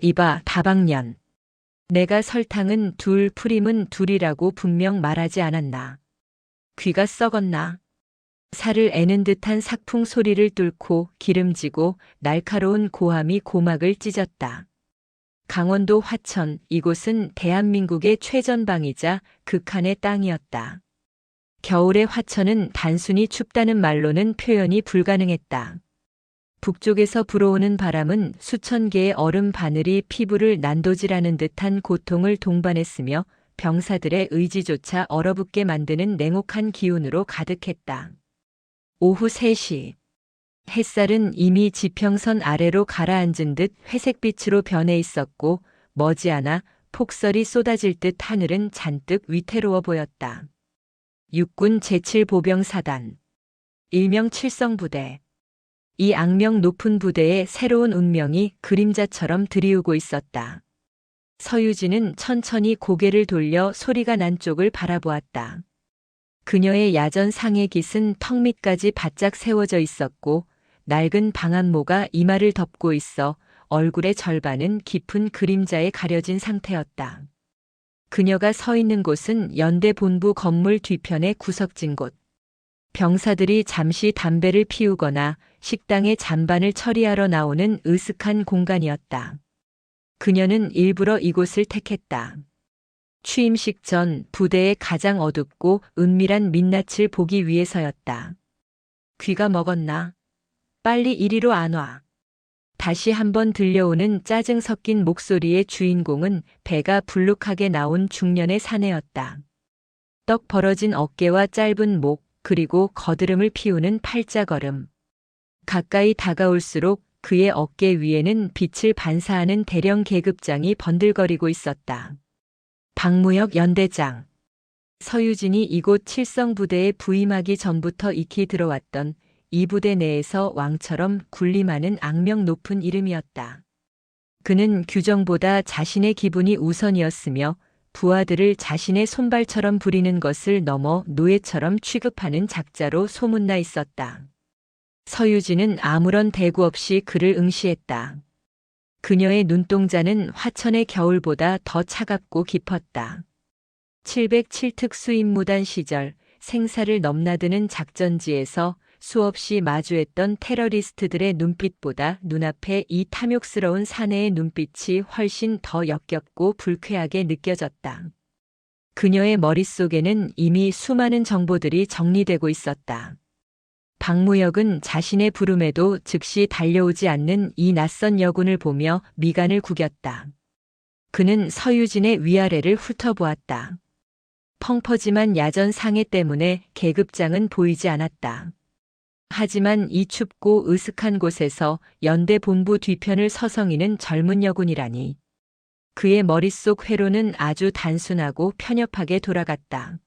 이봐, 다방년. 내가 설탕은 둘, 프림은 둘이라고 분명 말하지 않았나. 귀가 썩었나. 살을 애는 듯한 삭풍 소리를 뚫고 기름지고 날카로운 고함이 고막을 찢었다. 강원도 화천, 이곳은 대한민국의 최전방이자 극한의 땅이었다. 겨울의 화천은 단순히 춥다는 말로는 표현이 불가능했다. 북쪽에서 불어오는 바람은 수천 개의 얼음 바늘이 피부를 난도질하는 듯한 고통을 동반했으며 병사들의 의지조차 얼어붙게 만드는 냉혹한 기운으로 가득했다. 오후 3시. 햇살은 이미 지평선 아래로 가라앉은 듯 회색빛으로 변해 있었고 머지않아 폭설이 쏟아질 듯 하늘은 잔뜩 위태로워 보였다. 육군 제7보병사단. 일명 칠성부대. 이 악명 높은 부대의 새로운 운명이 그림자처럼 들이우고 있었다. 서유진은 천천히 고개를 돌려 소리가 난 쪽을 바라보았다. 그녀의 야전 상의 깃은 턱 밑까지 바짝 세워져 있었고 낡은 방한모가 이마를 덮고 있어 얼굴의 절반은 깊은 그림자에 가려진 상태였다. 그녀가 서 있는 곳은 연대 본부 건물 뒤편의 구석진 곳. 병사들이 잠시 담배를 피우거나 식당의 잔반을 처리하러 나오는 으슥한 공간이었다. 그녀는 일부러 이곳을 택했다. 취임식 전 부대의 가장 어둡고 은밀한 민낯을 보기 위해서였다. 귀가 먹었나? 빨리 이리로 안 와. 다시 한번 들려오는 짜증 섞인 목소리의 주인공은 배가 불룩하게 나온 중년의 사내였다. 떡 벌어진 어깨와 짧은 목, 그리고 거드름을 피우는 팔자걸음. 가까이 다가올수록 그의 어깨 위에는 빛을 반사하는 대령 계급장이 번들거리고 있었다. 박무혁 연대장. 서유진이 이곳 칠성부대에 부임하기 전부터 익히 들어왔던 이 부대 내에서 왕처럼 군림하는 악명 높은 이름이었다. 그는 규정보다 자신의 기분이 우선이었으며 부하들을 자신의 손발처럼 부리는 것을 넘어 노예처럼 취급하는 작자로 소문나 있었다. 서유진은 아무런 대꾸 없이 그를 응시했다. 그녀의 눈동자는 화천의 겨울보다 더 차갑고 깊었다. 707특 수임무단 시절 생사를 넘나드는 작전지에서 수없이 마주했던 테러리스트들의 눈빛보다 눈앞에 이 탐욕스러운 사내의 눈빛이 훨씬 더 역겹고 불쾌하게 느껴졌다. 그녀의 머릿속에는 이미 수많은 정보들이 정리되고 있었다. 박무혁은 자신의 부름에도 즉시 달려오지 않는 이 낯선 여군을 보며 미간을 구겼다. 그는 서유진의 위아래를 훑어보았다. 펑퍼짐한 야전 상해 때문에 계급장은 보이지 않았다. 하지만 이 춥고 으슥한 곳에서 연대 본부 뒤편을 서성이는 젊은 여군이라니. 그의 머릿속 회로는 아주 단순하고 편협하게 돌아갔다.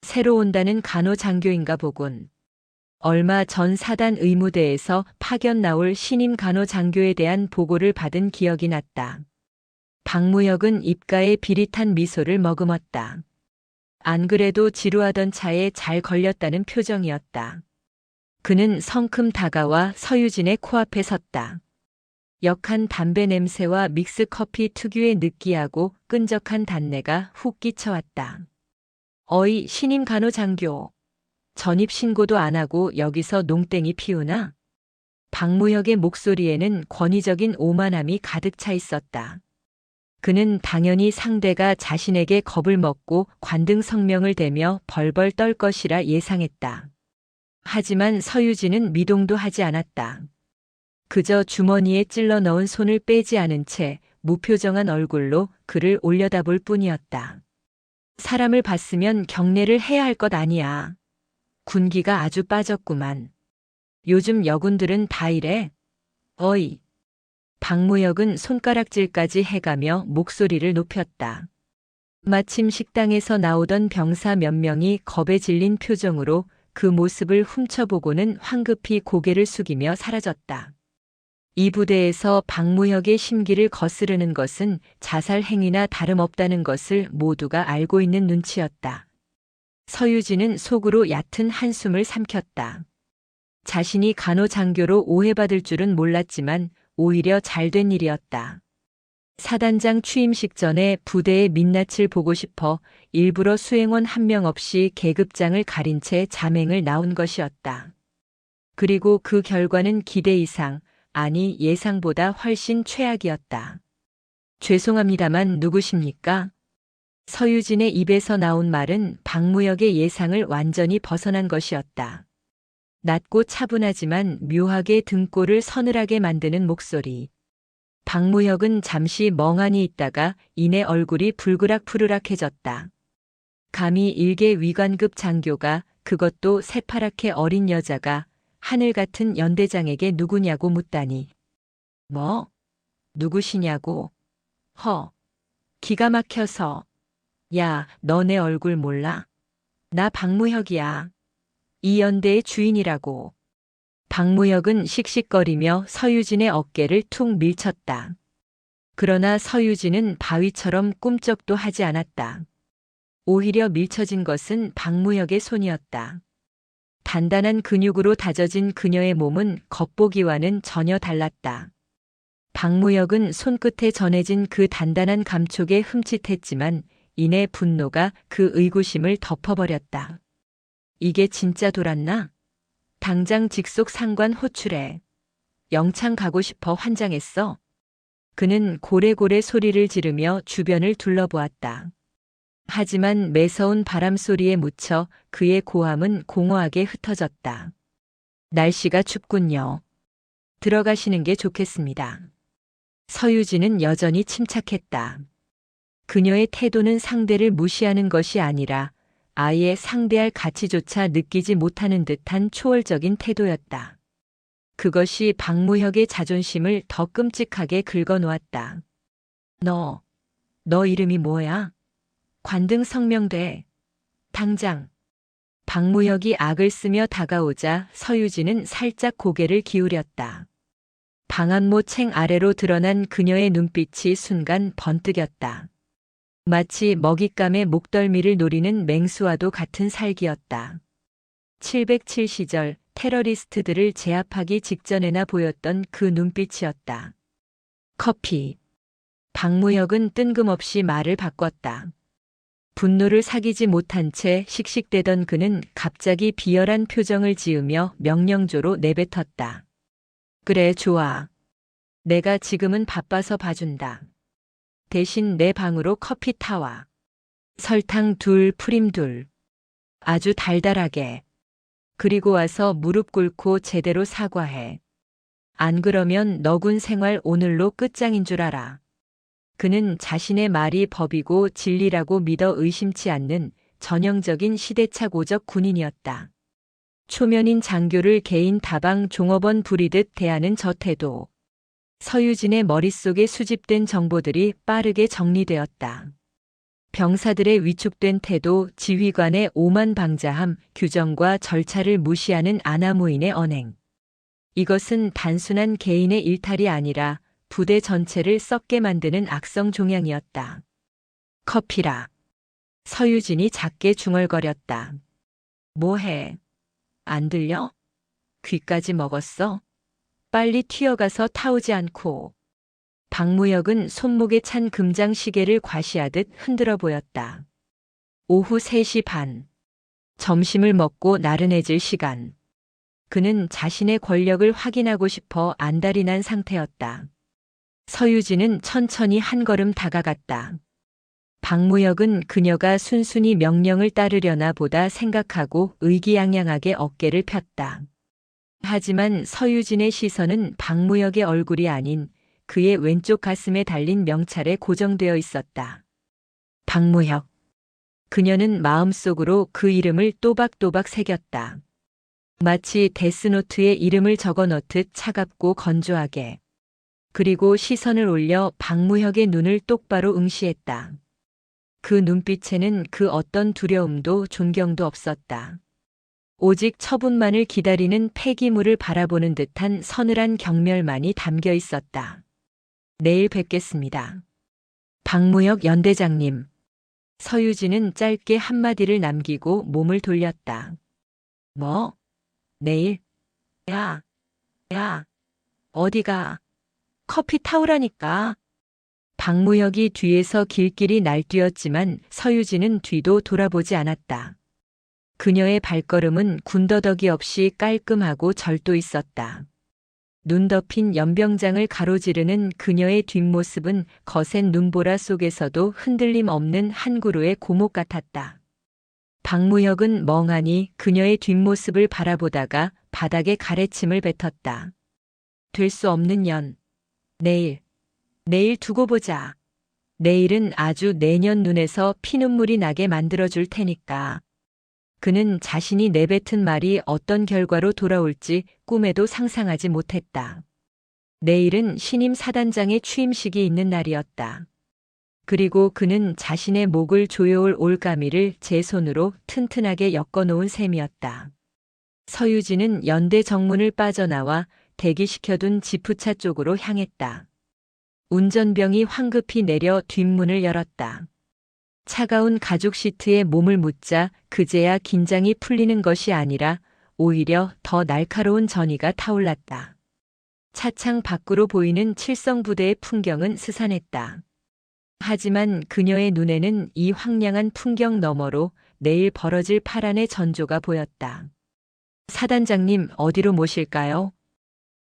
새로 온다는 간호장교인가 보군. 얼마 전 사단 의무대에서 파견 나올 신임 간호장교에 대한 보고를 받은 기억이 났다. 박무혁은 입가에 비릿한 미소를 머금었다. 안 그래도 지루하던 차에 잘 걸렸다는 표정이었다. 그는 성큼 다가와 서유진의 코앞에 섰다. 역한 담배 냄새와 믹스커피 특유의 느끼하고 끈적한 단내가 훅 끼쳐왔다. 어이, 신임 간호장교. 전입신고도 안 하고 여기서 농땡이 피우나? 박무혁의 목소리에는 권위적인 오만함이 가득 차 있었다. 그는 당연히 상대가 자신에게 겁을 먹고 관등 성명을 대며 벌벌 떨 것이라 예상했다. 하지만 서유진은 미동도 하지 않았다. 그저 주머니에 찔러 넣은 손을 빼지 않은 채 무표정한 얼굴로 그를 올려다볼 뿐이었다. 사람을 봤으면 경례를 해야 할 것 아니야. 군기가 아주 빠졌구만. 요즘 여군들은 다 이래. 어이. 박무혁은 손가락질까지 해가며 목소리를 높였다. 마침 식당에서 나오던 병사 몇 명이 겁에 질린 표정으로 그 모습을 훔쳐보고는 황급히 고개를 숙이며 사라졌다. 이 부대에서 박무혁의 심기를 거스르는 것은 자살 행위나 다름없다는 것을 모두가 알고 있는 눈치였다. 서유진은 속으로 얕은 한숨을 삼켰다. 자신이 간호장교로 오해받을 줄은 몰랐지만 오히려 잘된 일이었다. 사단장 취임식 전에 부대의 민낯을 보고 싶어 일부러 수행원 한 명 없이 계급장을 가린 채 자맹을 나온 것이었다. 그리고 그 결과는 기대 이상, 아니 예상보다 훨씬 최악이었다. 죄송합니다만 누구십니까? 서유진의 입에서 나온 말은 박무혁의 예상을 완전히 벗어난 것이었다. 낮고 차분하지만 묘하게 등골을 서늘하게 만드는 목소리. 박무혁은 잠시 멍하니 있다가 이내 얼굴이 불그락푸르락해졌다. 감히 일개 위관급 장교가, 그것도 새파랗게 어린 여자가 하늘 같은 연대장에게 누구냐고 묻다니. 뭐? 누구시냐고? 기가 막혀서. 야, 너 내 얼굴 몰라? 나 박무혁이야. 이 연대의 주인이라고. 박무혁은 씩씩거리며 서유진의 어깨를 툭 밀쳤다. 그러나 서유진은 바위처럼 꿈쩍도 하지 않았다. 오히려 밀쳐진 것은 박무혁의 손이었다. 단단한 근육으로 다져진 그녀의 몸은 겉보기와는 전혀 달랐다. 박무혁은 손끝에 전해진 그 단단한 감촉에 흠칫했지만 이내 분노가 그 의구심을 덮어버렸다. 이게 진짜 돌았나? 당장 직속 상관 호출해. 영창 가고 싶어 환장했어. 그는 고래고래 소리를 지르며 주변을 둘러보았다. 하지만 매서운 바람소리에 묻혀 그의 고함은 공허하게 흩어졌다. 날씨가 춥군요. 들어가시는 게 좋겠습니다. 서유진은 여전히 침착했다. 그녀의 태도는 상대를 무시하는 것이 아니라 아예 상대할 가치조차 느끼지 못하는 듯한 초월적인 태도였다. 그것이 박무혁의 자존심을 더 끔찍하게 긁어놓았다. 너 이름이 뭐야? 관등 성명돼. 당장. 박무혁이 악을 쓰며 다가오자 서유진은 살짝 고개를 기울였다. 방한모 챙 아래로 드러난 그녀의 눈빛이 순간 번뜩였다. 마치 먹잇감의 목덜미를 노리는 맹수와도 같은 살기였다. 707 시절 테러리스트들을 제압하기 직전에나 보였던 그 눈빛이었다. 커피. 박무혁은 뜬금없이 말을 바꿨다. 분노를 사귀지 못한 채 씩씩대던 그는 갑자기 비열한 표정을 지으며 명령조로 내뱉었다. 그래, 좋아. 내가 지금은 바빠서 봐준다. 대신 내 방으로 커피 타와. 설탕 2, 프림 2. 아주 달달하게. 그리고 와서 무릎 꿇고 제대로 사과해. 안 그러면 너군 생활 오늘로 끝장인 줄 알아. 그는 자신의 말이 법이고 진리라고 믿어 의심치 않는 전형적인 시대착오적 군인이었다. 초면인 장교를 개인 다방 종업원 부리듯 대하는 저 태도. 서유진의 머릿속에 수집된 정보들이 빠르게 정리되었다. 병사들의 위축된 태도, 지휘관의 오만방자함, 규정과 절차를 무시하는 아나무인의 언행. 이것은 단순한 개인의 일탈이 아니라 부대 전체를 썩게 만드는 악성 종양이었다. 커피라. 서유진이 작게 중얼거렸다. 뭐해? 안 들려? 귀까지 먹었어? 빨리 튀어가서 타오지 않고. 박무혁은 손목에 찬 금장 시계를 과시하듯 흔들어 보였다. 오후 3시 반. 점심을 먹고 나른해질 시간. 그는 자신의 권력을 확인하고 싶어 안달이 난 상태였다. 서유진은 천천히 한 걸음 다가갔다. 박무혁은 그녀가 순순히 명령을 따르려나 보다 생각하고 의기양양하게 어깨를 폈다. 하지만 서유진의 시선은 박무혁의 얼굴이 아닌 그의 왼쪽 가슴에 달린 명찰에 고정되어 있었다. 박무혁. 그녀는 마음속으로 그 이름을 또박또박 새겼다. 마치 데스노트에 이름을 적어 넣듯 차갑고 건조하게. 그리고 시선을 올려 박무혁의 눈을 똑바로 응시했다. 그 눈빛에는 그 어떤 두려움도 존경도 없었다. 오직 처분만을 기다리는 폐기물을 바라보는 듯한 서늘한 경멸만이 담겨 있었다. 내일 뵙겠습니다. 박무혁 연대장님. 서유진은 짧게 한마디를 남기고 몸을 돌렸다. 뭐? 내일? 야, 어디가? 커피 타오라니까. 박무혁이 뒤에서 길길이 날뛰었지만 서유진은 뒤도 돌아보지 않았다. 그녀의 발걸음은 군더더기 없이 깔끔하고 절도 있었다. 눈 덮인 연병장을 가로지르는 그녀의 뒷모습은 거센 눈보라 속에서도 흔들림 없는 한 그루의 고목 같았다. 박무혁은 멍하니 그녀의 뒷모습을 바라보다가 바닥에 가래침을 뱉었다. 될 수 없는 년. 내일 두고 보자. 내일은 아주 내년 눈에서 피눈물이 나게 만들어줄 테니까. 그는 자신이 내뱉은 말이 어떤 결과로 돌아올지 꿈에도 상상하지 못했다. 내일은 신임 사단장의 취임식이 있는 날이었다. 그리고 그는 자신의 목을 조여올 올가미를 제 손으로 튼튼하게 엮어놓은 셈이었다. 서유진은 연대 정문을 빠져나와 대기시켜둔 지프차 쪽으로 향했다. 운전병이 황급히 내려 뒷문을 열었다. 차가운 가죽 시트에 몸을 묻자 그제야 긴장이 풀리는 것이 아니라 오히려 더 날카로운 전의가 타올랐다. 차창 밖으로 보이는 칠성부대의 풍경은 스산했다. 하지만 그녀의 눈에는 이 황량한 풍경 너머로 내일 벌어질 파란의 전조가 보였다. 사단장님, 어디로 모실까요?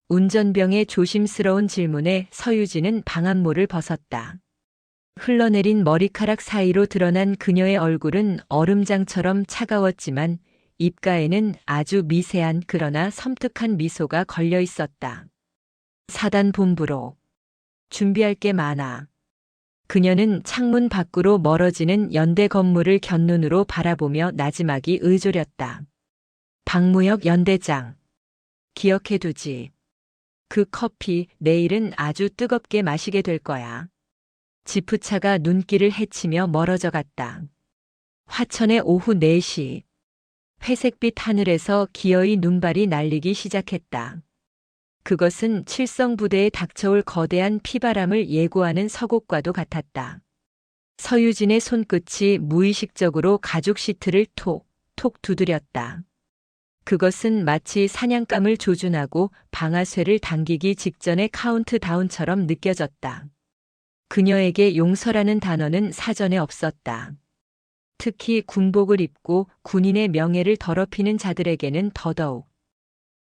운전병의 조심스러운 질문에 서유진은 방한모를 벗었다. 흘러내린 머리카락 사이로 드러난 그녀의 얼굴은 얼음장처럼 차가웠지만 입가에는 아주 미세한 그러나 섬뜩한 미소가 걸려 있었다. 사단 본부로. 준비할 게 많아. 그녀는 창문 밖으로 멀어지는 연대 건물을 곁눈으로 바라보며 나지막이 의졸였다. 박무혁 연대장. 기억해두지. 그 커피 내일은 아주 뜨겁게 마시게 될 거야. 지프차가 눈길을 헤치며 멀어져 갔다. 화천의 오후 4시. 회색빛 하늘에서 기어이 눈발이 날리기 시작했다. 그것은 칠성부대에 닥쳐올 거대한 피바람을 예고하는 서곡과도 같았다. 서유진의 손끝이 무의식적으로 가죽 시트를 톡톡 두드렸다. 그것은 마치 사냥감을 조준하고 방아쇠를 당기기 직전의 카운트다운처럼 느껴졌다. 그녀에게 용서라는 단어는 사전에 없었다. 특히 군복을 입고 군인의 명예를 더럽히는 자들에게는 더더욱.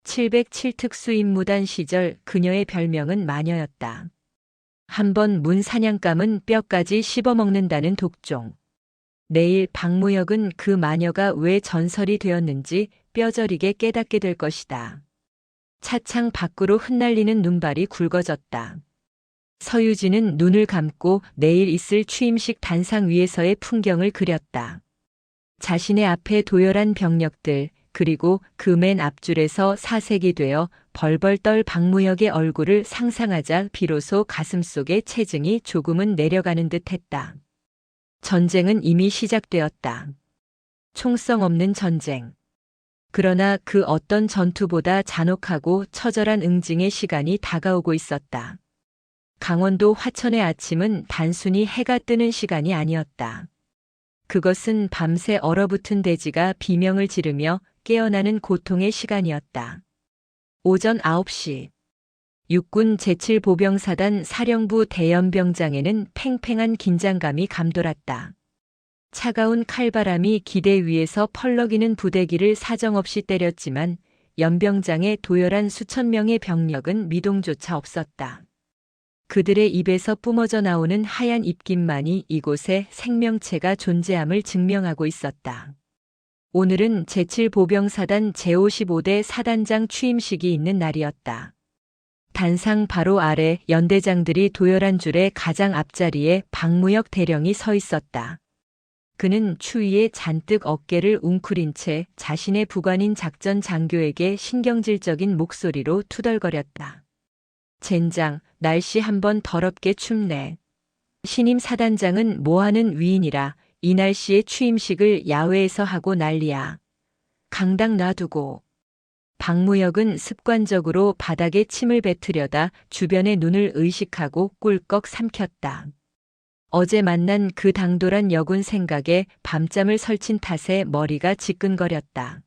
707 특수임무단 시절 그녀의 별명은 마녀였다. 한번 문 사냥감은 뼈까지 씹어먹는다는 독종. 내일 박무혁은 그 마녀가 왜 전설이 되었는지 뼈저리게 깨닫게 될 것이다. 차창 밖으로 흩날리는 눈발이 굵어졌다. 서유진은 눈을 감고 내일 있을 취임식 단상 위에서의 풍경을 그렸다. 자신의 앞에 도열한 병력들, 그리고 그 맨 앞줄에서 사색이 되어 벌벌 떨 박무혁의 얼굴을 상상하자 비로소 가슴속에 체증이 조금은 내려가는 듯 했다. 전쟁은 이미 시작되었다. 총성 없는 전쟁. 그러나 그 어떤 전투보다 잔혹하고 처절한 응징의 시간이 다가오고 있었다. 강원도 화천의 아침은 단순히 해가 뜨는 시간이 아니었다. 그것은 밤새 얼어붙은 대지가 비명을 지르며 깨어나는 고통의 시간이었다. 오전 9시. 육군 제7보병사단 사령부 대연병장에는 팽팽한 긴장감이 감돌았다. 차가운 칼바람이 기대 위에서 펄럭이는 부대기를 사정없이 때렸지만 연병장의 도열한 수천 명의 병력은 미동조차 없었다. 그들의 입에서 뿜어져 나오는 하얀 입김만이 이곳에 생명체가 존재함을 증명하고 있었다. 오늘은 제7보병사단 제55대 사단장 취임식이 있는 날이었다. 단상 바로 아래 연대장들이 도열한 줄의 가장 앞자리에 박무혁 대령이 서 있었다. 그는 추위에 잔뜩 어깨를 웅크린 채 자신의 부관인 작전 장교에게 신경질적인 목소리로 투덜거렸다. 젠장, 날씨 한번 더럽게 춥네. 신임 사단장은 뭐하는 위인이라 이 날씨에 취임식을 야외에서 하고 난리야. 강당 놔두고. 박무혁은 습관적으로 바닥에 침을 뱉으려다 주변의 눈을 의식하고 꿀꺽 삼켰다. 어제 만난 그 당돌한 여군 생각에 밤잠을 설친 탓에 머리가 지끈거렸다.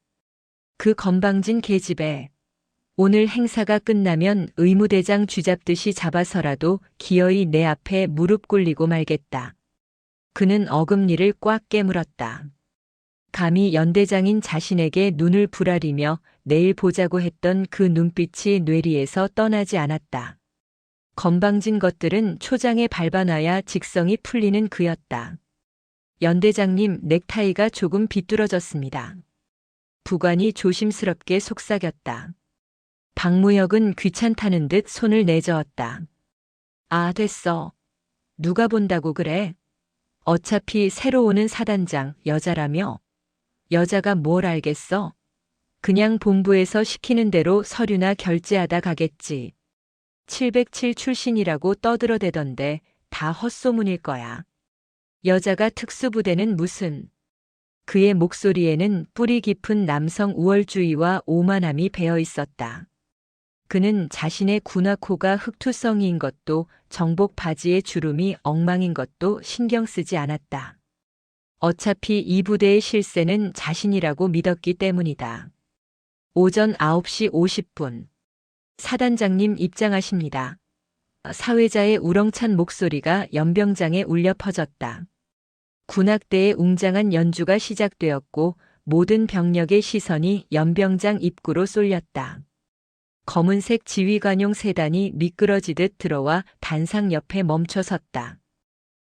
그 건방진 계집애. 오늘 행사가 끝나면 의무대장 쥐잡듯이 잡아서라도 기어이 내 앞에 무릎 꿇리고 말겠다. 그는 어금니를 꽉 깨물었다. 감히 연대장인 자신에게 눈을 부라리며 내일 보자고 했던 그 눈빛이 뇌리에서 떠나지 않았다. 건방진 것들은 초장에 밟아놔야 직성이 풀리는 그였다. 연대장님, 넥타이가 조금 비뚤어졌습니다. 부관이 조심스럽게 속삭였다. 박무혁은 귀찮다는 듯 손을 내저었다. 아, 됐어. 누가 본다고 그래? 어차피 새로 오는 사단장, 여자라며? 여자가 뭘 알겠어? 그냥 본부에서 시키는 대로 서류나 결제하다 가겠지. 707 출신이라고 떠들어대던데 다 헛소문일 거야. 여자가 특수부대는 무슨. 그의 목소리에는 뿌리 깊은 남성 우월주의와 오만함이 배어 있었다. 그는 자신의 군화코가 흑투성이인 것도 정복 바지의 주름이 엉망인 것도 신경 쓰지 않았다. 어차피 이 부대의 실세는 자신이라고 믿었기 때문이다. 오전 9시 50분. 사단장님 입장하십니다. 사회자의 우렁찬 목소리가 연병장에 울려 퍼졌다. 군악대의 웅장한 연주가 시작되었고 모든 병력의 시선이 연병장 입구로 쏠렸다. 검은색 지휘관용 세단이 미끄러지듯 들어와 단상 옆에 멈춰 섰다.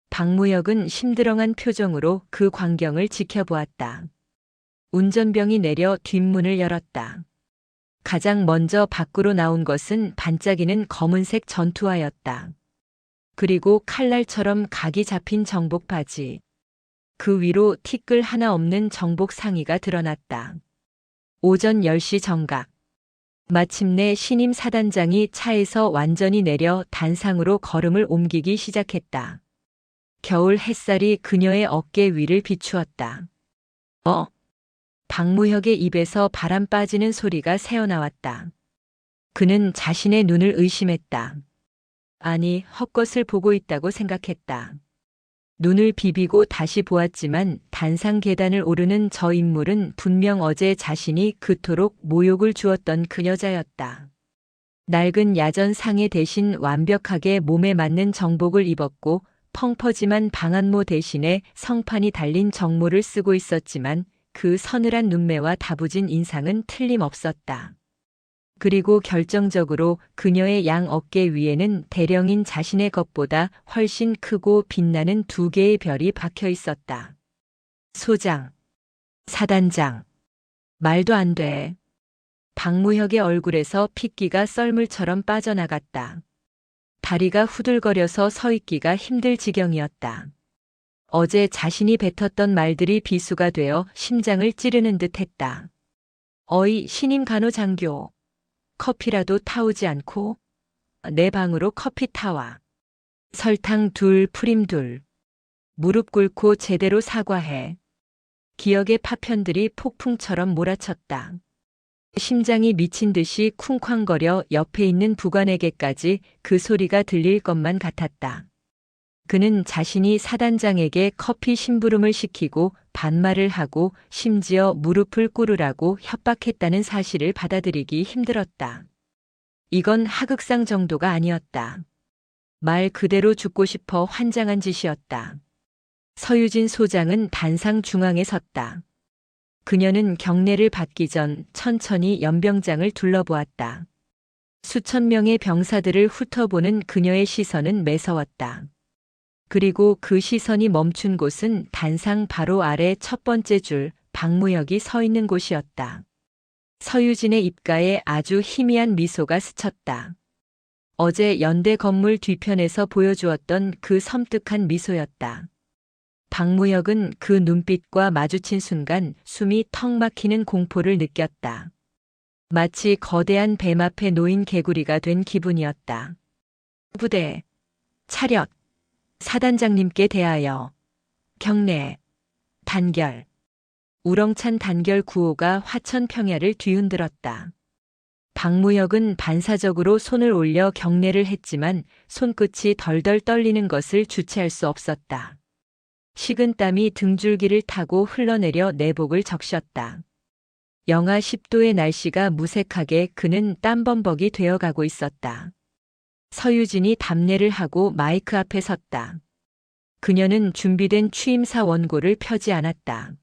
박무혁은 심드렁한 표정으로 그 광경을 지켜보았다. 운전병이 내려 뒷문을 열었다. 가장 먼저 밖으로 나온 것은 반짝이는 검은색 전투화였다. 그리고 칼날처럼 각이 잡힌 정복 바지. 그 위로 티끌 하나 없는 정복 상의가 드러났다. 오전 10시 정각. 마침내 신임 사단장이 차에서 완전히 내려 단상으로 걸음을 옮기기 시작했다. 겨울 햇살이 그녀의 어깨 위를 비추었다. 박무혁의 입에서 바람 빠지는 소리가 새어나왔다. 그는 자신의 눈을 의심했다. 아니, 헛것을 보고 있다고 생각했다. 눈을 비비고 다시 보았지만 단상 계단을 오르는 저 인물은 분명 어제 자신이 그토록 모욕을 주었던 그 여자였다. 낡은 야전 상의 대신 완벽하게 몸에 맞는 정복을 입었고 펑퍼짐한 방한모 대신에 성판이 달린 정모를 쓰고 있었지만 그 서늘한 눈매와 다부진 인상은 틀림없었다. 그리고 결정적으로 그녀의 양 어깨 위에는 대령인 자신의 것보다 훨씬 크고 빛나는 두 개의 별이 박혀 있었다. 소장, 사단장, 말도 안 돼. 박무혁의 얼굴에서 핏기가 썰물처럼 빠져나갔다. 다리가 후들거려서 서 있기가 힘들 지경이었다. 어제 자신이 뱉었던 말들이 비수가 되어 심장을 찌르는 듯 했다. 어이, 신임 간호장교. 커피라도 타오지 않고? 내 방으로 커피 타와. 설탕 2, 프림 2. 무릎 꿇고 제대로 사과해. 기억의 파편들이 폭풍처럼 몰아쳤다. 심장이 미친 듯이 쿵쾅거려 옆에 있는 부관에게까지 그 소리가 들릴 것만 같았다. 그는 자신이 사단장에게 커피 심부름을 시키고 반말을 하고 심지어 무릎을 꿇으라고 협박했다는 사실을 받아들이기 힘들었다. 이건 하극상 정도가 아니었다. 말 그대로 죽고 싶어 환장한 짓이었다. 서유진 소장은 단상 중앙에 섰다. 그녀는 경례를 받기 전 천천히 연병장을 둘러보았다. 수천 명의 병사들을 훑어보는 그녀의 시선은 매서웠다. 그리고 그 시선이 멈춘 곳은 단상 바로 아래 첫 번째 줄 박무혁이 서 있는 곳이었다. 서유진의 입가에 아주 희미한 미소가 스쳤다. 어제 연대 건물 뒤편에서 보여주었던 그 섬뜩한 미소였다. 박무혁은 그 눈빛과 마주친 순간 숨이 턱 막히는 공포를 느꼈다. 마치 거대한 뱀 앞에 놓인 개구리가 된 기분이었다. 부대, 차렷. 사단장님께 대하여 경례, 단결. 우렁찬 단결 구호가 화천 평야를 뒤흔들었다. 박무혁은 반사적으로 손을 올려 경례를 했지만 손끝이 덜덜 떨리는 것을 주체할 수 없었다. 식은 땀이 등줄기를 타고 흘러내려 내복을 적셨다. 영하 10도의 날씨가 무색하게 그는 땀범벅이 되어가고 있었다. 서유진이 답례를 하고 마이크 앞에 섰다. 그녀는 준비된 취임사 원고를 펴지 않았다.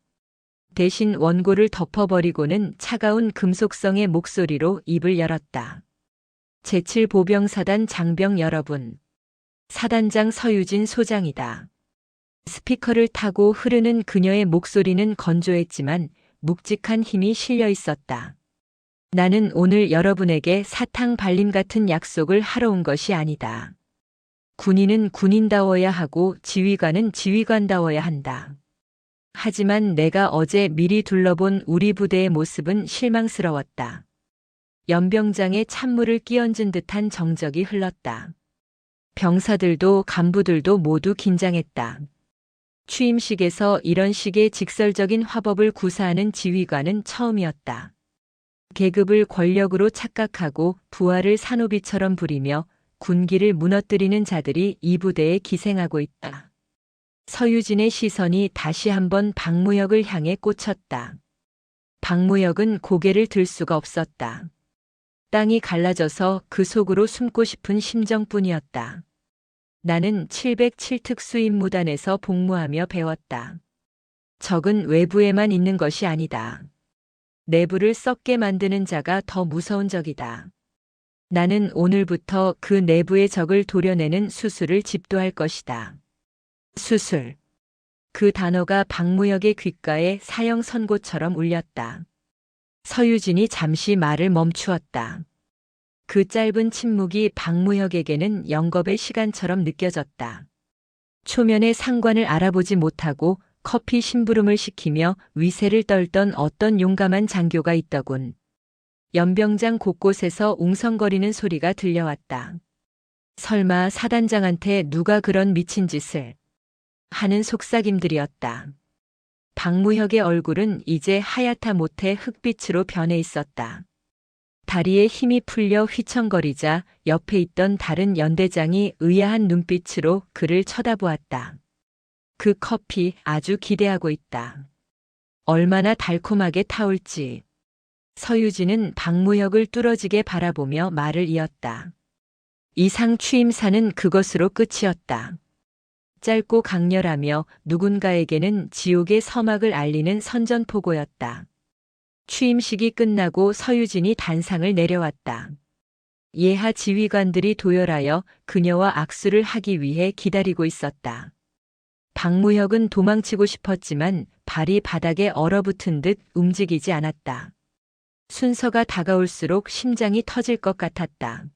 대신 원고를 덮어버리고는 차가운 금속성의 목소리로 입을 열었다. 제7보병사단 장병 여러분. 사단장 서유진 소장이다. 스피커를 타고 흐르는 그녀의 목소리는 건조했지만 묵직한 힘이 실려 있었다. 나는 오늘 여러분에게 사탕 발림 같은 약속을 하러 온 것이 아니다. 군인은 군인다워야 하고 지휘관은 지휘관다워야 한다. 하지만 내가 어제 미리 둘러본 우리 부대의 모습은 실망스러웠다. 연병장에 찬물을 끼얹은 듯한 정적이 흘렀다. 병사들도 간부들도 모두 긴장했다. 취임식에서 이런 식의 직설적인 화법을 구사하는 지휘관은 처음이었다. 계급을 권력으로 착각하고 부하를 산호비처럼 부리며 군기를 무너뜨리는 자들이 이 부대에 기생하고 있다. 서유진의 시선이 다시 한번 박무혁을 향해 꽂혔다. 박무혁은 고개를 들 수가 없었다. 땅이 갈라져서 그 속으로 숨고 싶은 심정뿐이었다. 나는 707특수임무단에서 복무하며 배웠다. 적은 외부에만 있는 것이 아니다. 내부를 썩게 만드는 자가 더 무서운 적이다. 나는 오늘부터 그 내부의 적을 도려내는 수술을 집도할 것이다. 수술. 그 단어가 박무혁의 귓가에 사형 선고처럼 울렸다. 서유진이 잠시 말을 멈추었다. 그 짧은 침묵이 박무혁에게는 영겁의 시간처럼 느껴졌다. 초면의 상관을 알아보지 못하고 커피 심부름을 시키며 위세를 떨던 어떤 용감한 장교가 있더군. 연병장 곳곳에서 웅성거리는 소리가 들려왔다. 설마 사단장한테 누가 그런 미친 짓을 하는 속삭임들이었다. 박무혁의 얼굴은 이제 하얗다 못해 흑빛으로 변해 있었다. 다리에 힘이 풀려 휘청거리자 옆에 있던 다른 연대장이 의아한 눈빛으로 그를 쳐다보았다. 그 커피 아주 기대하고 있다. 얼마나 달콤하게 타올지. 서유진은 박무혁을 뚫어지게 바라보며 말을 이었다. 이상 취임사는 그것으로 끝이었다. 짧고 강렬하며 누군가에게는 지옥의 서막을 알리는 선전포고였다. 취임식이 끝나고 서유진이 단상을 내려왔다. 예하 지휘관들이 도열하여 그녀와 악수를 하기 위해 기다리고 있었다. 박무혁은 도망치고 싶었지만 발이 바닥에 얼어붙은 듯 움직이지 않았다. 순서가 다가올수록 심장이 터질 것 같았다.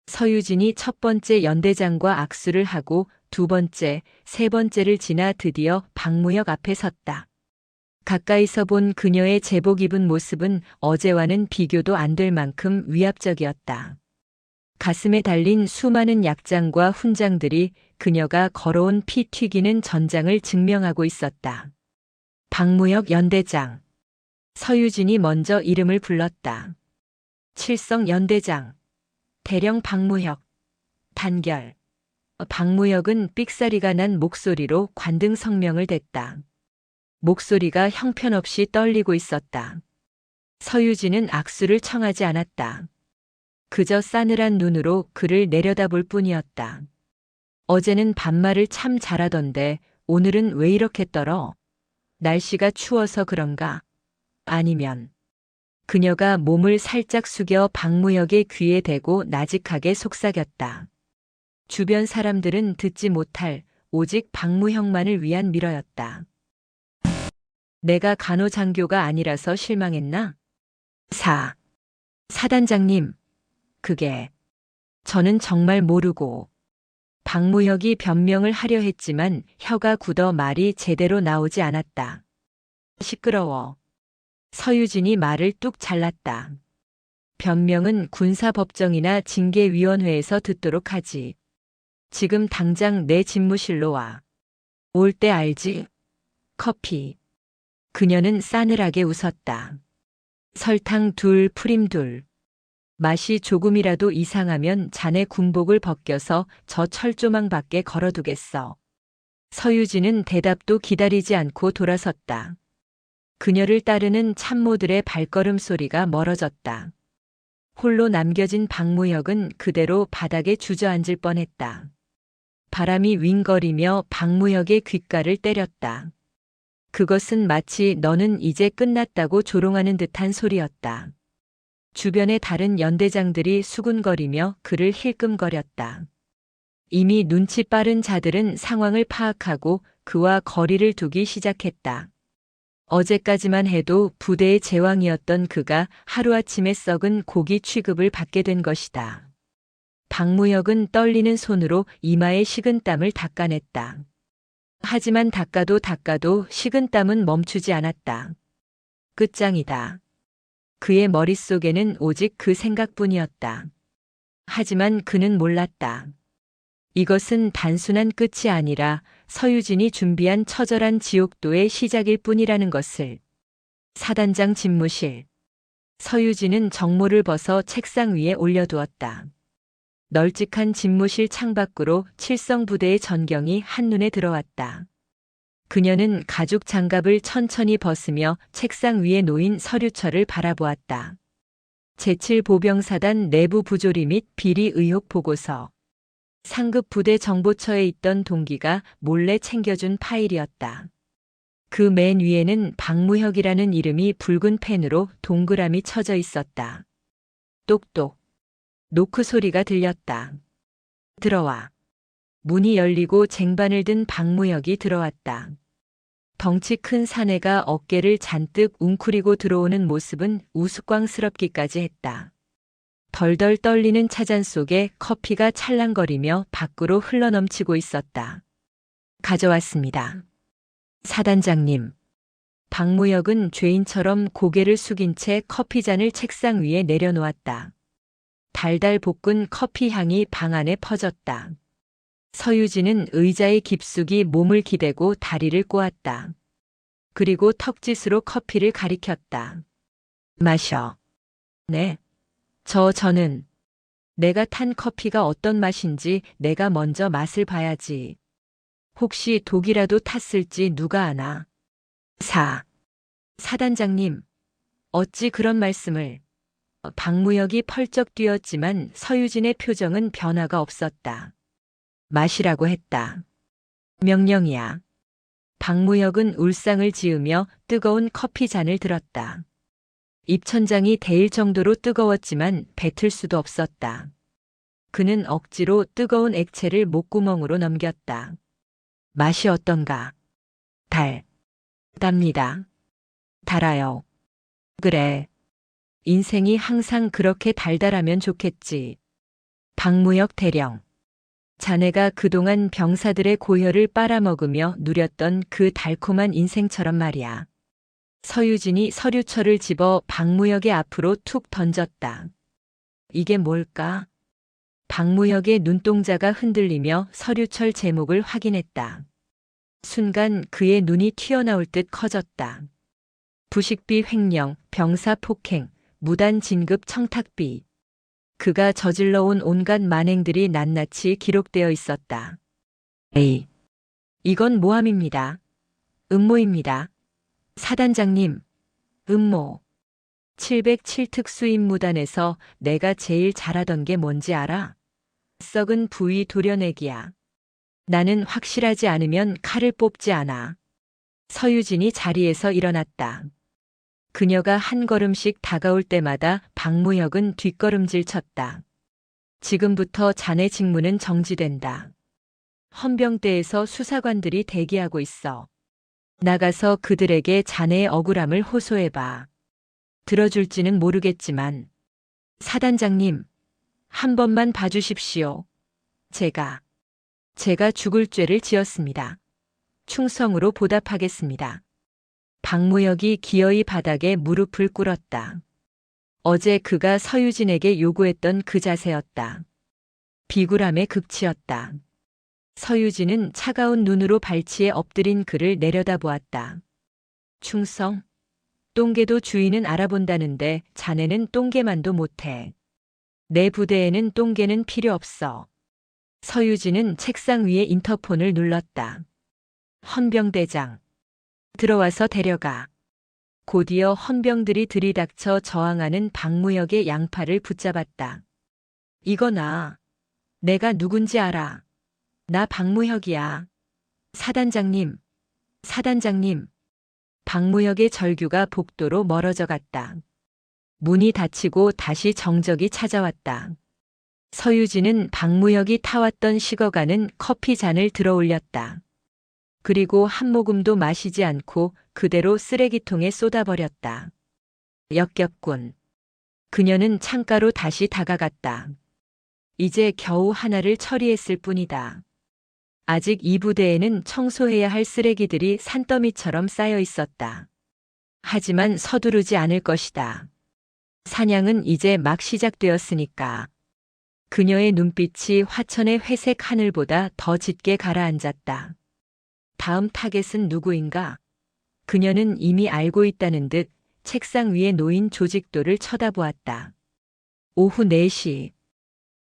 서유진이 첫 번째 연대장과 악수를 하고 두 번째, 세 번째를 지나 드디어 박무혁 앞에 섰다. 가까이서 본 그녀의 제복 입은 모습은 어제와는 비교도 안 될 만큼 위압적이었다. 가슴에 달린 수많은 약장과 훈장들이 그녀가 걸어온 피 튀기는 전장을 증명하고 있었다. 박무혁 연대장. 서유진이 먼저 이름을 불렀다. 칠성 연대장. 대령 박무혁. 단결. 박무혁은 삑사리가 난 목소리로 관등 성명을 댔다. 목소리가 형편없이 떨리고 있었다. 서유진은 악수를 청하지 않았다. 그저 싸늘한 눈으로 그를 내려다볼 뿐이었다. 어제는 반말을 참 잘하던데 오늘은 왜 이렇게 떨어? 날씨가 추워서 그런가? 아니면 그녀가 몸을 살짝 숙여 박무혁의 귀에 대고 나직하게 속삭였다. 주변 사람들은 듣지 못할 오직 박무혁만을 위한 미러였다. 내가 간호장교가 아니라서 실망했나? 사단장님, 그게 저는 정말 모르고. 박무혁이 변명을 하려 했지만 혀가 굳어 말이 제대로 나오지 않았다. 시끄러워. 서유진이 말을 뚝 잘랐다. 변명은 군사법정이나 징계위원회에서 듣도록 하지. 지금 당장 내 집무실로 와. 올 때 알지? 커피. 그녀는 싸늘하게 웃었다. 설탕 2, 프림 2. 맛이 조금이라도 이상하면 자네 군복을 벗겨서 저 철조망 밖에 걸어두겠어. 서유진은 대답도 기다리지 않고 돌아섰다. 그녀를 따르는 참모들의 발걸음 소리가 멀어졌다. 홀로 남겨진 박무혁은 그대로 바닥에 주저앉을 뻔했다. 바람이 윙거리며 박무혁의 귓가를 때렸다. 그것은 마치 너는 이제 끝났다고 조롱하는 듯한 소리였다. 주변의 다른 연대장들이 수군거리며 그를 힐끔거렸다. 이미 눈치 빠른 자들은 상황을 파악하고 그와 거리를 두기 시작했다. 어제까지만 해도 부대의 제왕이었던 그가 하루아침에 썩은 고기 취급을 받게 된 것이다. 박무혁은 떨리는 손으로 이마에 식은땀을 닦아냈다. 하지만 닦아도 식은땀은 멈추지 않았다. 끝장이다. 그의 머릿속에는 오직 그 생각뿐이었다. 하지만 그는 몰랐다. 이것은 단순한 끝이 아니라 서유진이 준비한 처절한 지옥도의 시작일 뿐이라는 것을. 사단장 집무실. 서유진은 정모를 벗어 책상 위에 올려두었다. 널찍한 집무실 창밖으로 칠성부대의 전경이 한눈에 들어왔다. 그녀는 가죽 장갑을 천천히 벗으며 책상 위에 놓인 서류철을 바라보았다. 제7보병사단 내부 부조리 및 비리 의혹 보고서. 상급 부대 정보처에 있던 동기가 몰래 챙겨준 파일이었다. 그 맨 위에는 박무혁이라는 이름이 붉은 펜으로 동그라미 쳐져 있었다. 똑똑. 노크 소리가 들렸다. 들어와. 문이 열리고 쟁반을 든 박무혁이 들어왔다. 덩치 큰 사내가 어깨를 잔뜩 웅크리고 들어오는 모습은 우스꽝스럽기까지 했다. 덜덜 떨리는 차잔 속에 커피가 찰랑거리며 밖으로 흘러넘치고 있었다. 가져왔습니다. 사단장님. 박무혁은 죄인처럼 고개를 숙인 채 커피잔을 책상 위에 내려놓았다. 달달 볶은 커피 향이 방 안에 퍼졌다. 서유진은 의자의 깊숙이 몸을 기대고 다리를 꼬았다. 그리고 턱짓으로 커피를 가리켰다. 마셔. 네. 저는 내가 탄 커피가 어떤 맛인지 내가 먼저 맛을 봐야지. 혹시 독이라도 탔을지 누가 아나. 사단장님, 어찌 그런 말씀을. 박무혁이 펄쩍 뛰었지만 서유진의 표정은 변화가 없었다. 마시라고 했다. 명령이야. 박무혁은 울상을 지으며 뜨거운 커피 잔을 들었다. 입천장이 데일 정도로 뜨거웠지만 뱉을 수도 없었다. 그는 억지로 뜨거운 액체를 목구멍으로 넘겼다. 맛이 어떤가? 답니다. 달아요. 그래. 인생이 항상 그렇게 달달하면 좋겠지. 박무혁 대령. 자네가 그동안 병사들의 고혈을 빨아먹으며 누렸던 그 달콤한 인생처럼 말이야. 서유진이 서류철을 집어 박무혁의 앞으로 툭 던졌다. 이게 뭘까? 박무혁의 눈동자가 흔들리며 서류철 제목을 확인했다. 순간 그의 눈이 튀어나올 듯 커졌다. 부식비 횡령, 병사 폭행, 무단 진급 청탁비. 그가 저질러온 온갖 만행들이 낱낱이 기록되어 있었다. 에이, 이건 모함입니다. 음모입니다. 사단장님, 음모. 707 특수임무단에서 내가 제일 잘하던 게 뭔지 알아? 썩은 부위 도려내기야. 나는 확실하지 않으면 칼을 뽑지 않아. 서유진이 자리에서 일어났다. 그녀가 한 걸음씩 다가올 때마다 박무혁은 뒷걸음질 쳤다. 지금부터 자네 직무는 정지된다. 헌병대에서 수사관들이 대기하고 있어. 나가서 그들에게 자네의 억울함을 호소해봐. 들어줄지는 모르겠지만. 사단장님, 한 번만 봐주십시오. 제가 죽을 죄를 지었습니다. 충성으로 보답하겠습니다. 박무혁이 기어이 바닥에 무릎을 꿇었다. 어제 그가 서유진에게 요구했던 그 자세였다. 비굴함의 극치였다. 서유진은 차가운 눈으로 발치에 엎드린 그를 내려다보았다. 충성? 똥개도 주인은 알아본다는데 자네는 똥개만도 못해. 내 부대에는 똥개는 필요 없어. 서유진은 책상 위에 인터폰을 눌렀다. 헌병대장. 들어와서 데려가. 곧이어 헌병들이 들이닥쳐 저항하는 박무혁의 양팔을 붙잡았다. 이거 내가 누군지 알아. 나 박무혁이야. 사단장님, 사단장님. 박무혁의 절규가 복도로 멀어져 갔다. 문이 닫히고 다시 정적이 찾아왔다. 서유진은 박무혁이 타왔던 식어가는 커피 잔을 들어 올렸다. 그리고 한 모금도 마시지 않고 그대로 쓰레기통에 쏟아버렸다. 역겹군. 그녀는 창가로 다시 다가갔다. 이제 겨우 하나를 처리했을 뿐이다. 아직 이 부대에는 청소해야 할 쓰레기들이 산더미처럼 쌓여 있었다. 하지만 서두르지 않을 것이다. 사냥은 이제 막 시작되었으니까. 그녀의 눈빛이 화천의 회색 하늘보다 더 짙게 가라앉았다. 다음 타겟은 누구인가? 그녀는 이미 알고 있다는 듯 책상 위에 놓인 조직도를 쳐다보았다. 오후 4시.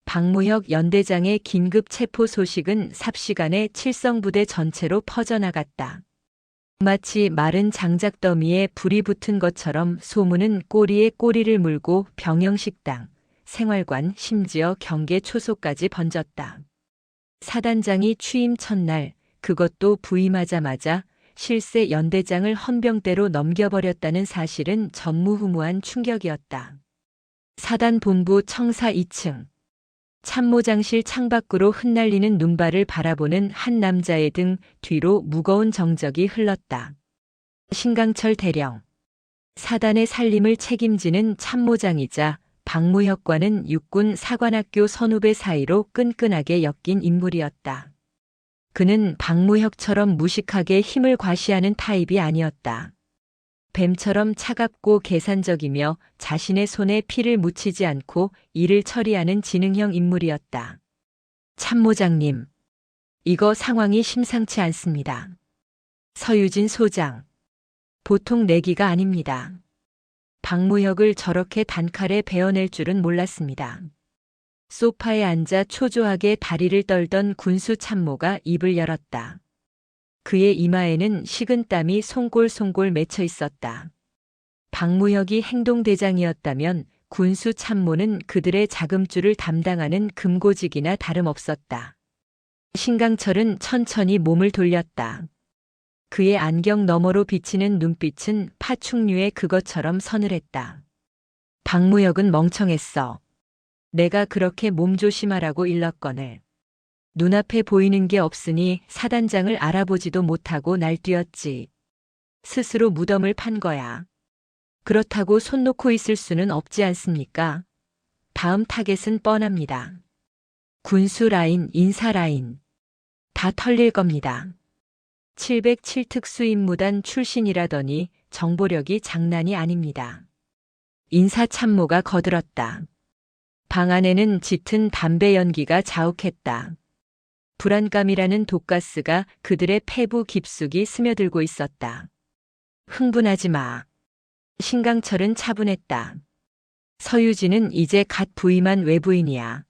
박무혁 연대장의 긴급 체포 소식은 삽시간에 칠성부대 전체로 퍼져나갔다. 마치 마른 장작더미에 불이 붙은 것처럼 소문은 꼬리에 꼬리를 물고 병영식당, 생활관, 심지어 경계 초소까지 번졌다. 사단장이 취임 첫날, 그것도 부임하자마자 실세 연대장을 헌병대로 넘겨버렸다는 사실은 전무후무한 충격이었다. 사단본부 청사 2층. 참모장실 창밖으로 흩날리는 눈발을 바라보는 한 남자의 등 뒤로 무거운 정적이 흘렀다. 신강철 대령. 사단의 살림을 책임지는 참모장이자 박무혁과는 육군 사관학교 선후배 사이로 끈끈하게 엮인 인물이었다. 그는 박무혁처럼 무식하게 힘을 과시하는 타입이 아니었다. 뱀처럼 차갑고 계산적이며 자신의 손에 피를 묻히지 않고 일을 처리하는 지능형 인물이었다. 참모장님, 이거 상황이 심상치 않습니다. 서유진 소장, 보통 내기가 아닙니다. 박무혁을 저렇게 단칼에 베어낼 줄은 몰랐습니다. 소파에 앉아 초조하게 다리를 떨던 군수 참모가 입을 열었다. 그의 이마에는 식은 땀이 송골송골 맺혀 있었다. 박무혁이 행동대장이었다면 군수 참모는 그들의 자금줄을 담당하는 금고직이나 다름없었다. 신강철은 천천히 몸을 돌렸다. 그의 안경 너머로 비치는 눈빛은 파충류의 그것처럼 서늘했다. 박무혁은 멍청했어. 내가 그렇게 몸조심하라고 일렀거늘. 눈앞에 보이는 게 없으니 사단장을 알아보지도 못하고 날뛰었지. 스스로 무덤을 판 거야. 그렇다고 손 놓고 있을 수는 없지 않습니까? 다음 타겟은 뻔합니다. 군수 라인, 인사 라인. 다 털릴 겁니다. 707 특수임무단 출신이라더니 정보력이 장난이 아닙니다. 인사참모가 거들었다. 방 안에는 짙은 담배 연기가 자욱했다. 불안감이라는 독가스가 그들의 폐부 깊숙이 스며들고 있었다. 흥분하지 마. 신강철은 차분했다. 서유진은 이제 갓 부임한 외부인이야.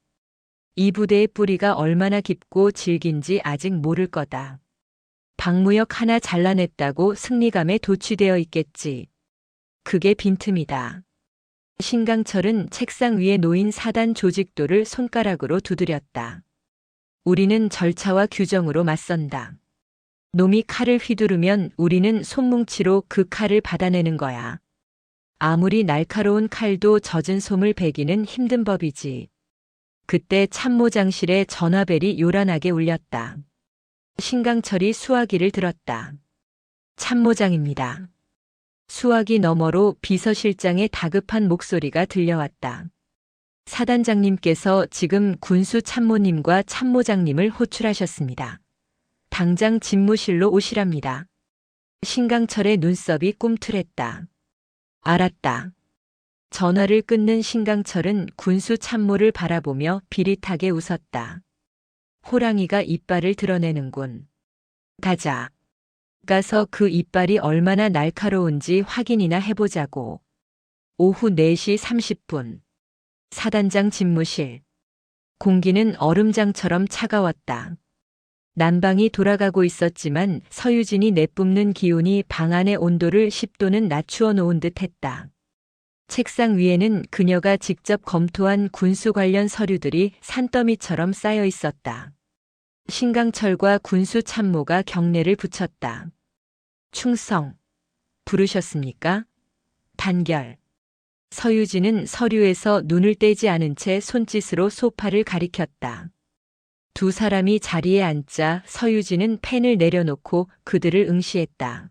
이 부대의 뿌리가 얼마나 깊고 질긴지 아직 모를 거다. 박무혁 하나 잘라냈다고 승리감에 도취되어 있겠지. 그게 빈틈이다. 신강철은 책상 위에 놓인 사단 조직도를 손가락으로 두드렸다. 우리는 절차와 규정으로 맞선다. 놈이 칼을 휘두르면 우리는 손뭉치로 그 칼을 받아내는 거야. 아무리 날카로운 칼도 젖은 솜을 베기는 힘든 법이지. 그때 참모장실에 전화벨이 요란하게 울렸다. 신강철이 수화기를 들었다. 참모장입니다. 수화기 너머로 비서실장의 다급한 목소리가 들려왔다. 사단장님께서 지금 군수 참모님과 참모장님을 호출하셨습니다. 당장 집무실로 오시랍니다. 신강철의 눈썹이 꿈틀했다. 알았다. 전화를 끊는 신강철은 군수 참모를 바라보며 비릿하게 웃었다. 호랑이가 이빨을 드러내는군. 가자. 가서 그 이빨이 얼마나 날카로운지 확인이나 해보자고. 오후 4시 30분. 사단장 집무실. 공기는 얼음장처럼 차가웠다. 난방이 돌아가고 있었지만 서유진이 내뿜는 기운이 방 안의 온도를 10도는 낮추어 놓은 듯 했다. 책상 위에는 그녀가 직접 검토한 군수 관련 서류들이 산더미처럼 쌓여 있었다. 신강철과 군수 참모가 경례를 붙였다. 충성. 부르셨습니까? 단결. 서유진은 서류에서 눈을 떼지 않은 채 손짓으로 소파를 가리켰다. 두 사람이 자리에 앉자 서유진은 펜을 내려놓고 그들을 응시했다.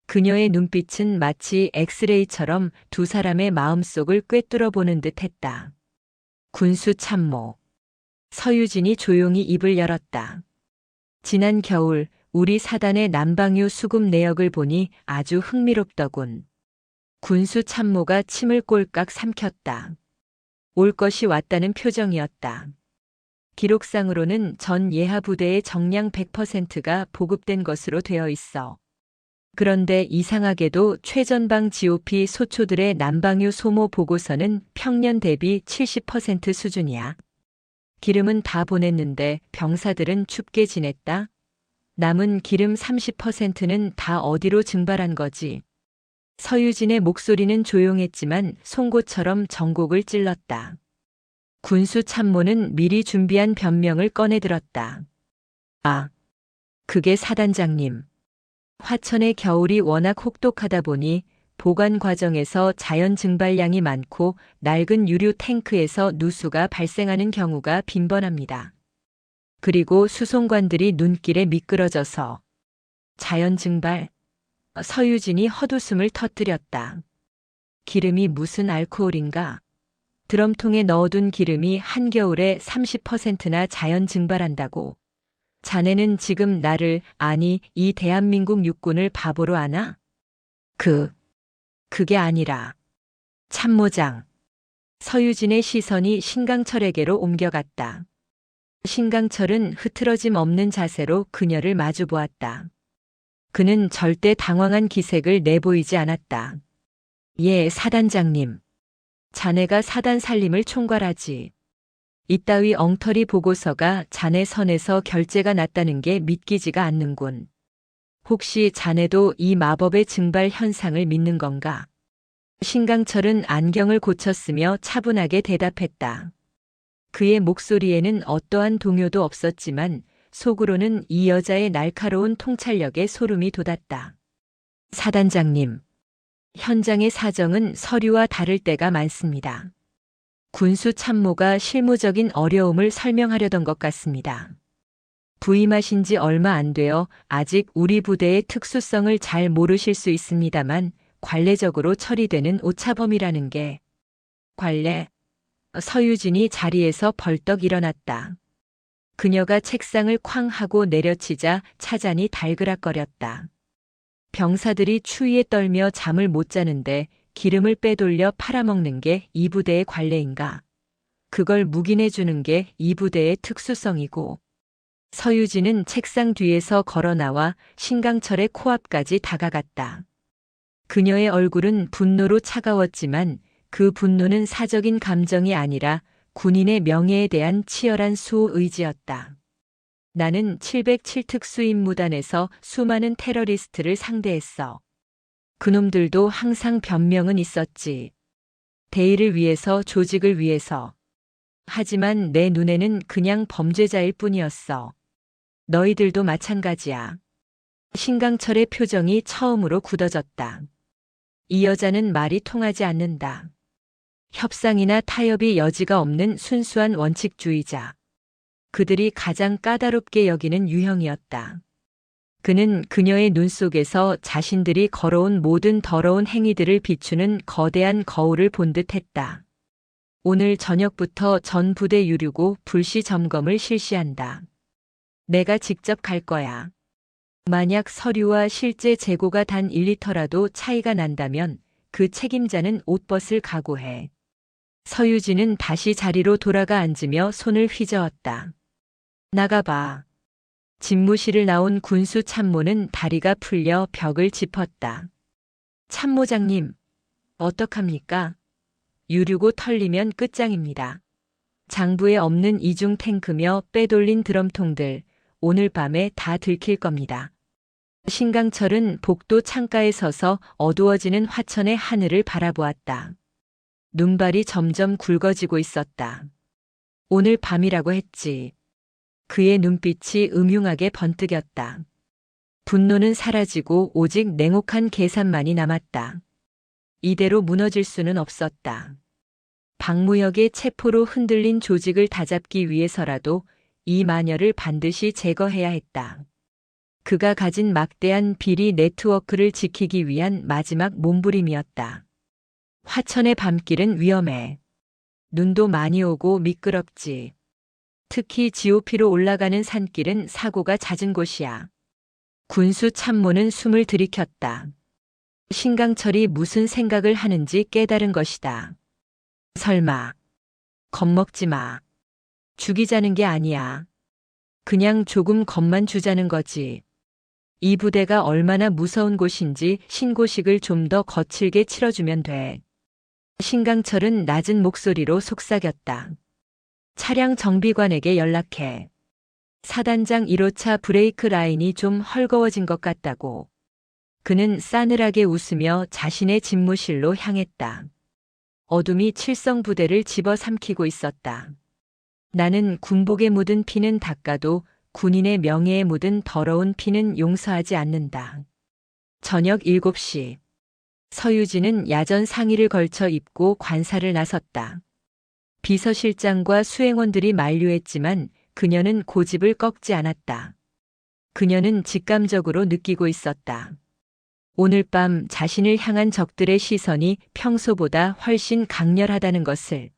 그녀의 눈빛은 마치 엑스레이처럼 두 사람의 마음속을 꿰뚫어 보는 듯 했다. 군수 참모. 서유진이 조용히 입을 열었다. 지난 겨울 우리 사단의 난방유 수급 내역을 보니 아주 흥미롭더군. 군수 참모가 침을 꼴깍 삼켰다. 올 것이 왔다는 표정이었다. 기록상으로는 전 예하 부대의 정량 100%가 보급된 것으로 되어 있어. 그런데 이상하게도 최전방 GOP 소초들의 난방유 소모 보고서는 평년 대비 70% 수준이야. 기름은 다 보냈는데 병사들은 춥게 지냈다. 남은 기름 30%는 다 어디로 증발한 거지. 서유진의 목소리는 조용했지만 송곳처럼 전곡을 찔렀다. 군수 참모는 미리 준비한 변명을 꺼내들었다. 아, 그게 사단장님. 화천의 겨울이 워낙 혹독하다 보니 보관 과정에서 자연 증발량이 많고 낡은 유류 탱크에서 누수가 발생하는 경우가 빈번합니다. 그리고 수송관들이 눈길에 미끄러져서 자연 증발. 서유진이 헛웃음을 터뜨렸다. 기름이 무슨 알코올인가? 드럼통에 넣어둔 기름이 한겨울에 30%나 자연 증발한다고. 자네는 지금 나를, 아니 이 대한민국 육군을 바보로 아나? 그게 아니라. 참모장. 서유진의 시선이 신강철에게로 옮겨갔다. 신강철은 흐트러짐 없는 자세로 그녀를 마주보았다. 그는 절대 당황한 기색을 내보이지 않았다. 예, 사단장님. 자네가 사단 살림을 총괄하지. 이따위 엉터리 보고서가 자네 선에서 결재가 났다는 게 믿기지가 않는군. 혹시 자네도 이 마법의 증발 현상을 믿는 건가? 신강철은 안경을 고쳤으며 차분하게 대답했다. 그의 목소리에는 어떠한 동요도 없었지만 속으로는 이 여자의 날카로운 통찰력에 소름이 돋았다. 사단장님, 현장의 사정은 서류와 다를 때가 많습니다. 군수 참모가 실무적인 어려움을 설명하려던 것 같습니다. 부임하신 지 얼마 안 되어 아직 우리 부대의 특수성을 잘 모르실 수 있습니다만 관례적으로 처리되는 오차범위라는 게. 관례. 서유진이 자리에서 벌떡 일어났다. 그녀가 책상을 쾅 하고 내려치자 차잔이 달그락거렸다. 병사들이 추위에 떨며 잠을 못 자는데 기름을 빼돌려 팔아먹는 게 이 부대의 관례인가? 그걸 묵인해 주는 게 이 부대의 특수성이고. 서유진은 책상 뒤에서 걸어 나와 신강철의 코앞까지 다가갔다. 그녀의 얼굴은 분노로 차가웠지만 그 분노는 사적인 감정이 아니라 군인의 명예에 대한 치열한 수호의지였다. 나는 707특수임무단에서 수많은 테러리스트를 상대했어. 그놈들도 항상 변명은 있었지. 대의를 위해서, 조직을 위해서. 하지만 내 눈에는 그냥 범죄자일 뿐이었어. 너희들도 마찬가지야. 신강철의 표정이 처음으로 굳어졌다. 이 여자는 말이 통하지 않는다. 협상이나 타협이 여지가 없는 순수한 원칙주의자. 그들이 가장 까다롭게 여기는 유형이었다. 그는 그녀의 눈 속에서 자신들이 걸어온 모든 더러운 행위들을 비추는 거대한 거울을 본 듯했다. 오늘 저녁부터 전 부대 유류고 불시 점검을 실시한다. 내가 직접 갈 거야. 만약 서류와 실제 재고가 단 1리터라도 차이가 난다면 그 책임자는 옷 벗을 각오해. 서유진은 다시 자리로 돌아가 앉으며 손을 휘저었다. 나가봐. 집무실을 나온 군수 참모는 다리가 풀려 벽을 짚었다. 참모장님, 어떡합니까? 유류고 털리면 끝장입니다. 장부에 없는 이중 탱크며 빼돌린 드럼통들, 오늘 밤에 다 들킬 겁니다. 신강철은 복도 창가에 서서 어두워지는 화천의 하늘을 바라보았다. 눈발이 점점 굵어지고 있었다. 오늘 밤이라고 했지. 그의 눈빛이 음흉하게 번뜩였다. 분노는 사라지고 오직 냉혹한 계산만이 남았다. 이대로 무너질 수는 없었다. 박무혁의 체포로 흔들린 조직을 다잡기 위해서라도 이 마녀를 반드시 제거해야 했다. 그가 가진 막대한 비리 네트워크를 지키기 위한 마지막 몸부림이었다. 화천의 밤길은 위험해. 눈도 많이 오고 미끄럽지. 특히 GOP로 올라가는 산길은 사고가 잦은 곳이야. 군수 참모는 숨을 들이켰다. 신강철이 무슨 생각을 하는지 깨달은 것이다. 설마. 겁먹지 마. 죽이자는 게 아니야. 그냥 조금 겁만 주자는 거지. 이 부대가 얼마나 무서운 곳인지 신고식을 좀 더 거칠게 치러주면 돼. 신강철은 낮은 목소리로 속삭였다. 차량 정비관에게 연락해. 사단장 1호차 브레이크 라인이 좀 헐거워진 것 같다고. 그는 싸늘하게 웃으며 자신의 집무실로 향했다. 어둠이 칠성부대를 집어삼키고 있었다. 나는 군복에 묻은 피는 닦아도 군인의 명예에 묻은 더러운 피는 용서하지 않는다. 저녁 7시. 서유진은 야전 상의를 걸쳐 입고 관사를 나섰다. 비서실장과 수행원들이 만류했지만 그녀는 고집을 꺾지 않았다. 그녀는 직감적으로 느끼고 있었다. 오늘 밤 자신을 향한 적들의 시선이 평소보다 훨씬 강렬하다는 것을.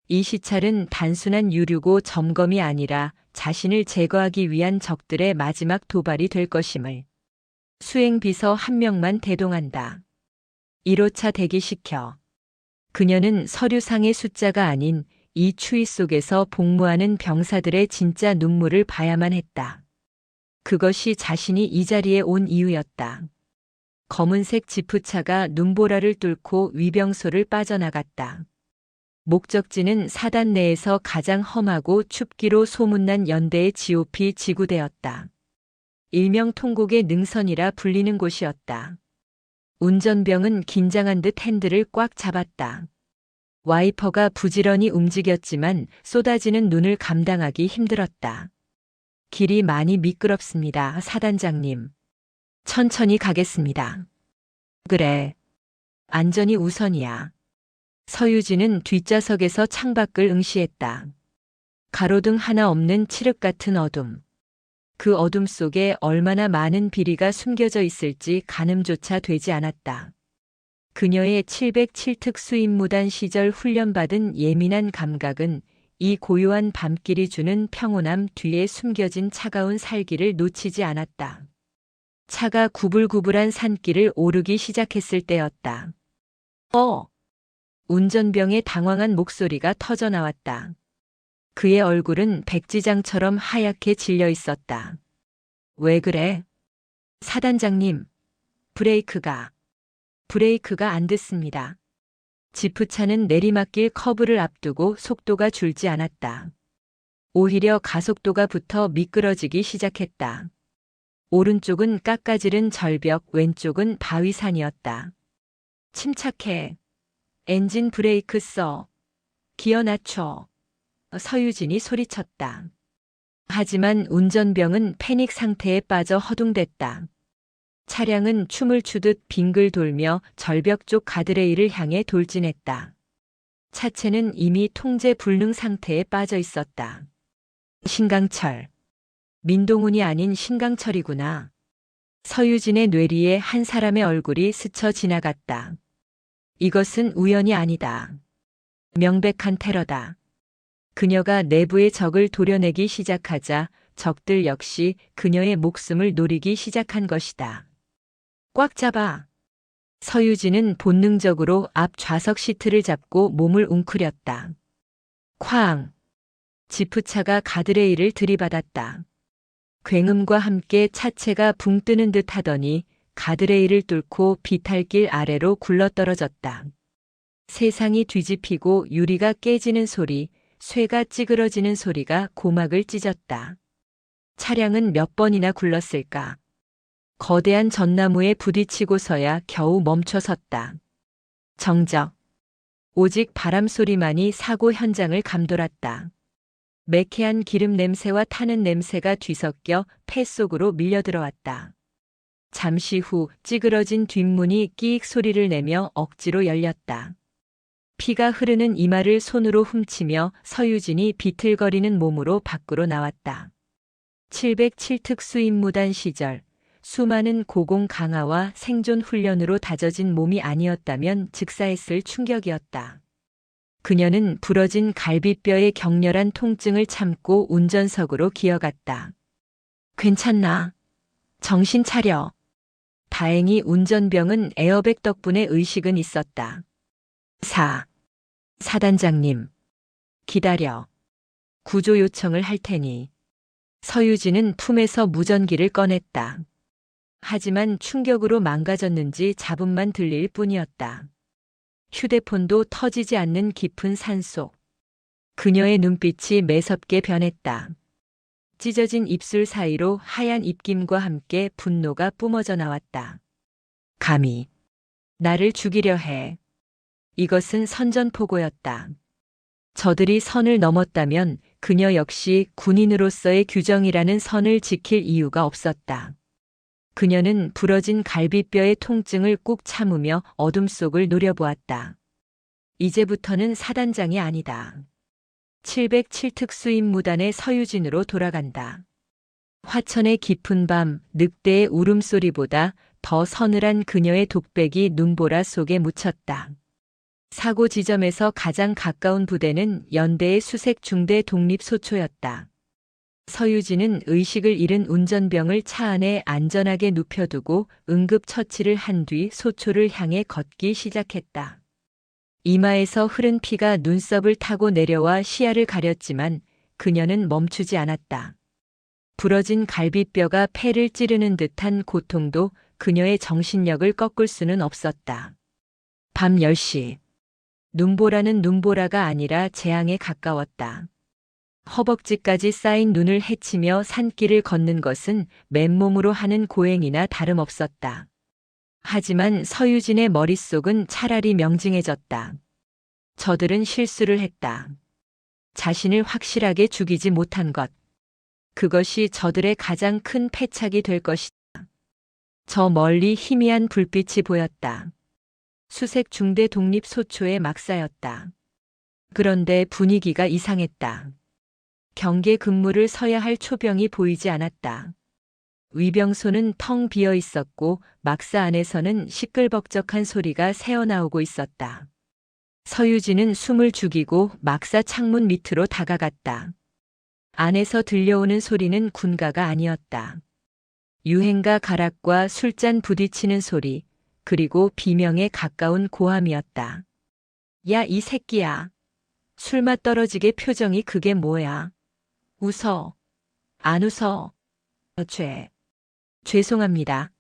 이 시찰은 단순한 유류고 점검이 아니라 자신을 제거하기 위한 적들의 마지막 도발이 될 것임을. 수행비서 한 명만 대동한다. 1호차 대기시켜. 그녀는 서류상의 숫자가 아닌 이 추위 속에서 복무하는 병사들의 진짜 눈물을 봐야만 했다. 그것이 자신이 이 자리에 온 이유였다. 검은색 지프차가 눈보라를 뚫고 위병소를 빠져나갔다. 목적지는 사단 내에서 가장 험하고 춥기로 소문난 연대의 GOP 지구대였다. 일명 통곡의 능선이라 불리는 곳이었다. 운전병은 긴장한 듯 핸들을 꽉 잡았다. 와이퍼가 부지런히 움직였지만 쏟아지는 눈을 감당하기 힘들었다. 길이 많이 미끄럽습니다, 사단장님. 천천히 가겠습니다. 그래. 안전이 우선이야. 서유진은 뒷좌석에서 창밖을 응시했다. 가로등 하나 없는 칠흑 같은 어둠. 그 어둠 속에 얼마나 많은 비리가 숨겨져 있을지 가늠조차 되지 않았다. 그녀의 707특 수임무단 시절 훈련받은 예민한 감각은 이 고요한 밤길이 주는 평온함 뒤에 숨겨진 차가운 살기를 놓치지 않았다. 차가 구불구불한 산길을 오르기 시작했을 때였다. 운전병의 당황한 목소리가 터져나왔다. 그의 얼굴은 백지장처럼 하얗게 질려 있었다. 왜 그래? 사단장님, 브레이크가 안 됐습니다. 지프차는 내리막길 커브를 앞두고 속도가 줄지 않았다. 오히려 가속도가 붙어 미끄러지기 시작했다. 오른쪽은 깎아지른 절벽, 왼쪽은 바위산이었다. 침착해. 엔진 브레이크 써. 기어 낮춰. 서유진이 소리쳤다. 하지만 운전병은 패닉 상태에 빠져 허둥댔다. 차량은 춤을 추듯 빙글 돌며 절벽 쪽 가드레일을 향해 돌진했다. 차체는 이미 통제 불능 상태에 빠져 있었다. 신강철. 민동훈이 아닌 신강철이구나. 서유진의 뇌리에 한 사람의 얼굴이 스쳐 지나갔다. 이것은 우연이 아니다. 명백한 테러다. 그녀가 내부의 적을 도려내기 시작하자 적들 역시 그녀의 목숨을 노리기 시작한 것이다. 꽉 잡아. 서유진은 본능적으로 앞 좌석 시트를 잡고 몸을 웅크렸다. 쾅. 지프차가 가드레일을 들이받았다. 굉음과 함께 차체가 붕 뜨는 듯 하더니 가드레일을 뚫고 비탈길 아래로 굴러떨어졌다. 세상이 뒤집히고 유리가 깨지는 소리, 쇠가 찌그러지는 소리가 고막을 찢었다. 차량은 몇 번이나 굴렀을까. 거대한 전나무에 부딪히고서야 겨우 멈춰 섰다. 정적. 오직 바람 소리만이 사고 현장을 감돌았다. 매캐한 기름 냄새와 타는 냄새가 뒤섞여 폐 속으로 밀려들어왔다. 잠시 후 찌그러진 뒷문이 끼익 소리를 내며 억지로 열렸다. 피가 흐르는 이마를 손으로 훔치며 서유진이 비틀거리는 몸으로 밖으로 나왔다. 707 특수임무단 시절 수많은 고공 강화와 생존 훈련으로 다져진 몸이 아니었다면 즉사했을 충격이었다. 그녀는 부러진 갈비뼈의 격렬한 통증을 참고 운전석으로 기어갔다. 괜찮나? 정신 차려. 다행히 운전병은 에어백 덕분에 의식은 있었다. 사단장님. 기다려. 구조 요청을 할 테니. 서유진은 품에서 무전기를 꺼냈다. 하지만 충격으로 망가졌는지 잡음만 들릴 뿐이었다. 휴대폰도 터지지 않는 깊은 산속. 그녀의 눈빛이 매섭게 변했다. 찢어진 입술 사이로 하얀 입김과 함께 분노가 뿜어져 나왔다. 감히 나를 죽이려 해. 이것은 선전포고였다. 저들이 선을 넘었다면 그녀 역시 군인으로서의 규정이라는 선을 지킬 이유가 없었다. 그녀는 부러진 갈비뼈의 통증을 꾹 참으며 어둠 속을 노려보았다. 이제부터는 사단장이 아니다. 707 특수임무단의 서유진으로 돌아간다. 화천의 깊은 밤, 늑대의 울음소리보다 더 서늘한 그녀의 독백이 눈보라 속에 묻혔다. 사고 지점에서 가장 가까운 부대는 연대의 수색 중대 독립소초였다. 서유진은 의식을 잃은 운전병을 차 안에 안전하게 눕혀두고 응급처치를 한 뒤 소초를 향해 걷기 시작했다. 이마에서 흐른 피가 눈썹을 타고 내려와 시야를 가렸지만 그녀는 멈추지 않았다. 부러진 갈비뼈가 폐를 찌르는 듯한 고통도 그녀의 정신력을 꺾을 수는 없었다. 밤 10시. 눈보라는 눈보라가 아니라 재앙에 가까웠다. 허벅지까지 쌓인 눈을 헤치며 산길을 걷는 것은 맨몸으로 하는 고행이나 다름없었다. 하지만 서유진의 머릿속은 차라리 명징해졌다. 저들은 실수를 했다. 자신을 확실하게 죽이지 못한 것. 그것이 저들의 가장 큰 패착이 될 것이다. 저 멀리 희미한 불빛이 보였다. 수색 중대 독립소초의 막사였다. 그런데 분위기가 이상했다. 경계 근무를 서야 할 초병이 보이지 않았다. 위병소는 텅 비어 있었고 막사 안에서는 시끌벅적한 소리가 새어나오고 있었다. 서유진은 숨을 죽이고 막사 창문 밑으로 다가갔다. 안에서 들려오는 소리는 군가가 아니었다. 유행가 가락과 술잔 부딪히는 소리, 그리고 비명에 가까운 고함이었다. 야, 이 새끼야. 술맛 떨어지게 표정이 그게 뭐야? 웃어. 안 웃어. 죄송합니다.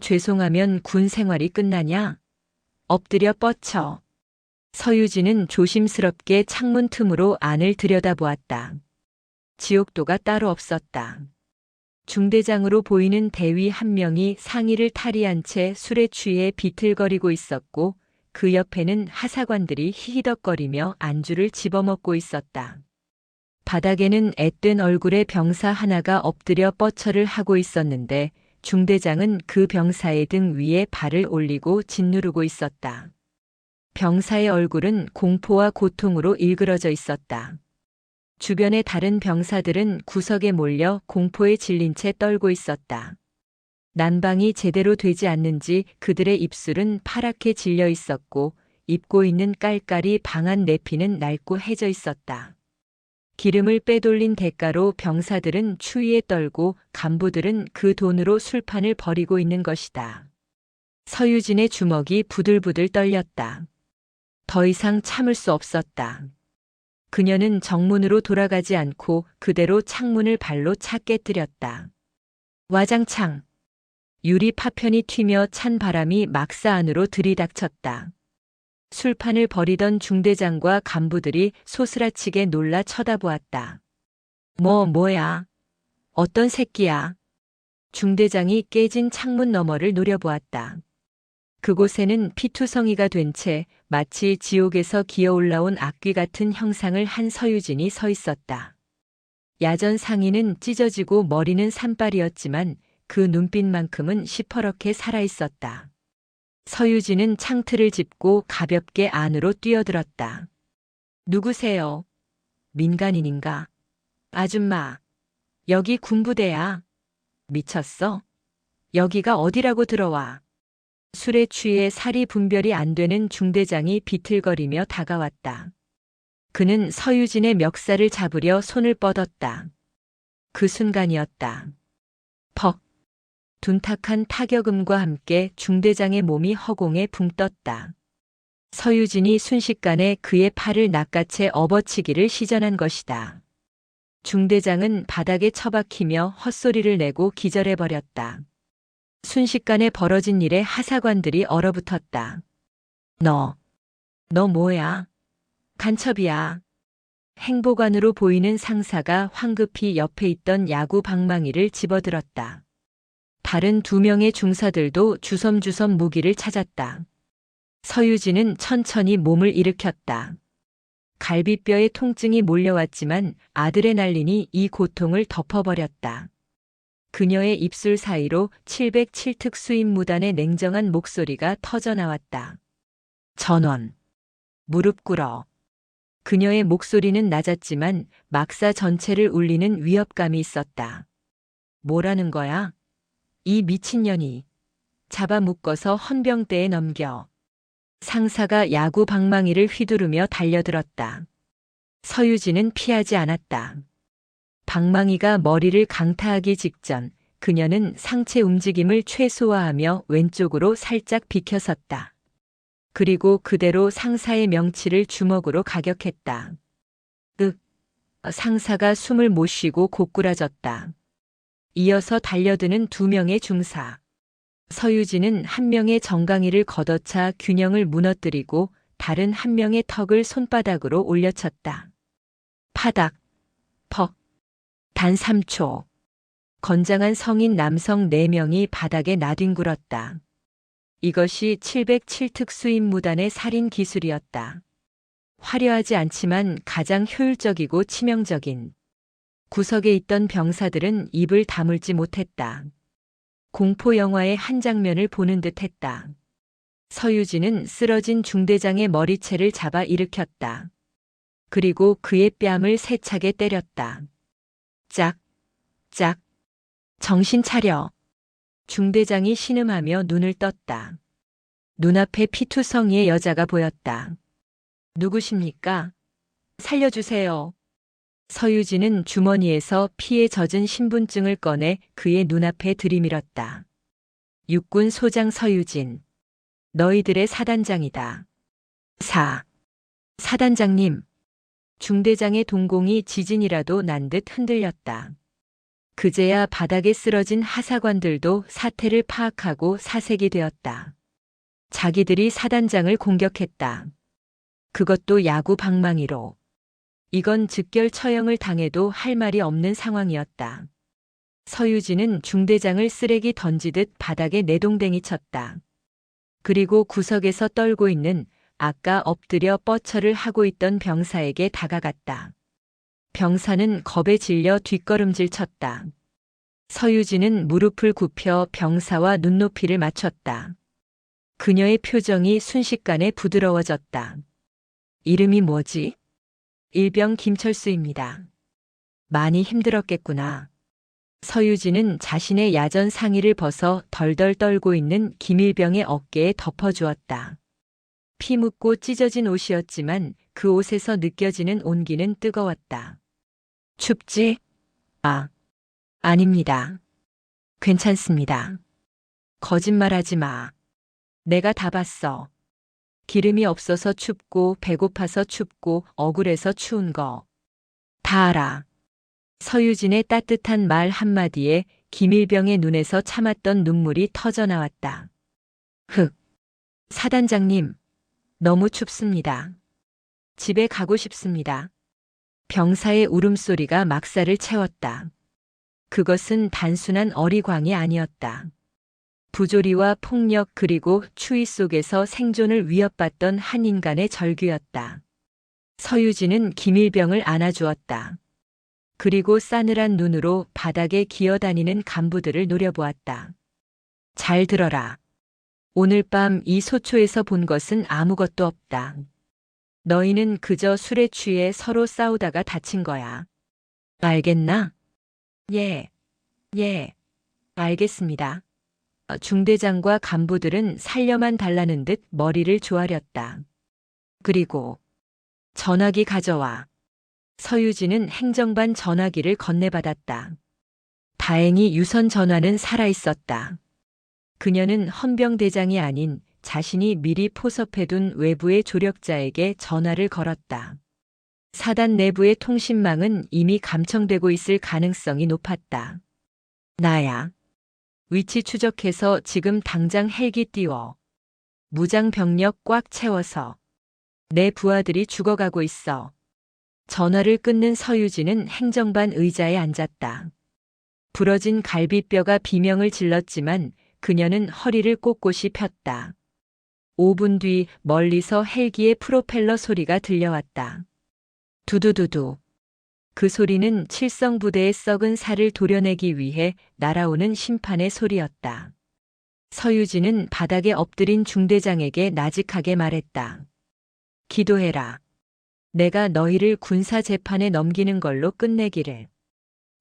죄송하면 군 생활이 끝나냐? 엎드려 뻗쳐. 서유진은 조심스럽게 창문 틈으로 안을 들여다보았다. 지옥도가 따로 없었다. 중대장으로 보이는 대위 한 명이 상의를 탈의한 채 술에 취해 비틀거리고 있었고 그 옆에는 하사관들이 히히덕거리며 안주를 집어먹고 있었다. 바닥에는 앳된 얼굴의 병사 하나가 엎드려 뻗쳐를 하고 있었는데 중대장은 그 병사의 등 위에 발을 올리고 짓누르고 있었다. 병사의 얼굴은 공포와 고통으로 일그러져 있었다. 주변의 다른 병사들은 구석에 몰려 공포에 질린 채 떨고 있었다. 난방이 제대로 되지 않는지 그들의 입술은 파랗게 질려 있었고 입고 있는 깔깔이 방한 내피는 낡고 해져 있었다. 기름을 빼돌린 대가로 병사들은 추위에 떨고 간부들은 그 돈으로 술판을 벌이고 있는 것이다. 서유진의 주먹이 부들부들 떨렸다. 더 이상 참을 수 없었다. 그녀는 정문으로 돌아가지 않고 그대로 창문을 발로 차 깨뜨렸다. 와장창. 유리 파편이 튀며 찬 바람이 막사 안으로 들이닥쳤다. 술판을 벌이던 중대장과 간부들이 소스라치게 놀라 쳐다보았다. 뭐야? 어떤 새끼야? 중대장이 깨진 창문 너머를 노려보았다. 그곳에는 피투성이가 된 채 마치 지옥에서 기어올라온 악귀 같은 형상을 한 서유진이 서 있었다. 야전 상의는 찢어지고 머리는 산발이었지만 그 눈빛만큼은 시퍼렇게 살아있었다. 서유진은 창틀을 짚고 가볍게 안으로 뛰어들었다. 누구세요? 민간인인가? 아줌마, 여기 군부대야. 미쳤어? 여기가 어디라고 들어와? 술에 취해 살이 분별이 안 되는 중대장이 비틀거리며 다가왔다. 그는 서유진의 멱살을 잡으려 손을 뻗었다. 그 순간이었다. 퍽! 둔탁한 타격음과 함께 중대장의 몸이 허공에 붕 떴다. 서유진이 순식간에 그의 팔을 낚아채 업어치기를 시전한 것이다. 중대장은 바닥에 처박히며 헛소리를 내고 기절해버렸다. 순식간에 벌어진 일에 하사관들이 얼어붙었다. 너 뭐야? 간첩이야. 행보관으로 보이는 상사가 황급히 옆에 있던 야구 방망이를 집어들었다. 다른 2명의 중사들도 주섬주섬 무기를 찾았다. 서유진은 천천히 몸을 일으켰다. 갈비뼈에 통증이 몰려왔지만 아드레날린이 이 고통을 덮어버렸다. 그녀의 입술 사이로 707특 수임무단의 냉정한 목소리가 터져나왔다. 전원, 무릎 꿇어. 그녀의 목소리는 낮았지만 막사 전체를 울리는 위협감이 있었다. 뭐라는 거야? 이 미친년이. 잡아묶어서 헌병대에 넘겨. 상사가 야구 방망이를 휘두르며 달려들었다. 서유진은 피하지 않았다. 방망이가 머리를 강타하기 직전 그녀는 상체 움직임을 최소화하며 왼쪽으로 살짝 비켜섰다. 그리고 그대로 상사의 명치를 주먹으로 가격했다. 상사가 숨을 못 쉬고 고꾸라졌다. 이어서 달려드는 2명의 중사. 서유진은 한 명의 정강이를 걷어차 균형을 무너뜨리고 다른 한 명의 턱을 손바닥으로 올려쳤다. 파닥, 퍽. 단 3초. 건장한 성인 남성 4명이 바닥에 나뒹굴었다. 이것이 707특 수임무단의 살인 기술이었다. 화려하지 않지만 가장 효율적이고 치명적인. 구석에 있던 병사들은 입을 다물지 못했다. 공포 영화의 한 장면을 보는 듯 했다. 서유진은 쓰러진 중대장의 머리채를 잡아 일으켰다. 그리고 그의 뺨을 세차게 때렸다. 짝, 짝. 정신 차려. 중대장이 신음하며 눈을 떴다. 눈앞에 피투성이의 여자가 보였다. 누구십니까? 살려주세요. 서유진은 주머니에서 피에 젖은 신분증을 꺼내 그의 눈앞에 들이밀었다. 육군 소장 서유진. 너희들의 사단장이다. 사단장님. 중대장의 동공이 지진이라도 난 듯 흔들렸다. 그제야 바닥에 쓰러진 하사관들도 사태를 파악하고 사색이 되었다. 자기들이 사단장을 공격했다. 그것도 야구 방망이로. 이건 즉결 처형을 당해도 할 말이 없는 상황이었다. 서유진은 중대장을 쓰레기 던지듯 바닥에 내동댕이 쳤다. 그리고 구석에서 떨고 있는 아까 엎드려 뻗쳐를 하고 있던 병사에게 다가갔다. 병사는 겁에 질려 뒷걸음질 쳤다. 서유진은 무릎을 굽혀 병사와 눈높이를 맞췄다. 그녀의 표정이 순식간에 부드러워졌다. 이름이 뭐지? 일병 김철수입니다. 많이 힘들었겠구나. 서유진은 자신의 야전 상의를 벗어 덜덜 떨고 있는 김일병의 어깨에 덮어주었다. 피 묻고 찢어진 옷이었지만 그 옷에서 느껴지는 온기는 뜨거웠다. 춥지? 아닙니다. 괜찮습니다. 거짓말하지 마. 내가 다 봤어. 기름이 없어서 춥고 배고파서 춥고 억울해서 추운 거. 다 알아. 서유진의 따뜻한 말 한마디에 김일병의 눈에서 참았던 눈물이 터져나왔다. 사단장님, 너무 춥습니다. 집에 가고 싶습니다. 병사의 울음소리가 막사를 채웠다. 그것은 단순한 어리광이 아니었다. 부조리와 폭력 그리고 추위 속에서 생존을 위협받던 한 인간의 절규였다. 서유진은 김일병을 안아주었다. 그리고 싸늘한 눈으로 바닥에 기어다니는 간부들을 노려보았다. 잘 들어라. 오늘 밤 이 소초에서 본 것은 아무것도 없다. 너희는 그저 술에 취해 서로 싸우다가 다친 거야. 알겠나? 예, 알겠습니다. 중대장과 간부들은 살려만 달라는 듯 머리를 조아렸다. 그리고 전화기 가져와. 서유진은 행정반 전화기를 건네받았다. 다행히 유선 전화는 살아있었다. 그녀는 헌병대장이 아닌 자신이 미리 포섭해둔 외부의 조력자에게 전화를 걸었다. 사단 내부의 통신망은 이미 감청되고 있을 가능성이 높았다. 나야. 위치 추적해서 지금 당장 헬기 띄워. 무장 병력 꽉 채워서. 내 부하들이 죽어가고 있어. 전화를 끊는 서유진은 행정반 의자에 앉았다. 부러진 갈비뼈가 비명을 질렀지만 그녀는 허리를 꼿꼿이 폈다. 5분 뒤 멀리서 헬기의 프로펠러 소리가 들려왔다. 두두두두. 그 소리는 칠성부대의 썩은 살을 도려내기 위해 날아오는 심판의 소리였다. 서유진은 바닥에 엎드린 중대장에게 나직하게 말했다. 기도해라. 내가 너희를 군사재판에 넘기는 걸로 끝내기를.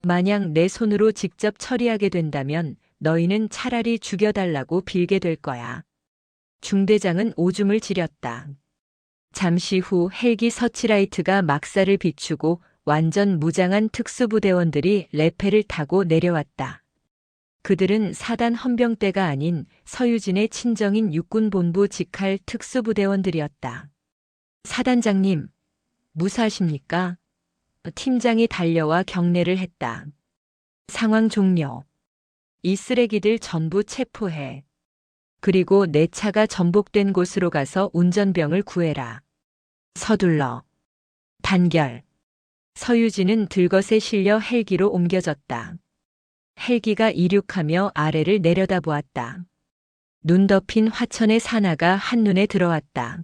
만약 내 손으로 직접 처리하게 된다면 너희는 차라리 죽여달라고 빌게 될 거야. 중대장은 오줌을 지렸다. 잠시 후 헬기 서치라이트가 막사를 비추고 완전 무장한 특수부대원들이 레페를 타고 내려왔다. 그들은 사단 헌병대가 아닌 서유진의 친정인 육군본부 직할 특수부대원들이었다. 사단장님, 무사하십니까? 팀장이 달려와 경례를 했다. 상황 종료. 이 쓰레기들 전부 체포해. 그리고 내 차가 전복된 곳으로 가서 운전병을 구해라. 서둘러. 단결. 서유진은 들것에 실려 헬기로 옮겨졌다. 헬기가 이륙하며 아래를 내려다보았다. 눈 덮인 화천의 산하가 한눈에 들어왔다.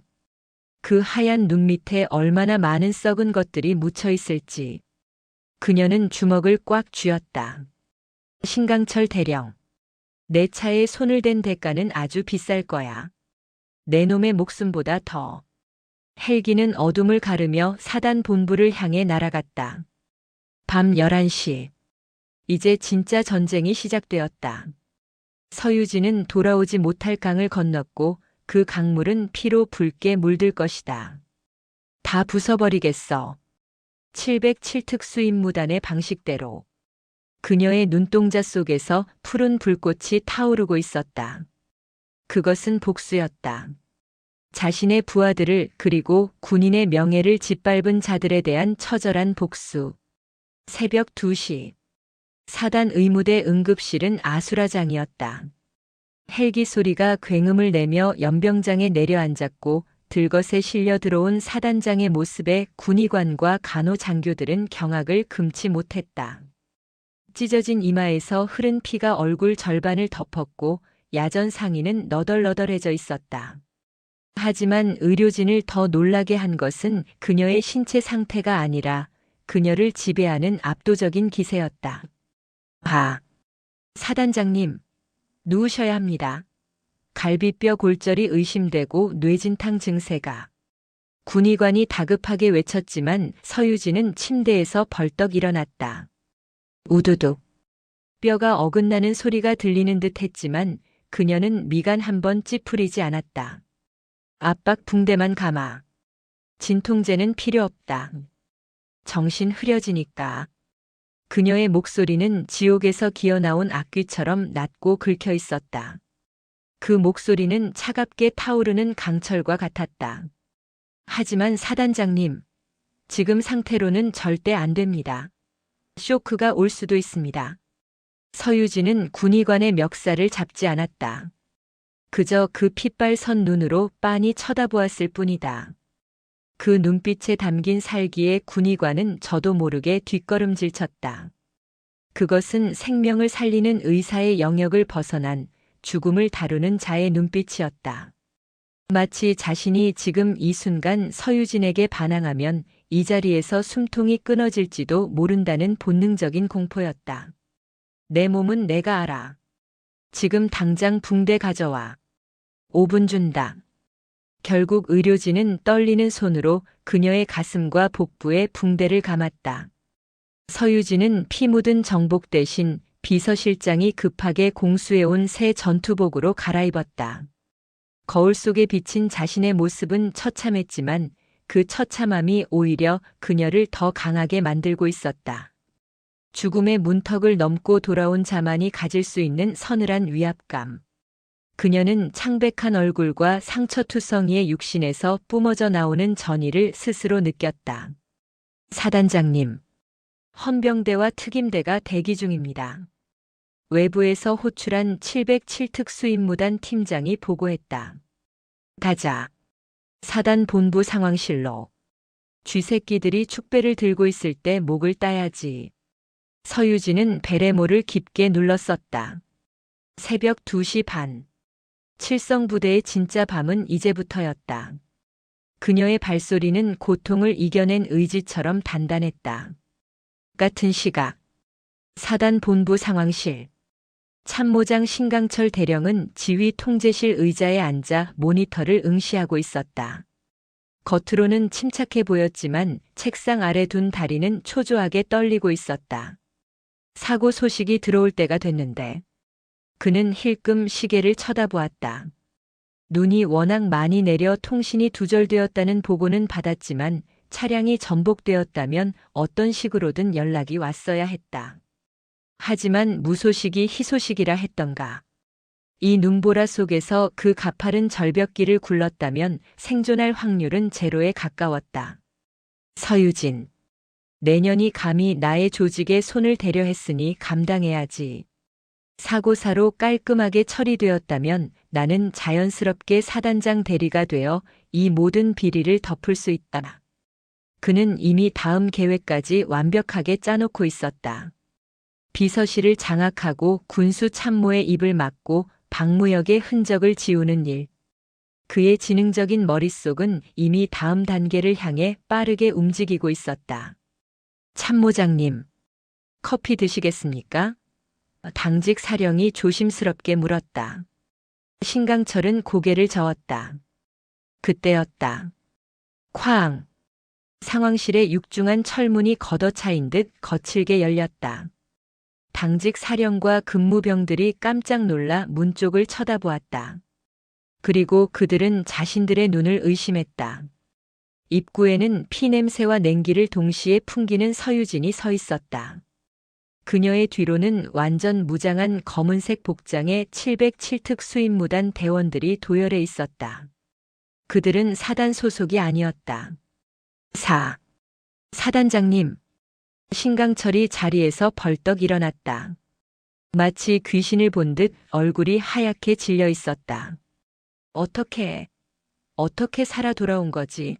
그 하얀 눈 밑에 얼마나 많은 썩은 것들이 묻혀 있을지. 그녀는 주먹을 꽉 쥐었다. 신강철 대령. 내 차에 손을 댄 대가는 아주 비쌀 거야. 내 놈의 목숨보다 더. 헬기는 어둠을 가르며 사단 본부를 향해 날아갔다. 밤 11시. 이제 진짜 전쟁이 시작되었다. 서유진은 돌아오지 못할 강을 건넜고 그 강물은 피로 붉게 물들 것이다. 다 부숴버리겠어. 707특수임무단의 방식대로. 그녀의 눈동자 속에서 푸른 불꽃이 타오르고 있었다. 그것은 복수였다. 자신의 부하들을 그리고 군인의 명예를 짓밟은 자들에 대한 처절한 복수. 새벽 2시. 사단 의무대 응급실은 아수라장이었다. 헬기 소리가 굉음을 내며 연병장에 내려앉았고 들것에 실려 들어온 사단장의 모습에 군의관과 간호장교들은 경악을 금치 못했다. 찢어진 이마에서 흐른 피가 얼굴 절반을 덮었고 야전 상의는 너덜너덜해져 있었다. 하지만 의료진을 더 놀라게 한 것은 그녀의 신체 상태가 아니라 그녀를 지배하는 압도적인 기세였다. 사단장님, 누우셔야 합니다. 갈비뼈 골절이 의심되고 뇌진탕 증세가. 군의관이 다급하게 외쳤지만 서유진은 침대에서 벌떡 일어났다. 우두둑. 뼈가 어긋나는 소리가 들리는 듯 했지만 그녀는 미간 한번 찌푸리지 않았다. 압박 붕대만 감아. 진통제는 필요 없다. 정신 흐려지니까. 그녀의 목소리는 지옥에서 기어나온 악귀처럼 낮고 긁혀 있었다. 그 목소리는 차갑게 타오르는 강철과 같았다. 하지만 사단장님, 지금 상태로는 절대 안 됩니다. 쇼크가 올 수도 있습니다. 서유진은 군의관의 멱살을 잡지 않았다. 그저 그 핏발선 눈으로 빤히 쳐다보았을 뿐이다. 그 눈빛에 담긴 살기에 군의관은 저도 모르게 뒷걸음질 쳤다. 그것은 생명을 살리는 의사의 영역을 벗어난 죽음을 다루는 자의 눈빛이었다. 마치 자신이 지금 이 순간 서유진에게 반항하면 이 자리에서 숨통이 끊어질지도 모른다는 본능적인 공포였다. 내 몸은 내가 알아. 지금 당장 붕대 가져와. 5분 준다. 결국 의료진은 떨리는 손으로 그녀의 가슴과 복부에 붕대를 감았다. 서유진은 피 묻은 정복 대신 비서실장이 급하게 공수해온 새 전투복으로 갈아입었다. 거울 속에 비친 자신의 모습은 처참했지만 그 처참함이 오히려 그녀를 더 강하게 만들고 있었다. 죽음의 문턱을 넘고 돌아온 자만이 가질 수 있는 서늘한 위압감. 그녀는 창백한 얼굴과 상처투성이의 육신에서 뿜어져 나오는 전의를 스스로 느꼈다. 사단장님, 헌병대와 특임대가 대기 중입니다. 외부에서 호출한 707특 수임무단 팀장이 보고했다. 가자. 사단 본부 상황실로. 쥐새끼들이 축배를 들고 있을 때 목을 따야지. 서유진은 베레모를 깊게 눌렀었다. 새벽 2시 반. 칠성부대의 진짜 밤은 이제부터였다. 그녀의 발소리는 고통을 이겨낸 의지처럼 단단했다. 같은 시각. 사단 본부 상황실. 참모장 신강철 대령은 지휘 통제실 의자에 앉아 모니터를 응시하고 있었다. 겉으로는 침착해 보였지만 책상 아래 둔 다리는 초조하게 떨리고 있었다. 사고 소식이 들어올 때가 됐는데 그는 힐끔 시계를 쳐다보았다. 눈이 워낙 많이 내려 통신이 두절되었다는 보고는 받았지만 차량이 전복되었다면 어떤 식으로든 연락이 왔어야 했다. 하지만 무소식이 희소식이라 했던가. 이 눈보라 속에서 그 가파른 절벽길을 굴렀다면 생존할 확률은 제로에 가까웠다. 서유진. 내년이 감히 나의 조직에 손을 대려 했으니 감당해야지. 사고사로 깔끔하게 처리되었다면 나는 자연스럽게 사단장 대리가 되어 이 모든 비리를 덮을 수 있다. 그는 이미 다음 계획까지 완벽하게 짜놓고 있었다. 비서실을 장악하고 군수 참모의 입을 막고 박무혁의 흔적을 지우는 일. 그의 지능적인 머릿속은 이미 다음 단계를 향해 빠르게 움직이고 있었다. 참모장님, 커피 드시겠습니까? 당직 사령이 조심스럽게 물었다. 신강철은 고개를 저었다. 그때였다. 쾅! 상황실의 육중한 철문이 걷어차인 듯 거칠게 열렸다. 당직 사령과 근무병들이 깜짝 놀라 문 쪽을 쳐다보았다. 그리고 그들은 자신들의 눈을 의심했다. 입구에는 피냄새와 냉기를 동시에 풍기는 서유진이 서 있었다. 그녀의 뒤로는 완전 무장한 검은색 복장의 707특 수임무단 대원들이 도열해 있었다. 그들은 사단 소속이 아니었다. 사단장님. 신강철이 자리에서 벌떡 일어났다. 마치 귀신을 본 듯 얼굴이 하얗게 질려 있었다. 어떻게 살아 돌아온 거지?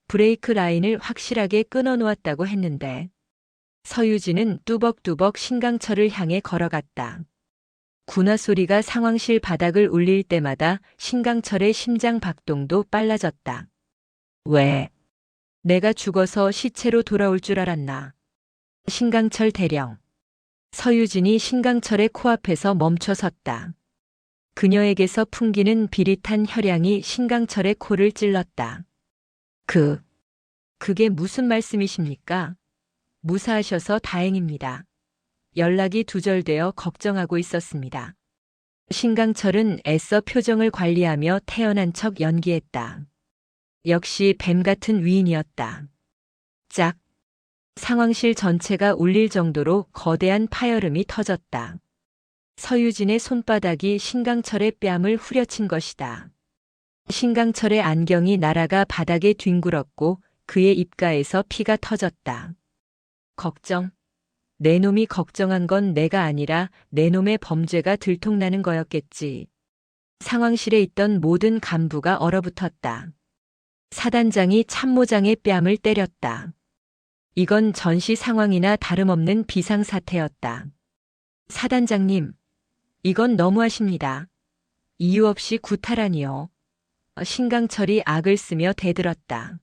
브레이크 라인을 확실하게 끊어놓았다고 했는데. 서유진은 뚜벅뚜벅 신강철을 향해 걸어갔다. 군화 소리가 상황실 바닥을 울릴 때마다 신강철의 심장 박동도 빨라졌다. 왜? 내가 죽어서 시체로 돌아올 줄 알았나? 신강철 대령. 서유진이 신강철의 코앞에서 멈춰 섰다. 그녀에게서 풍기는 비릿한 혈향이 신강철의 코를 찔렀다. 그게 무슨 말씀이십니까? 무사하셔서 다행입니다. 연락이 두절되어 걱정하고 있었습니다. 신강철은 애써 표정을 관리하며 태연한 척 연기했다. 역시 뱀 같은 위인이었다. 짝. 상황실 전체가 울릴 정도로 거대한 파열음이 터졌다. 서유진의 손바닥이 신강철의 뺨을 후려친 것이다. 신강철의 안경이 날아가 바닥에 뒹굴었고 그의 입가에서 피가 터졌다. 걱정? 내 놈이 걱정한 건 내가 아니라 내 놈의 범죄가 들통나는 거였겠지. 상황실에 있던 모든 간부가 얼어붙었다. 사단장이 참모장의 뺨을 때렸다. 이건 전시 상황이나 다름없는 비상사태였다. 사단장님, 이건 너무하십니다. 이유 없이 구타라니요. 신강철이 악을 쓰며 대들었다.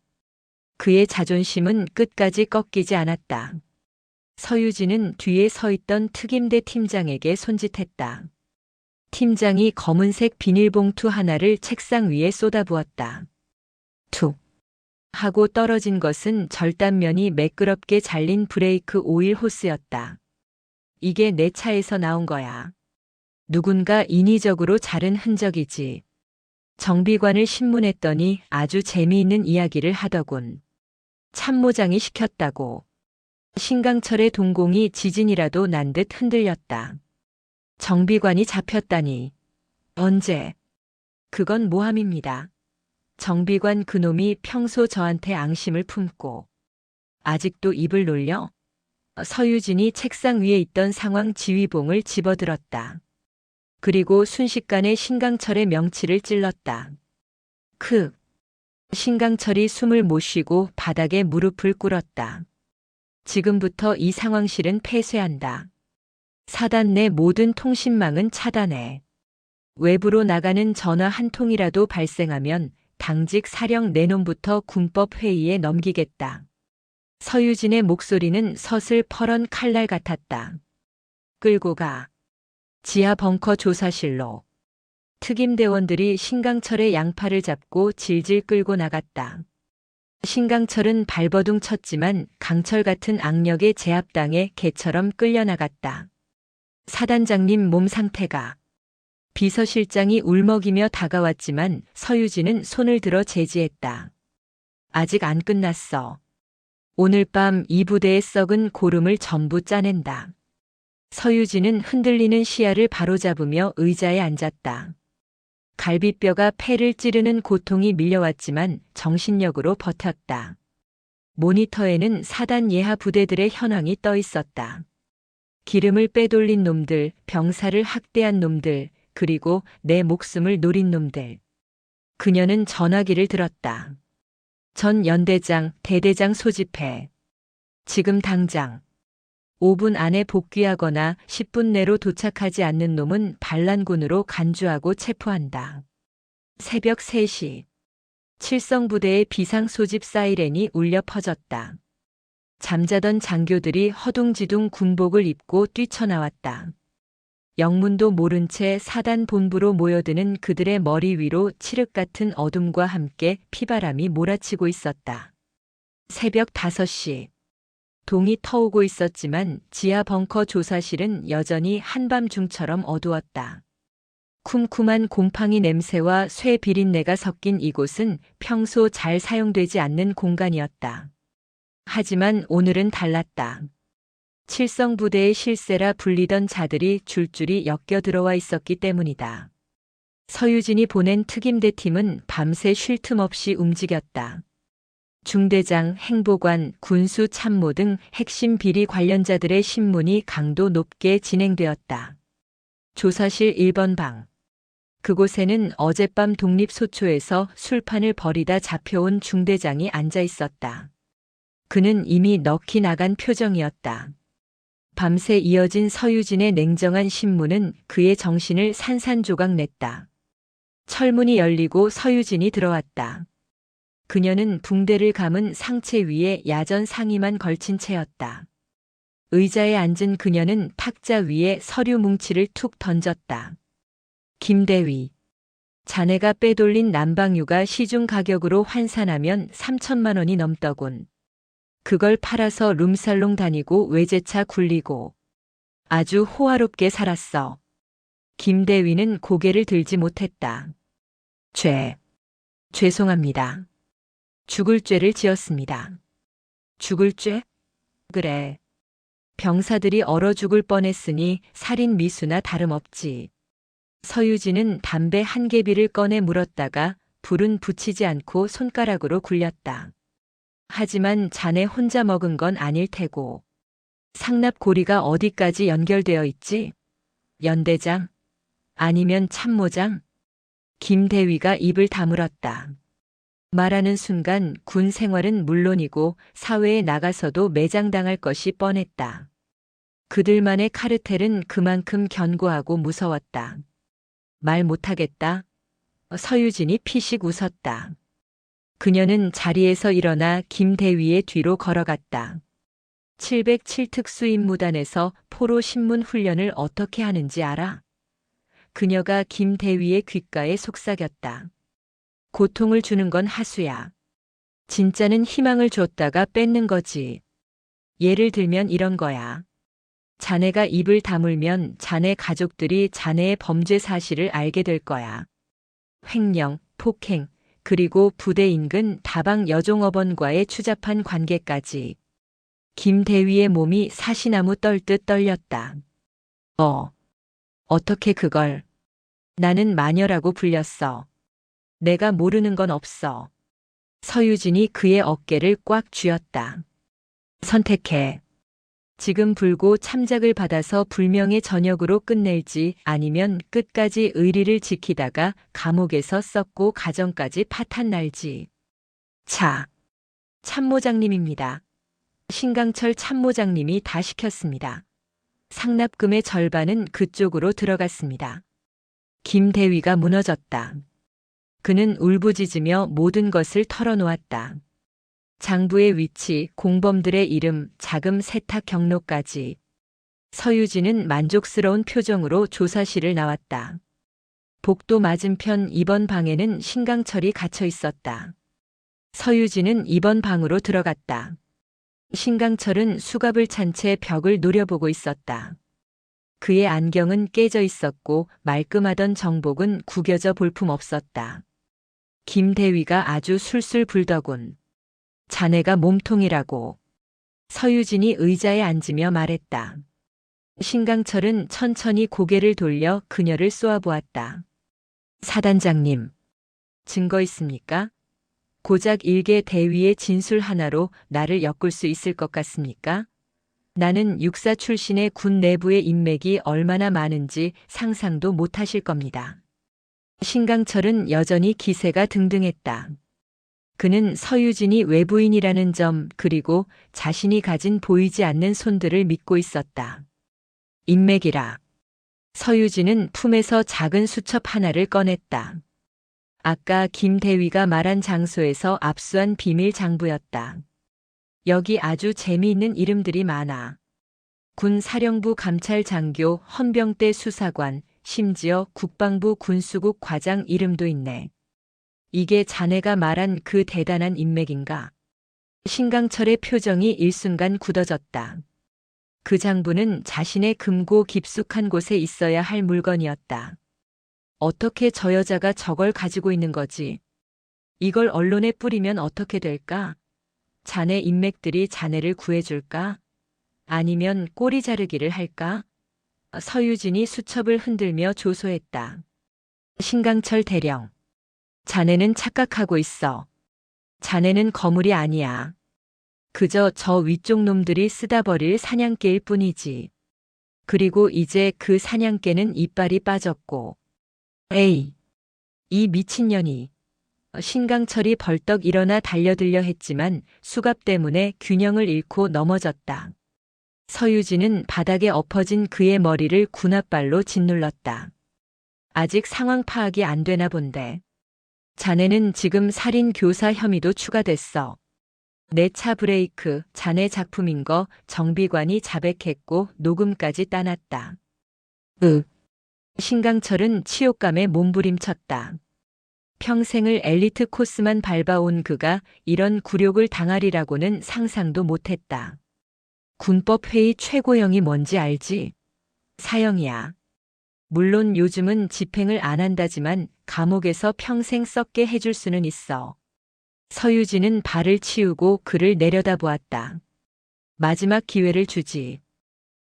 그의 자존심은 끝까지 꺾이지 않았다. 서유진은 뒤에 서 있던 특임대 팀장에게 손짓했다. 팀장이 검은색 비닐봉투 하나를 책상 위에 쏟아부었다. 툭 하고 떨어진 것은 절단면이 매끄럽게 잘린 브레이크 오일 호스였다. 이게 내 차에서 나온 거야. 누군가 인위적으로 자른 흔적이지. 정비관을 신문했더니 아주 재미있는 이야기를 하더군. 참모장이 시켰다고. 신강철의 동공이 지진이라도 난 듯 흔들렸다. 정비관이 잡혔다니. 언제? 그건 모함입니다. 정비관 그놈이 평소 저한테 앙심을 품고 아직도 입을 놀려? 서유진이 책상 위에 있던 상황 지휘봉을 집어들었다. 그리고 순식간에 신강철의 명치를 찔렀다. 신강철이 숨을 못 쉬고 바닥에 무릎을 꿇었다. 지금부터 이 상황실은 폐쇄한다. 사단 내 모든 통신망은 차단해. 외부로 나가는 전화 한 통이라도 발생하면 당직 사령 내놈부터 군법 회의에 넘기겠다. 서유진의 목소리는 서슬퍼런 칼날 같았다. 끌고 가. 지하 벙커 조사실로. 특임대원들이 신강철의 양팔을 잡고 질질 끌고 나갔다. 신강철은 발버둥 쳤지만 강철 같은 악력에 제압당해 개처럼 끌려나갔다. 사단장님 몸 상태가. 비서실장이 울먹이며 다가왔지만 서유진은 손을 들어 제지했다. 아직 안 끝났어. 오늘 밤 이 부대의 썩은 고름을 전부 짜낸다. 서유진은 흔들리는 시야를 바로잡으며 의자에 앉았다. 갈비뼈가 폐를 찌르는 고통이 밀려왔지만 정신력으로 버텼다. 모니터에는 사단 예하 부대들의 현황이 떠 있었다. 기름을 빼돌린 놈들, 병사를 학대한 놈들, 그리고 내 목숨을 노린 놈들. 그녀는 전화기를 들었다. 전 연대장, 대대장 소집해. 지금 당장. 5분 안에 복귀하거나 10분 내로 도착하지 않는 놈은 반란군으로 간주하고 체포한다. 새벽 3시. 칠성부대의 비상소집 사이렌이 울려 퍼졌다. 잠자던 장교들이 허둥지둥 군복을 입고 뛰쳐나왔다. 영문도 모른 채 사단 본부로 모여드는 그들의 머리 위로 칠흑 같은 어둠과 함께 피바람이 몰아치고 있었다. 새벽 5시. 동이 터오고 있었지만 지하 벙커 조사실은 여전히 한밤중처럼 어두웠다. 쿰쿰한 곰팡이 냄새와 쇠 비린내가 섞인 이곳은 평소 잘 사용되지 않는 공간이었다. 하지만 오늘은 달랐다. 칠성부대의 실세라 불리던 자들이 줄줄이 엮여 들어와 있었기 때문이다. 서유진이 보낸 특임대 팀은 밤새 쉴 틈 없이 움직였다. 중대장, 행보관, 군수 참모 등 핵심 비리 관련자들의 신문이 강도 높게 진행되었다. 조사실 1번 방. 그곳에는 어젯밤 독립소초에서 술판을 벌이다 잡혀온 중대장이 앉아 있었다. 그는 이미 넋이 나간 표정이었다. 밤새 이어진 서유진의 냉정한 신문은 그의 정신을 산산조각 냈다. 철문이 열리고 서유진이 들어왔다. 그녀는 붕대를 감은 상체 위에 야전 상의만 걸친 채였다. 의자에 앉은 그녀는 탁자 위에 서류 뭉치를 툭 던졌다. 김대위. 자네가 빼돌린 난방유가 시중 가격으로 환산하면 3천만 원이 넘더군. 그걸 팔아서 룸살롱 다니고 외제차 굴리고 아주 호화롭게 살았어. 김대위는 고개를 들지 못했다. 죄송합니다. 죽을 죄를 지었습니다. 죽을 죄? 그래. 병사들이 얼어 죽을 뻔했으니 살인 미수나 다름없지. 서유진은 담배 한 개비를 꺼내 물었다가 불은 붙이지 않고 손가락으로 굴렸다. 하지만 자네 혼자 먹은 건 아닐 테고. 상납고리가 어디까지 연결되어 있지? 연대장? 아니면 참모장? 김대위가 입을 다물었다. 말하는 순간 군 생활은 물론이고 사회에 나가서도 매장당할 것이 뻔했다. 그들만의 카르텔은 그만큼 견고하고 무서웠다. 말 못하겠다. 서유진이 피식 웃었다. 그녀는 자리에서 일어나 김대위의 뒤로 걸어갔다. 707 특수임무단에서 포로 신문 훈련을 어떻게 하는지 알아? 그녀가 김대위의 귓가에 속삭였다. 고통을 주는 건 하수야. 진짜는 희망을 줬다가 뺏는 거지. 예를 들면 이런 거야. 자네가 입을 다물면 자네 가족들이 자네의 범죄 사실을 알게 될 거야. 횡령, 폭행, 그리고 부대 인근 다방 여종업원과의 추잡한 관계까지. 김대위의 몸이 사시나무 떨듯 떨렸다. 어떻게 그걸? 나는 마녀라고 불렸어. 내가 모르는 건 없어. 서유진이 그의 어깨를 꽉 쥐었다. 선택해. 지금 불고 참작을 받아서 불명예 전역으로 끝낼지 아니면 끝까지 의리를 지키다가 감옥에서 썩고 가정까지 파탄 날지. 자, 참모장님입니다. 신강철 참모장님이 다 시켰습니다. 상납금의 절반은 그쪽으로 들어갔습니다. 김대위가 무너졌다. 그는 울부짖으며 모든 것을 털어놓았다. 장부의 위치, 공범들의 이름, 자금 세탁 경로까지. 서유진은 만족스러운 표정으로 조사실을 나왔다. 복도 맞은편 2번 방에는 신강철이 갇혀 있었다. 서유진은 2번 방으로 들어갔다. 신강철은 수갑을 찬 채 벽을 노려보고 있었다. 그의 안경은 깨져 있었고 말끔하던 정복은 구겨져 볼품없었다. 김대위가 아주 술술 불더군. 자네가 몸통이라고. 서유진이 의자에 앉으며 말했다. 신강철은 천천히 고개를 돌려 그녀를 쏘아보았다. 사단장님, 증거 있습니까? 고작 일개 대위의 진술 하나로 나를 엮을 수 있을 것 같습니까? 나는 육사 출신의 군 내부의 인맥이 얼마나 많은지 상상도 못하실 겁니다. 신강철은 여전히 기세가 등등했다. 그는 서유진이 외부인이라는 점 그리고 자신이 가진 보이지 않는 손들을 믿고 있었다. 인맥이라. 서유진은 품에서 작은 수첩 하나를 꺼냈다. 아까 김대위가 말한 장소에서 압수한 비밀 장부였다. 여기 아주 재미있는 이름들이 많아. 군 사령부 감찰장교, 헌병대 수사관, 심지어 국방부 군수국 과장 이름도 있네. 이게 자네가 말한 그 대단한 인맥인가? 신강철의 표정이 일순간 굳어졌다. 그 장부는 자신의 금고 깊숙한 곳에 있어야 할 물건이었다. 어떻게 저 여자가 저걸 가지고 있는 거지? 이걸 언론에 뿌리면 어떻게 될까? 자네 인맥들이 자네를 구해줄까? 아니면 꼬리 자르기를 할까? 서유진이 수첩을 흔들며 조소했다. 신강철 대령. 자네는 착각하고 있어. 자네는 거물이 아니야. 그저 저 위쪽 놈들이 쓰다 버릴 사냥개일 뿐이지. 그리고 이제 그 사냥개는 이빨이 빠졌고. 에이, 이 미친년이. 신강철이 벌떡 일어나 달려들려 했지만 수갑 때문에 균형을 잃고 넘어졌다. 서유진은 바닥에 엎어진 그의 머리를 군홧발로 짓눌렀다. 아직 상황 파악이 안 되나 본데. 자네는 지금 살인 교사 혐의도 추가됐어. 내 차 브레이크, 자네 작품인 거 정비관이 자백했고 녹음까지 따놨다. 신강철은 치욕감에 몸부림쳤다. 평생을 엘리트 코스만 밟아온 그가 이런 굴욕을 당하리라고는 상상도 못했다. 군법회의 최고형이 뭔지 알지? 사형이야. 물론 요즘은 집행을 안 한다지만 감옥에서 평생 썩게 해줄 수는 있어. 서유진은 발을 치우고 그를 내려다보았다. 마지막 기회를 주지.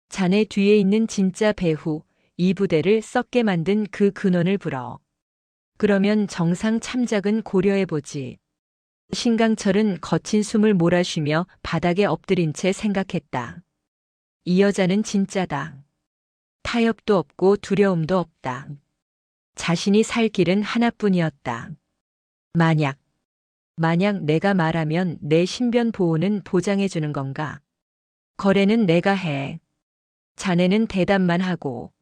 자네 뒤에 있는 진짜 배후, 이 부대를 썩게 만든 그 근원을 불어. 그러면 정상 참작은 고려해보지. 신강철은 거친 숨을 몰아쉬며 바닥에 엎드린 채 생각했다. 이 여자는 진짜다. 타협도 없고 두려움도 없다. 자신이 살 길은 하나뿐이었다. 만약 만약 내가 말하면 내 신변 보호는 보장해 주는 건가? 거래는 내가 해. 자네는 대답만 하고.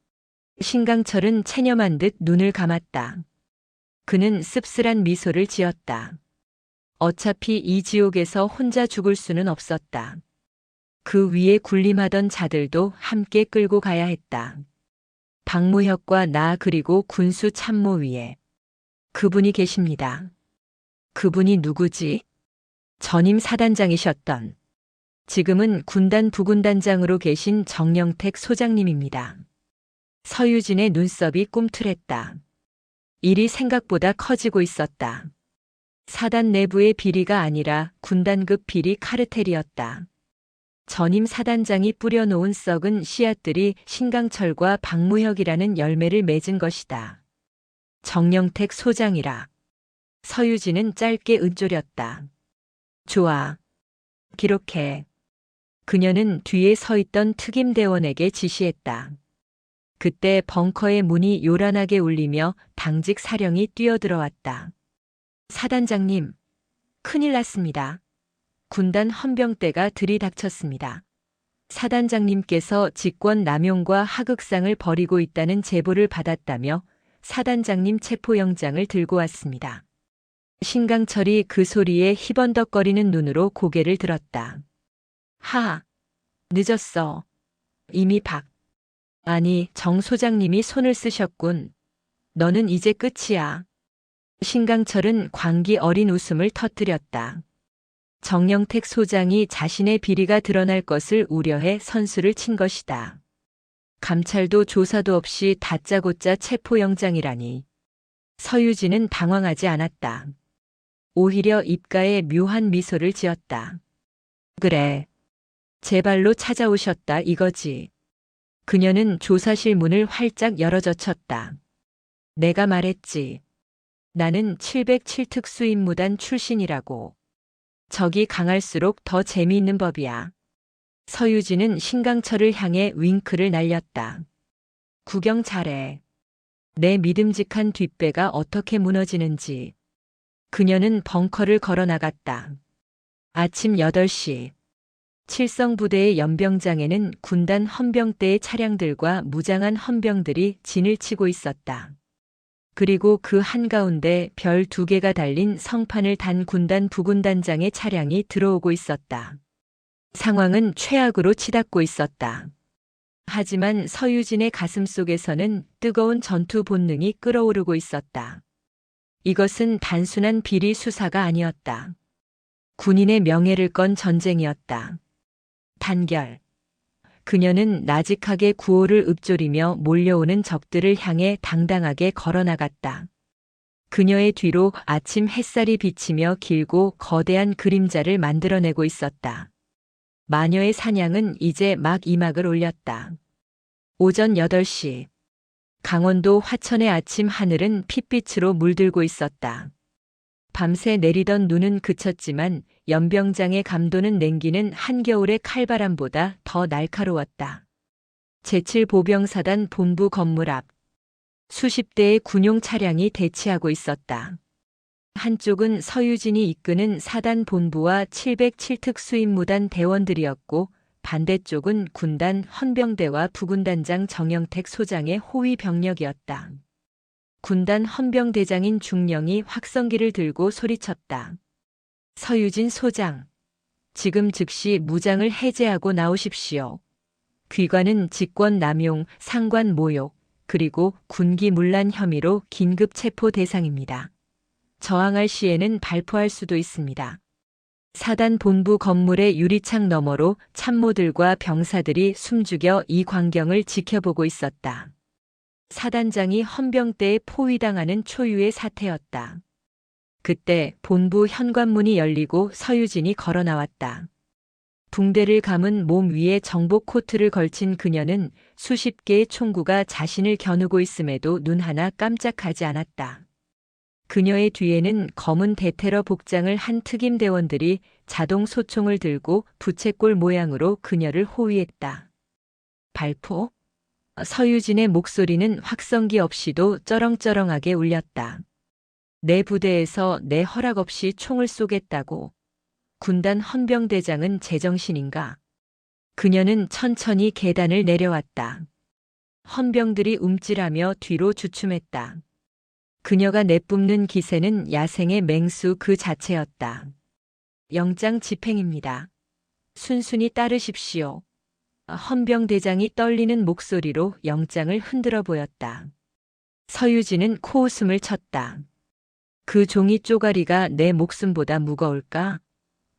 신강철은 체념한 듯 눈을 감았다. 그는 씁쓸한 미소를 지었다. 어차피 이 지옥에서 혼자 죽을 수는 없었다. 그 위에 군림하던 자들도 함께 끌고 가야 했다. 박무혁과 나 그리고 군수 참모 위에. 그분이 계십니다. 그분이 누구지? 전임 사단장이셨던. 지금은 군단 부군단장으로 계신 정영택 소장님입니다. 서유진의 눈썹이 꿈틀했다. 일이 생각보다 커지고 있었다. 사단 내부의 비리가 아니라 군단급 비리 카르텔이었다. 전임 사단장이 뿌려놓은 썩은 씨앗들이 신강철과 박무혁이라는 열매를 맺은 것이다. 정영택 소장이라. 서유진은 짧게 읊조렸다. 좋아. 기록해. 그녀는 뒤에 서 있던 특임대원에게 지시했다. 그때 벙커의 문이 요란하게 울리며 당직 사령이 뛰어들어왔다. 사단장님, 큰일 났습니다. 군단 헌병대가 들이닥쳤습니다. 사단장님께서 직권 남용과 하극상을 벌이고 있다는 제보를 받았다며 사단장님 체포영장을 들고 왔습니다. 신강철이 그 소리에 희번덕거리는 눈으로 고개를 들었다. 하, 늦었어. 이미 아니, 정 소장님이 손을 쓰셨군. 너는 이제 끝이야. 신강철은 광기 어린 웃음을 터뜨렸다. 정영택 소장이 자신의 비리가 드러날 것을 우려해 선수를 친 것이다. 감찰도 조사도 없이 다짜고짜 체포영장이라니. 서유진은 당황하지 않았다. 오히려 입가에 묘한 미소를 지었다. 그래. 제 발로 찾아오셨다 이거지. 그녀는 조사실 문을 활짝 열어젖혔다. 내가 말했지. 나는 707특수임무단 출신이라고. 적이 강할수록 더 재미있는 법이야. 서유진은 신강철을 향해 윙크를 날렸다. 구경 잘해. 내 믿음직한 뒷배가 어떻게 무너지는지. 그녀는 벙커를 걸어 나갔다. 아침 8시. 칠성부대의 연병장에는 군단 헌병대의 차량들과 무장한 헌병들이 진을 치고 있었다. 그리고 그 한가운데 별 2개가 달린 성판을 단 군단 부군단장의 차량이 들어오고 있었다. 상황은 최악으로 치닫고 있었다. 하지만 서유진의 가슴속에서는 뜨거운 전투 본능이 끓어오르고 있었다. 이것은 단순한 비리 수사가 아니었다. 군인의 명예를 건 전쟁이었다. 단결. 그녀는 나직하게 구호를 읊조리며 몰려오는 적들을 향해 당당하게 걸어나갔다. 그녀의 뒤로 아침 햇살이 비치며 길고 거대한 그림자를 만들어내고 있었다. 마녀의 사냥은 이제 막 이막을 올렸다. 오전 8시. 강원도 화천의 아침 하늘은 핏빛으로 물들고 있었다. 밤새 내리던 눈은 그쳤지만 연병장의 감도는 냉기는 한겨울의 칼바람보다 더 날카로웠다. 제7보병사단 본부 건물 앞. 수십 대의 군용 차량이 대치하고 있었다. 한쪽은 서유진이 이끄는 사단 본부와 707특수임무단 대원들이었고 반대쪽은 군단 헌병대와 부군단장 정영택 소장의 호위 병력이었다. 군단 헌병대장인 중령이 확성기를 들고 소리쳤다. 서유진 소장, 지금 즉시 무장을 해제하고 나오십시오. 귀관은 직권 남용, 상관 모욕, 그리고 군기 문란 혐의로 긴급 체포 대상입니다. 저항할 시에는 발포할 수도 있습니다. 사단 본부 건물의 유리창 너머로 참모들과 병사들이 숨죽여 이 광경을 지켜보고 있었다. 사단장이 헌병대에 포위당하는 초유의 사태였다. 그때 본부 현관문이 열리고 서유진이 걸어 나왔다. 붕대를 감은 몸 위에 정복 코트를 걸친 그녀는 수십 개의 총구가 자신을 겨누고 있음에도 눈 하나 깜짝하지 않았다. 그녀의 뒤에는 검은 대테러 복장을 한 특임대원들이 자동 소총을 들고 부채꼴 모양으로 그녀를 호위했다. 발포? 서유진의 목소리는 확성기 없이도 쩌렁쩌렁하게 울렸다. 내 부대에서 내 허락 없이 총을 쏘겠다고. 군단 헌병대장은 제정신인가? 그녀는 천천히 계단을 내려왔다. 헌병들이 움찔하며 뒤로 주춤했다. 그녀가 내뿜는 기세는 야생의 맹수 그 자체였다. 영장 집행입니다. 순순히 따르십시오. 헌병대장이 떨리는 목소리로 영장을 흔들어 보였다. 서유진은 코웃음을 쳤다. 그 종이 쪼가리가 내 목숨보다 무거울까?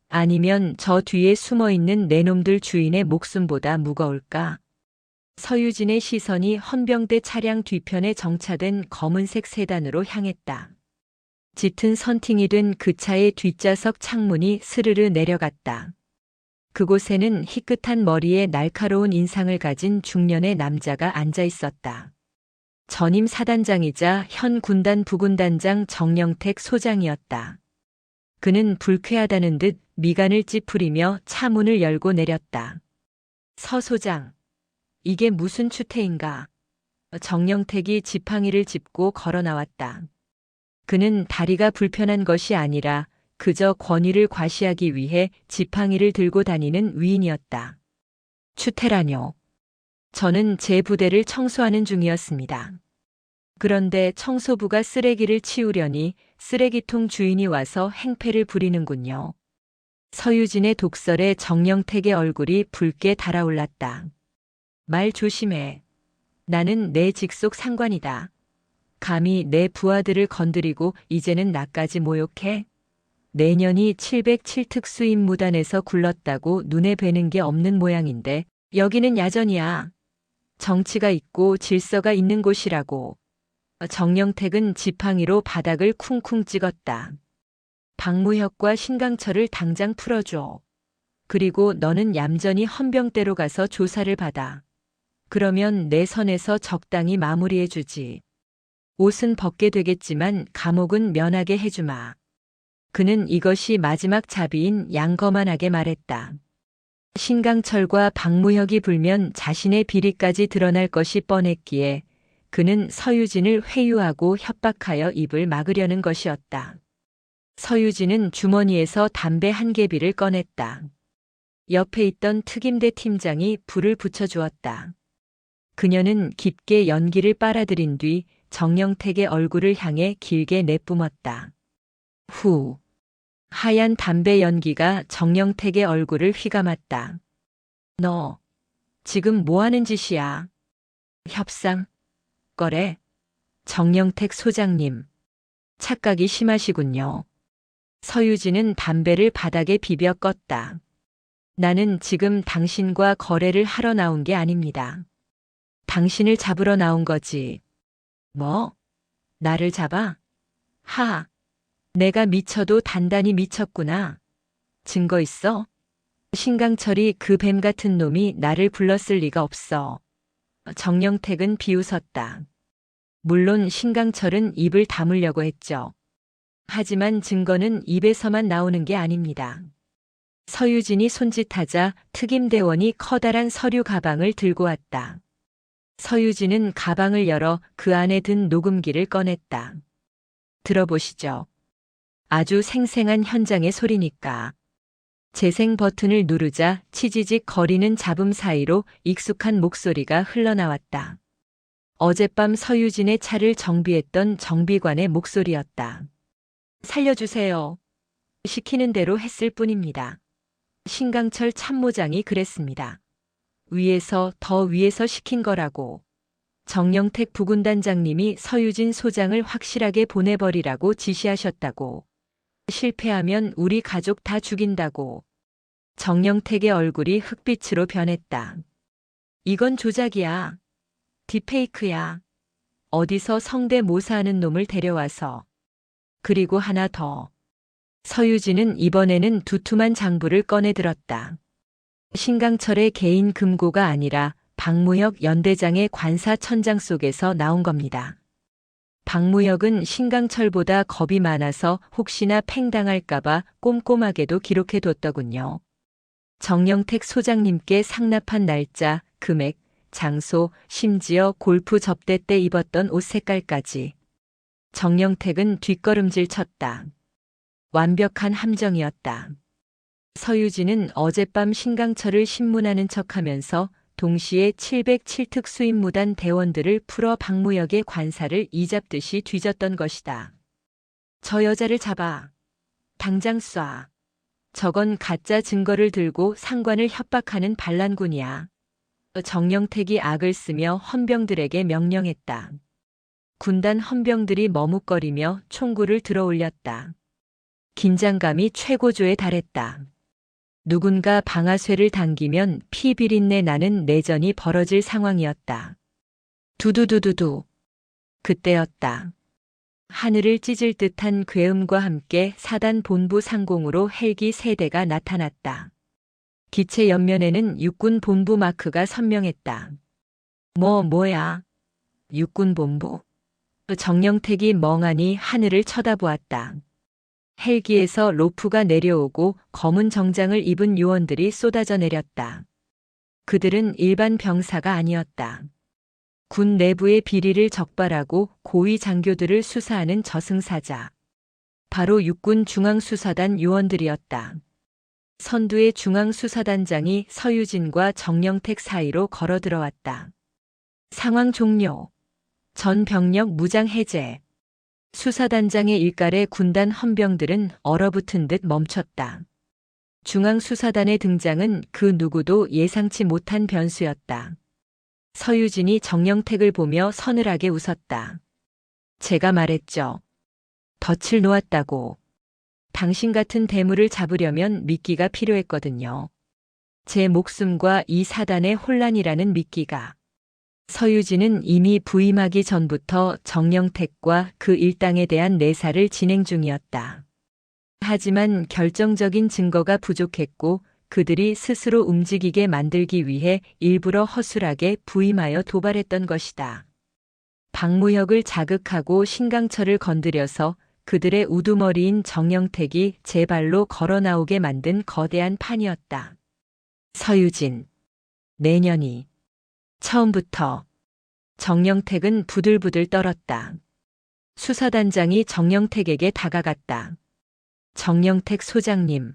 아니면 저 뒤에 숨어있는 내 놈들 주인의 목숨보다 무거울까? 서유진의 시선이 헌병대 차량 뒤편에 정차된 검은색 세단으로 향했다. 짙은 선팅이 된 그 차의 뒷좌석 창문이 스르르 내려갔다. 그곳에는 희끗한 머리에 날카로운 인상을 가진 중년의 남자가 앉아 있었다. 전임 사단장이자 현 군단 부군단장 정영택 소장이었다. 그는 불쾌하다는 듯 미간을 찌푸리며 차 문을 열고 내렸다. 서 소장, 이게 무슨 추태인가? 정영택이 지팡이를 짚고 걸어 나왔다. 그는 다리가 불편한 것이 아니라 그저 권위를 과시하기 위해 지팡이를 들고 다니는 위인이었다. 추태라뇨. 저는 제 부대를 청소하는 중이었습니다. 그런데 청소부가 쓰레기를 치우려니 쓰레기통 주인이 와서 행패를 부리는군요. 서유진의 독설에 정영택의 얼굴이 붉게 달아올랐다. 말 조심해. 나는 내 직속 상관이다. 감히 내 부하들을 건드리고 이제는 나까지 모욕해? 내년이 707특수임 무단에서 굴렀다고 눈에 뵈는 게 없는 모양인데 여기는 야전이야. 정치가 있고 질서가 있는 곳이라고. 정영택은 지팡이로 바닥을 쿵쿵 찍었다. 박무혁과 신강철을 당장 풀어줘. 그리고 너는 얌전히 헌병대로 가서 조사를 받아. 그러면 내 선에서 적당히 마무리해주지. 옷은 벗게 되겠지만 감옥은 면하게 해주마. 그는 이것이 마지막 자비인 양거만하게 말했다. 신강철과 박무혁이 불면 자신의 비리까지 드러날 것이 뻔했기에 그는 서유진을 회유하고 협박하여 입을 막으려는 것이었다. 서유진은 주머니에서 담배 한 개비를 꺼냈다. 옆에 있던 특임대 팀장이 불을 붙여주었다. 그녀는 깊게 연기를 빨아들인 뒤 정영택의 얼굴을 향해 길게 내뿜었다. 후. 하얀 담배 연기가 정영택의 얼굴을 휘감았다. 너 지금 뭐 하는 짓이야? 협상? 거래? 정영택 소장님. 착각이 심하시군요. 서유진은 담배를 바닥에 비벼 껐다. 나는 지금 당신과 거래를 하러 나온 게 아닙니다. 당신을 잡으러 나온 거지. 뭐? 나를 잡아? 하. 내가 미쳐도 단단히 미쳤구나. 증거 있어? 신강철이 그 뱀 같은 놈이 나를 불렀을 리가 없어. 정영택은 비웃었다. 물론 신강철은 입을 다물려고 했죠. 하지만 증거는 입에서만 나오는 게 아닙니다. 서유진이 손짓하자 특임대원이 커다란 서류 가방을 들고 왔다. 서유진은 가방을 열어 그 안에 든 녹음기를 꺼냈다. 들어보시죠. 아주 생생한 현장의 소리니까. 재생 버튼을 누르자 치지직 거리는 잡음 사이로 익숙한 목소리가 흘러나왔다. 어젯밤 서유진의 차를 정비했던 정비관의 목소리였다. 살려주세요. 시키는 대로 했을 뿐입니다. 신강철 참모장이 그랬습니다. 위에서 더 위에서 시킨 거라고. 정영택 부군단장님이 서유진 소장을 확실하게 보내버리라고 지시하셨다고. 실패하면 우리 가족 다 죽인다고. 정영택의 얼굴이 흑빛으로 변했다. 이건 조작이야. 딥페이크야. 어디서 성대모사하는 놈을 데려와서. 그리고 하나 더. 서유진은 이번에는 두툼한 장부를 꺼내 들었다. 신강철의 개인 금고가 아니라 박무혁 연대장의 관사천장 속에서 나온 겁니다. 박무혁은 신강철보다 겁이 많아서 혹시나 팽당할까봐 꼼꼼하게도 기록해뒀더군요. 정영택 소장님께 상납한 날짜, 금액, 장소, 심지어 골프 접대 때 입었던 옷 색깔까지. 정영택은 뒷걸음질 쳤다. 완벽한 함정이었다. 서유진은 어젯밤 신강철을 신문하는 척하면서 동시에 707특 수임무단 대원들을 풀어 박무역의 관사를 이잡듯이 뒤졌던 것이다. 저 여자를 잡아. 당장 쏴. 저건 가짜 증거를 들고 상관을 협박하는 반란군이야. 정영택이 악을 쓰며 헌병들에게 명령했다. 군단 헌병들이 머뭇거리며 총구를 들어 올렸다. 긴장감이 최고조에 달했다. 누군가 방아쇠를 당기면 피 비린내 나는 내전이 벌어질 상황이었다. 두두두두두. 그때였다. 하늘을 찢을 듯한 괴음과 함께 사단 본부 상공으로 헬기 3대가 나타났다. 기체 옆면에는 육군 본부 마크가 선명했다. 뭐야? 육군 본부. 정영택이 멍하니 하늘을 쳐다보았다. 헬기에서 로프가 내려오고 검은 정장을 입은 요원들이 쏟아져 내렸다. 그들은 일반 병사가 아니었다. 군 내부의 비리를 적발하고 고위 장교들을 수사하는 저승사자. 바로 육군 중앙수사단 요원들이었다. 선두의 중앙수사단장이 서유진과 정영택 사이로 걸어 들어왔다. 상황 종료. 전 병력 무장 해제. 수사단장의 일갈에 군단 헌병들은 얼어붙은 듯 멈췄다. 중앙수사단의 등장은 그 누구도 예상치 못한 변수였다. 서유진이 정영택을 보며 서늘하게 웃었다. 제가 말했죠. 덫을 놓았다고. 당신 같은 대물을 잡으려면 미끼가 필요했거든요. 제 목숨과 이 사단의 혼란이라는 미끼가. 서유진은 이미 부임하기 전부터 정영택과 그 일당에 대한 내사를 진행 중이었다. 하지만 결정적인 증거가 부족했고 그들이 스스로 움직이게 만들기 위해 일부러 허술하게 부임하여 도발했던 것이다. 박무혁을 자극하고 신강철을 건드려서 그들의 우두머리인 정영택이 제 발로 걸어 나오게 만든 거대한 판이었다. 서유진. 내년이. 처음부터. 정영택은 부들부들 떨었다. 수사단장이 정영택에게 다가갔다. 정영택 소장님.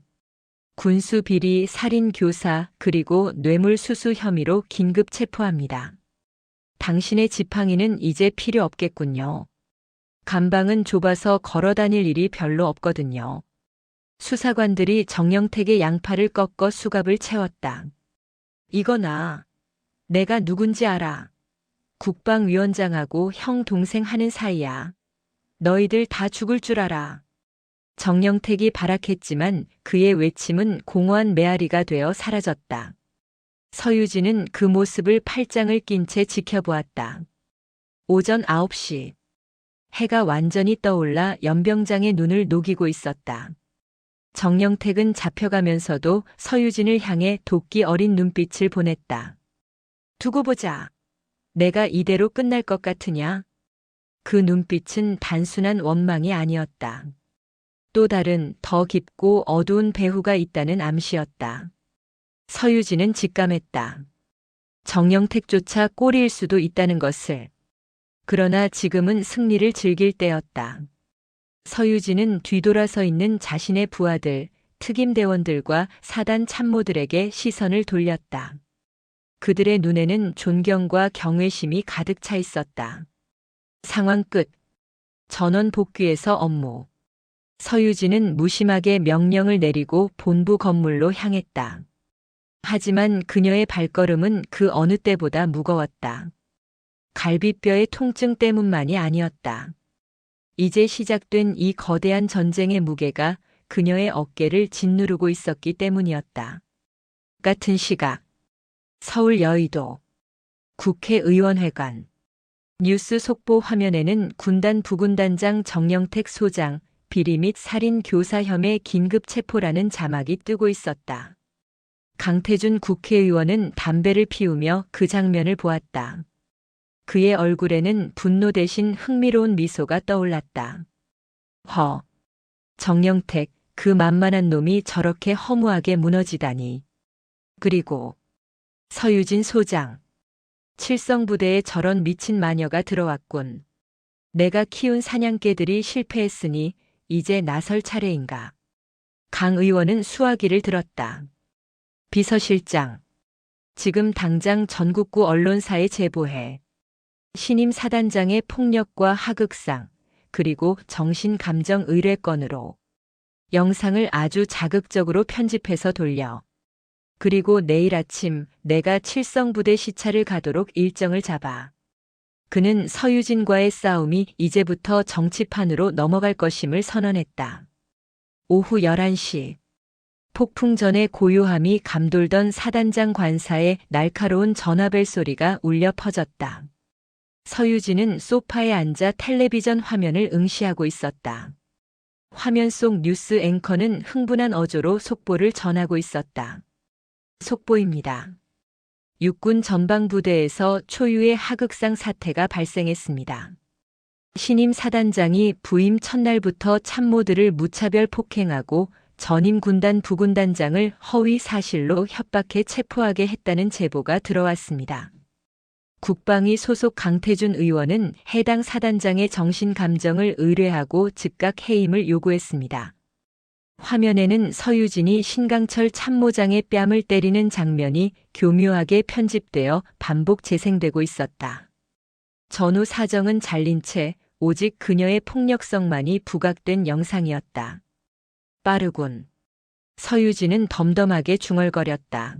군수비리 살인교사 그리고 뇌물수수 혐의로 긴급 체포합니다. 당신의 지팡이는 이제 필요 없겠군요. 감방은 좁아서 걸어 다닐 일이 별로 없거든요. 수사관들이 정영택의 양팔을 꺾어 수갑을 채웠다. 이거나. 내가 누군지 알아. 국방위원장하고 형 동생 하는 사이야. 너희들 다 죽을 줄 알아. 정영택이 발악했지만 그의 외침은 공허한 메아리가 되어 사라졌다. 서유진은 그 모습을 팔짱을 낀 채 지켜보았다. 오전 9시. 해가 완전히 떠올라 연병장의 눈을 녹이고 있었다. 정영택은 잡혀가면서도 서유진을 향해 도끼 어린 눈빛을 보냈다. 두고 보자. 내가 이대로 끝날 것 같으냐? 그 눈빛은 단순한 원망이 아니었다. 또 다른 더 깊고 어두운 배후가 있다는 암시였다. 서유진은 직감했다. 정영택조차 꼴일 수도 있다는 것을. 그러나 지금은 승리를 즐길 때였다. 서유진은 뒤돌아서 있는 자신의 부하들, 특임대원들과 사단 참모들에게 시선을 돌렸다. 그들의 눈에는 존경과 경외심이 가득 차 있었다. 상황 끝. 전원 복귀해서 업무. 서유진은 무심하게 명령을 내리고 본부 건물로 향했다. 하지만 그녀의 발걸음은 그 어느 때보다 무거웠다. 갈비뼈의 통증 때문만이 아니었다. 이제 시작된 이 거대한 전쟁의 무게가 그녀의 어깨를 짓누르고 있었기 때문이었다. 같은 시각. 서울 여의도. 국회의원회관. 뉴스 속보 화면에는 군단 부군단장 정영택 소장, 비리 및 살인 교사 혐의 긴급 체포라는 자막이 뜨고 있었다. 강태준 국회의원은 담배를 피우며 그 장면을 보았다. 그의 얼굴에는 분노 대신 흥미로운 미소가 떠올랐다. 정영택, 그 만만한 놈이 저렇게 허무하게 무너지다니. 그리고 서유진 소장. 칠성부대에 저런 미친 마녀가 들어왔군. 내가 키운 사냥개들이 실패했으니 이제 나설 차례인가. 강 의원은 수화기를 들었다. 비서실장, 지금 당장 전국구 언론사에 제보해. 신임 사단장의 폭력과 하극상, 그리고 정신감정 의뢰 건으로 영상을 아주 자극적으로 편집해서 돌려. 그리고 내일 아침 내가 칠성부대 시찰을 가도록 일정을 잡아. 그는 서유진과의 싸움이 이제부터 정치판으로 넘어갈 것임을 선언했다. 오후 11시. 폭풍 전의 고요함이 감돌던 사단장 관사에 날카로운 전화벨 소리가 울려 퍼졌다. 서유진은 소파에 앉아 텔레비전 화면을 응시하고 있었다. 화면 속 뉴스 앵커는 흥분한 어조로 속보를 전하고 있었다. 속보입니다. 육군 전방부대에서 초유의 하극상 사태가 발생했습니다. 신임 사단장이 부임 첫날부터 참모들을 무차별 폭행하고 전임 군단 부군단장을 허위 사실로 협박해 체포하게 했다는 제보가 들어왔습니다. 국방위 소속 강태준 의원은 해당 사단장의 정신감정을 의뢰하고 즉각 해임을 요구했습니다. 화면에는 서유진이 신강철 참모장의 뺨을 때리는 장면이 교묘하게 편집되어 반복 재생되고 있었다. 전후 사정은 잘린 채 오직 그녀의 폭력성만이 부각된 영상이었다. 빠르군. 서유진은 덤덤하게 중얼거렸다.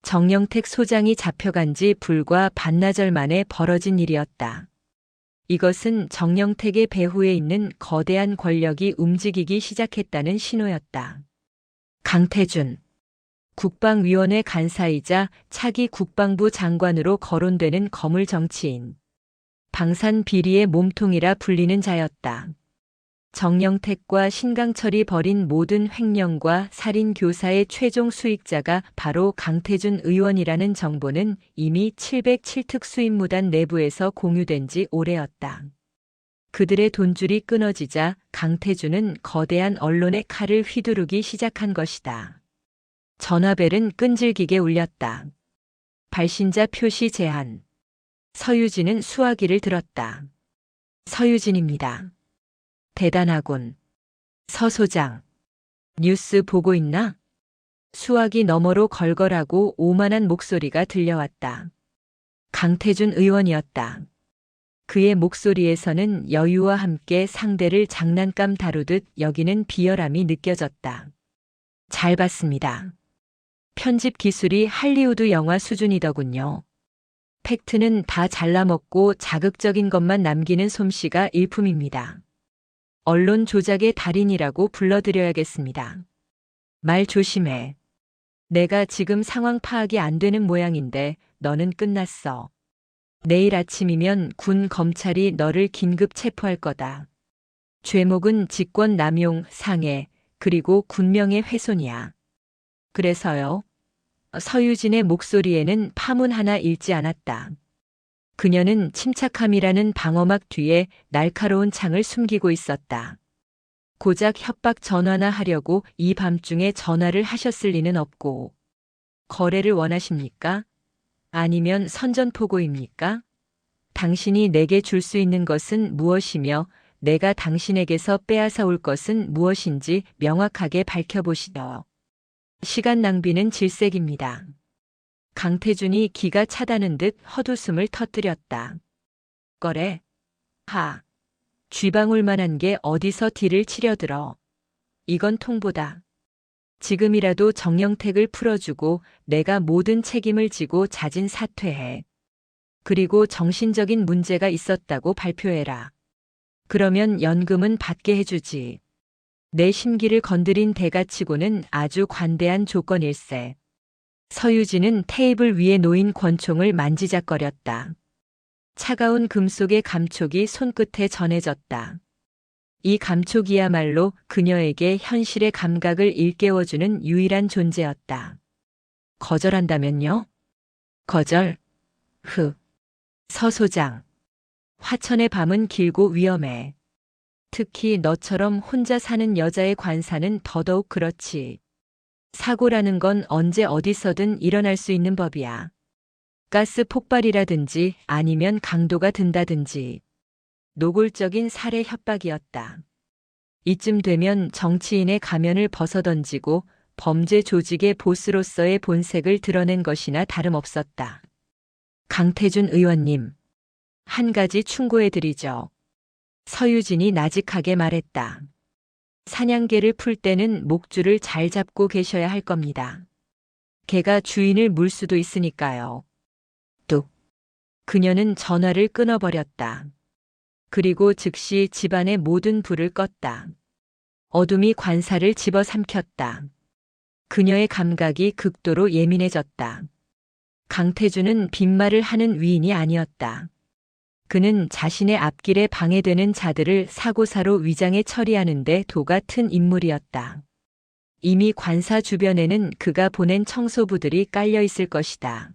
정영택 소장이 잡혀간 지 불과 반나절 만에 벌어진 일이었다. 이것은 정영택의 배후에 있는 거대한 권력이 움직이기 시작했다는 신호였다. 강태준. 국방위원회 간사이자 차기 국방부 장관으로 거론되는 거물 정치인. 방산 비리의 몸통이라 불리는 자였다. 정영택과 신강철이 벌인 모든 횡령과 살인 교사의 최종 수익자가 바로 강태준 의원이라는 정보는 이미 707특 수임무단 내부에서 공유된 지 오래였다. 그들의 돈줄이 끊어지자 강태준은 거대한 언론의 칼을 휘두르기 시작한 것이다. 전화벨은 끈질기게 울렸다. 발신자 표시 제한. 서유진은 수화기를 들었다. 서유진입니다. 대단하군. 서 소장. 뉴스 보고 있나? 수화기 너머로 걸걸하고 오만한 목소리가 들려왔다. 강태준 의원이었다. 그의 목소리에서는 여유와 함께 상대를 장난감 다루듯 여기는 비열함이 느껴졌다. 잘 봤습니다. 편집 기술이 할리우드 영화 수준이더군요. 팩트는 다 잘라먹고 자극적인 것만 남기는 솜씨가 일품입니다. 언론 조작의 달인이라고 불러드려야겠습니다. 말 조심해. 내가 지금 상황 파악이 안 되는 모양인데 너는 끝났어. 내일 아침이면 군 검찰이 너를 긴급 체포할 거다. 죄목은 직권 남용, 상해, 그리고 군명예 훼손이야. 그래서요. 서유진의 목소리에는 파문 하나 읽지 않았다. 그녀는 침착함이라는 방어막 뒤에 날카로운 창을 숨기고 있었다. 고작 협박 전화나 하려고 이 밤중에 전화를 하셨을 리는 없고. 거래를 원하십니까? 아니면 선전포고입니까? 당신이 내게 줄 수 있는 것은 무엇이며 내가 당신에게서 빼앗아 올 것은 무엇인지 명확하게 밝혀보시오. 시간 낭비는 질색입니다. 강태준이 기가 차다는 듯 헛웃음을 터뜨렸다. 거래? 하. 쥐방울만한 게 어디서 딜을 치려들어. 이건 통보다. 지금이라도 정영택을 풀어주고 내가 모든 책임을 지고 자진 사퇴해. 그리고 정신적인 문제가 있었다고 발표해라. 그러면 연금은 받게 해주지. 내 심기를 건드린 대가치고는 아주 관대한 조건일세. 서유진은 테이블 위에 놓인 권총을 만지작거렸다. 차가운 금속의 감촉이 손끝에 전해졌다. 이 감촉이야말로 그녀에게 현실의 감각을 일깨워주는 유일한 존재였다. 거절한다면요? 거절? 서 소장. 화천의 밤은 길고 위험해. 특히 너처럼 혼자 사는 여자의 관사는 더더욱 그렇지. 사고라는 건 언제 어디서든 일어날 수 있는 법이야. 가스 폭발이라든지 아니면 강도가 든다든지. 노골적인 살해 협박이었다. 이쯤 되면 정치인의 가면을 벗어던지고 범죄 조직의 보스로서의 본색을 드러낸 것이나 다름없었다. 강태준 의원님, 한 가지 충고해드리죠. 서유진이 나직하게 말했다. 사냥개를 풀 때는 목줄을 잘 잡고 계셔야 할 겁니다. 개가 주인을 물 수도 있으니까요. 뚝. 그녀는 전화를 끊어버렸다. 그리고 즉시 집안의 모든 불을 껐다. 어둠이 관사를 집어삼켰다. 그녀의 감각이 극도로 예민해졌다. 강태준은 빈말을 하는 위인이 아니었다. 그는 자신의 앞길에 방해되는 자들을 사고사로 위장해 처리하는 데 도가 튼 인물이었다. 이미 관사 주변에는 그가 보낸 청소부들이 깔려 있을 것이다.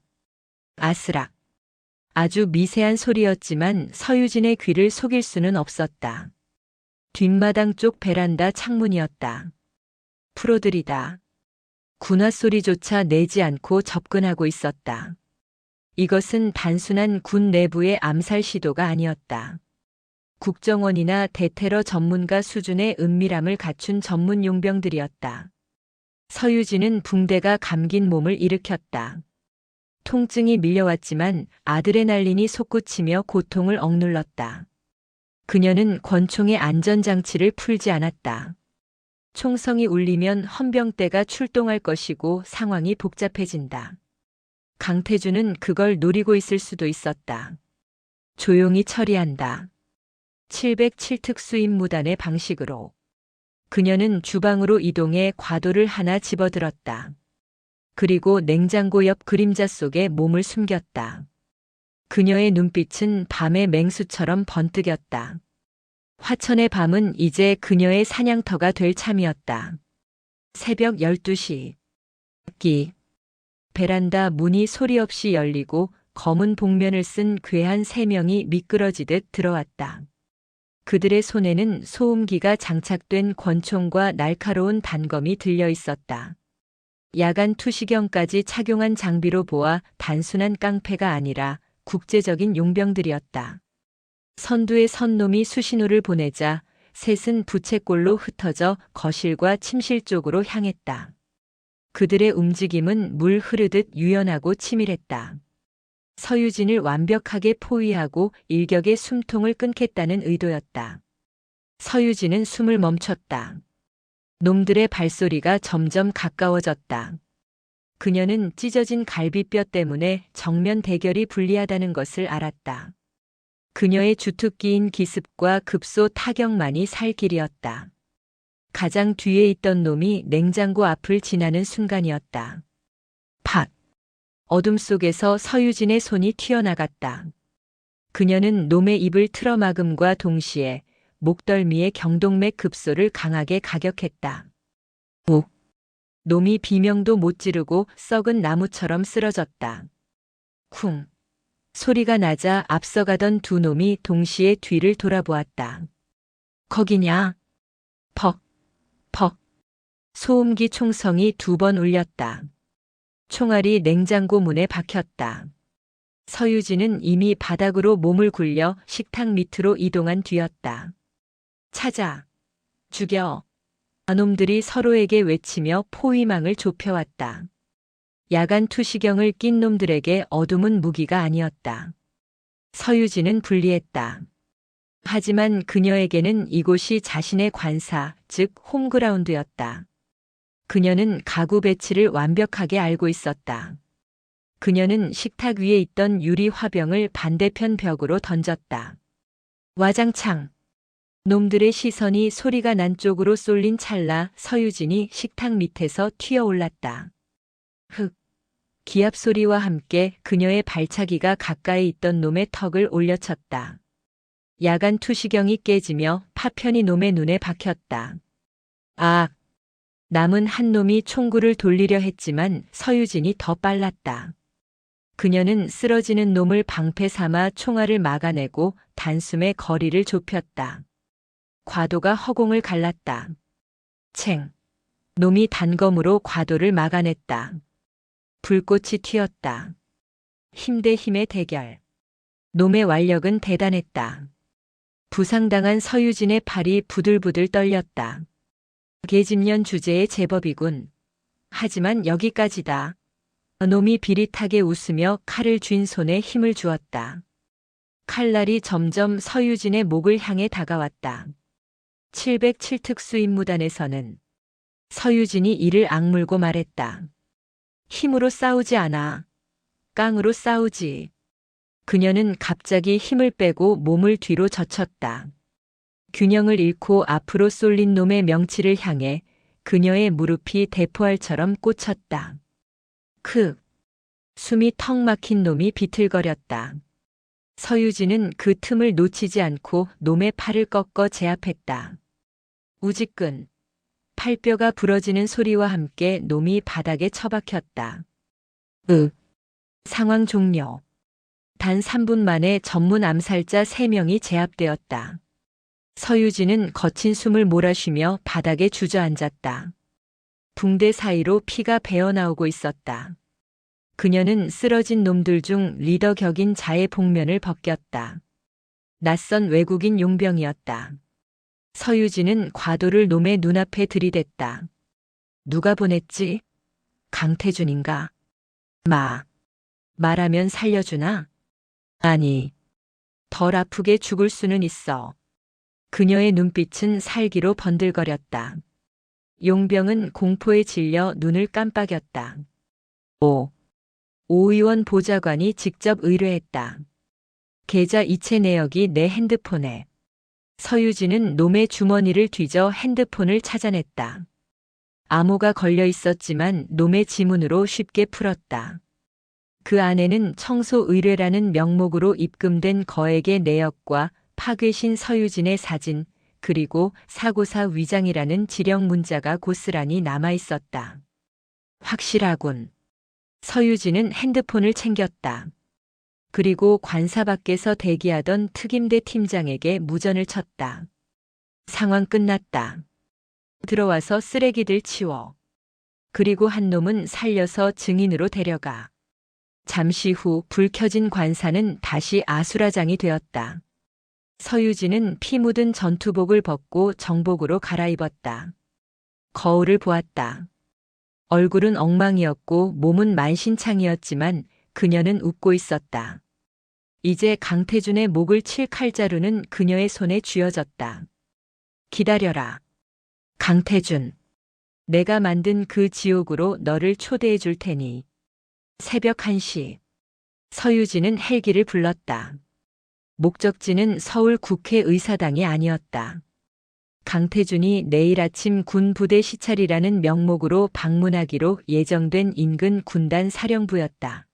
아스락. 아주 미세한 소리였지만 서유진의 귀를 속일 수는 없었다. 뒷마당 쪽 베란다 창문이었다. 풀어들이다. 군화 소리조차 내지 않고 접근하고 있었다. 이것은 단순한 군 내부의 암살 시도가 아니었다. 국정원이나 대테러 전문가 수준의 은밀함을 갖춘 전문 용병들이었다. 서유진은 붕대가 감긴 몸을 일으켰다. 통증이 밀려왔지만 아드레날린이 솟구치며 고통을 억눌렀다. 그녀는 권총의 안전장치를 풀지 않았다. 총성이 울리면 헌병대가 출동할 것이고 상황이 복잡해진다. 강태준은 그걸 노리고 있을 수도 있었다. 조용히 처리한다. 707 특수임무단의 방식으로. 그녀는 주방으로 이동해 과도를 하나 집어들었다. 그리고 냉장고 옆 그림자 속에 몸을 숨겼다. 그녀의 눈빛은 밤의 맹수처럼 번뜩였다. 화천의 밤은 이제 그녀의 사냥터가 될 참이었다. 새벽 12시. 베란다 문이 소리 없이 열리고 검은 복면을 쓴 괴한 3명이 미끄러지듯 들어왔다. 그들의 손에는 소음기가 장착된 권총과 날카로운 단검이 들려 있었다. 야간 투시경까지 착용한 장비로 보아 단순한 깡패가 아니라 국제적인 용병들이었다. 선두의 선놈이 수신호를 보내자 셋은 부채꼴로 흩어져 거실과 침실 쪽으로 향했다. 그들의 움직임은 물 흐르듯 유연하고 치밀했다. 서유진을 완벽하게 포위하고 일격의 숨통을 끊겠다는 의도였다. 서유진은 숨을 멈췄다. 놈들의 발소리가 점점 가까워졌다. 그녀는 찢어진 갈비뼈 때문에 정면 대결이 불리하다는 것을 알았다. 그녀의 주특기인 기습과 급소 타격만이 살 길이었다. 가장 뒤에 있던 놈이 냉장고 앞을 지나는 순간이었다. 팍! 어둠 속에서 서유진의 손이 튀어나갔다. 그녀는 놈의 입을 틀어막음과 동시에 목덜미의 경동맥 급소를 강하게 가격했다. 오! 놈이 비명도 못 지르고 썩은 나무처럼 쓰러졌다. 쿵! 소리가 나자 앞서가던 두 놈이 동시에 뒤를 돌아보았다. 거기냐? 퍽! 퍽! 소음기 총성이 2번 울렸다. 총알이 냉장고 문에 박혔다. 서유진은 이미 바닥으로 몸을 굴려 식탁 밑으로 이동한 뒤였다. 찾아! 죽여! 놈들이 서로에게 외치며 포위망을 좁혀왔다. 야간 투시경을 낀 놈들에게 어둠은 무기가 아니었다. 서유진은 불리했다. 하지만 그녀에게는 이곳이 자신의 관사, 즉 홈그라운드였다. 그녀는 가구 배치를 완벽하게 알고 있었다. 그녀는 식탁 위에 있던 유리 화병을 반대편 벽으로 던졌다. 와장창! 놈들의 시선이 소리가 난 쪽으로 쏠린 찰나 서유진이 식탁 밑에서 튀어올랐다. 흑! 기압 소리와 함께 그녀의 발차기가 가까이 있던 놈의 턱을 올려쳤다. 야간 투시경이 깨지며 파편이 놈의 눈에 박혔다. 아! 남은 한 놈이 총구를 돌리려 했지만 서유진이 더 빨랐다. 그녀는 쓰러지는 놈을 방패 삼아 총알을 막아내고 단숨에 거리를 좁혔다. 과도가 허공을 갈랐다. 챙! 놈이 단검으로 과도를 막아냈다. 불꽃이 튀었다. 힘 대 힘의 대결. 놈의 완력은 대단했다. 부상당한 서유진의 팔이 부들부들 떨렸다. 계집년 주제의 제법이군. 하지만 여기까지다. 놈이 비릿하게 웃으며 칼을 쥔 손에 힘을 주었다. 칼날이 점점 서유진의 목을 향해 다가왔다. 707특수 임무단에서는 서유진이 이를 악물고 말했다. 힘으로 싸우지 않아. 깡으로 싸우지. 그녀는 갑자기 힘을 빼고 몸을 뒤로 젖혔다. 균형을 잃고 앞으로 쏠린 놈의 명치를 향해 그녀의 무릎이 대포알처럼 꽂혔다. 숨이 턱 막힌 놈이 비틀거렸다. 서유진은 그 틈을 놓치지 않고 놈의 팔을 꺾어 제압했다. 우지끈. 팔뼈가 부러지는 소리와 함께 놈이 바닥에 처박혔다. 상황 종료. 단 3분 만에 전문 암살자 3명이 제압되었다. 서유진은 거친 숨을 몰아쉬며 바닥에 주저앉았다. 붕대 사이로 피가 배어나오고 있었다. 그녀는 쓰러진 놈들 중 리더 격인 자의 복면을 벗겼다. 낯선 외국인 용병이었다. 서유진은 과도를 놈의 눈앞에 들이댔다. 누가 보냈지? 강태준인가? 말하면 살려주나? 아니, 덜 아프게 죽을 수는 있어. 그녀의 눈빛은 살기로 번들거렸다. 용병은 공포에 질려 눈을 깜빡였다. 오 의원 보좌관이 직접 의뢰했다. 계좌 이체 내역이 내 핸드폰에. 서유진은 놈의 주머니를 뒤져 핸드폰을 찾아냈다. 암호가 걸려 있었지만 놈의 지문으로 쉽게 풀었다. 그 안에는 청소 의뢰라는 명목으로 입금된 거액의 내역과 파괴신 서유진의 사진, 그리고 사고사 위장이라는 지령 문자가 고스란히 남아 있었다. 확실하군. 서유진은 핸드폰을 챙겼다. 그리고 관사 밖에서 대기하던 특임대 팀장에게 무전을 쳤다. 상황 끝났다. 들어와서 쓰레기들 치워. 그리고 한 놈은 살려서 증인으로 데려가. 잠시 후 불 켜진 관사는 다시 아수라장이 되었다. 서유진은 피 묻은 전투복을 벗고 정복으로 갈아입었다. 거울을 보았다. 얼굴은 엉망이었고 몸은 만신창이었지만 그녀는 웃고 있었다. 이제 강태준의 목을 칠 칼자루는 그녀의 손에 쥐어졌다. 기다려라. 강태준. 내가 만든 그 지옥으로 너를 초대해 줄 테니. 새벽 1시. 서유진은 헬기를 불렀다. 목적지는 서울 국회의사당이 아니었다. 강태준이 내일 아침 군 부대 시찰이라는 명목으로 방문하기로 예정된 인근 군단 사령부였다.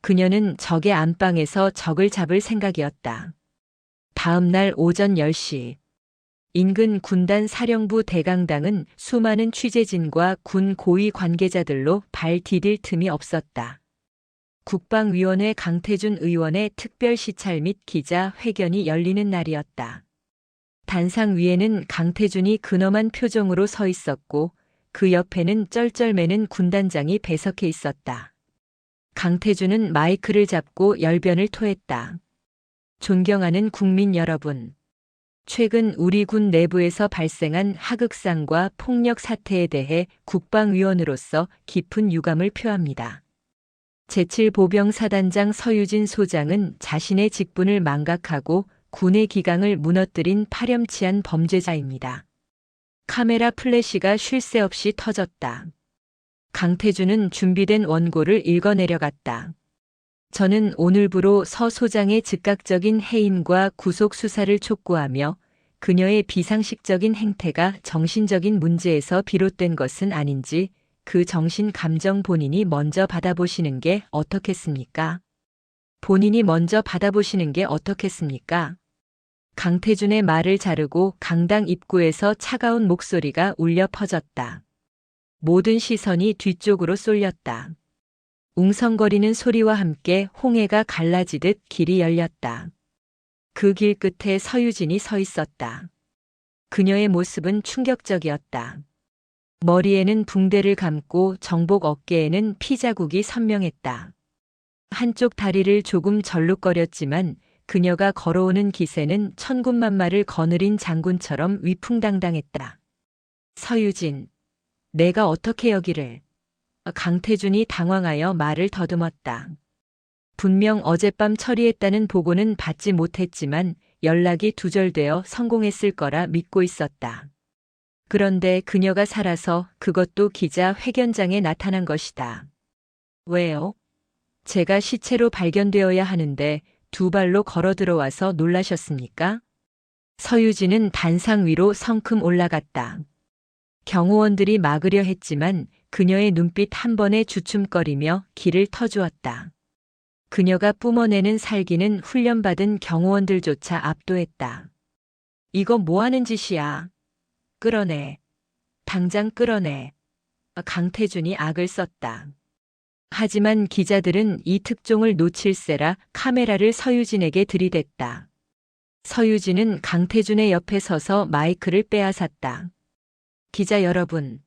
그녀는 적의 안방에서 적을 잡을 생각이었다. 다음 날 오전 10시. 인근 군단 사령부 대강당은 수많은 취재진과 군 고위 관계자들로 발 디딜 틈이 없었다. 국방위원회 강태준 의원의 특별 시찰 및 기자 회견이 열리는 날이었다. 단상 위에는 강태준이 근엄한 표정으로 서 있었고 그 옆에는 쩔쩔매는 군단장이 배석해 있었다. 강태준은 마이크를 잡고 열변을 토했다. 존경하는 국민 여러분. 최근 우리 군 내부에서 발생한 하극상과 폭력 사태에 대해 국방위원으로서 깊은 유감을 표합니다. 제7보병사단장 서유진 소장은 자신의 직분을 망각하고 군의 기강을 무너뜨린 파렴치한 범죄자입니다. 카메라 플래시가 쉴 새 없이 터졌다. 강태준은 준비된 원고를 읽어내려갔다. 저는 오늘부로 서 소장의 즉각적인 해임과 구속 수사를 촉구하며 그녀의 비상식적인 행태가 정신적인 문제에서 비롯된 것은 아닌지 그 정신 감정 본인이 먼저 받아보시는 게 어떻겠습니까? 본인이 먼저 받아보시는 게 어떻겠습니까? 강태준의 말을 자르고 강당 입구에서 차가운 목소리가 울려 퍼졌다. 모든 시선이 뒤쪽으로 쏠렸다. 웅성거리는 소리와 함께 홍해가 갈라지듯 길이 열렸다. 그 길 끝에 서유진이 서 있었다. 그녀의 모습은 충격적이었다. 머리에는 붕대를 감고 정복 어깨에는 피자국이 선명했다. 한쪽 다리를 조금 절룩거렸지만 그녀가 걸어오는 기세는 천군만마를 거느린 장군처럼 위풍당당했다. 서유진, 내가 어떻게 여기를? 강태준이 당황하여 말을 더듬었다. 분명 어젯밤 처리했다는 보고는 받지 못했지만 연락이 두절되어 성공했을 거라 믿고 있었다. 그런데 그녀가 살아서 그것도 기자 회견장에 나타난 것이다. 왜요? 제가 시체로 발견되어야 하는데 두 발로 걸어 들어와서 놀라셨습니까? 서유진은 단상 위로 성큼 올라갔다. 경호원들이 막으려 했지만 그녀의 눈빛 한 번에 주춤거리며 길을 터주었다. 그녀가 뿜어내는 살기는 훈련받은 경호원들조차 압도했다. 이거 뭐 하는 짓이야? 끌어내. 당장 끌어내. 강태준이 악을 썼다. 하지만 기자들은 이 특종을 놓칠세라 카메라를 서유진에게 들이댔다. 서유진은 강태준의 옆에 서서 마이크를 빼앗았다. 기자 여러분,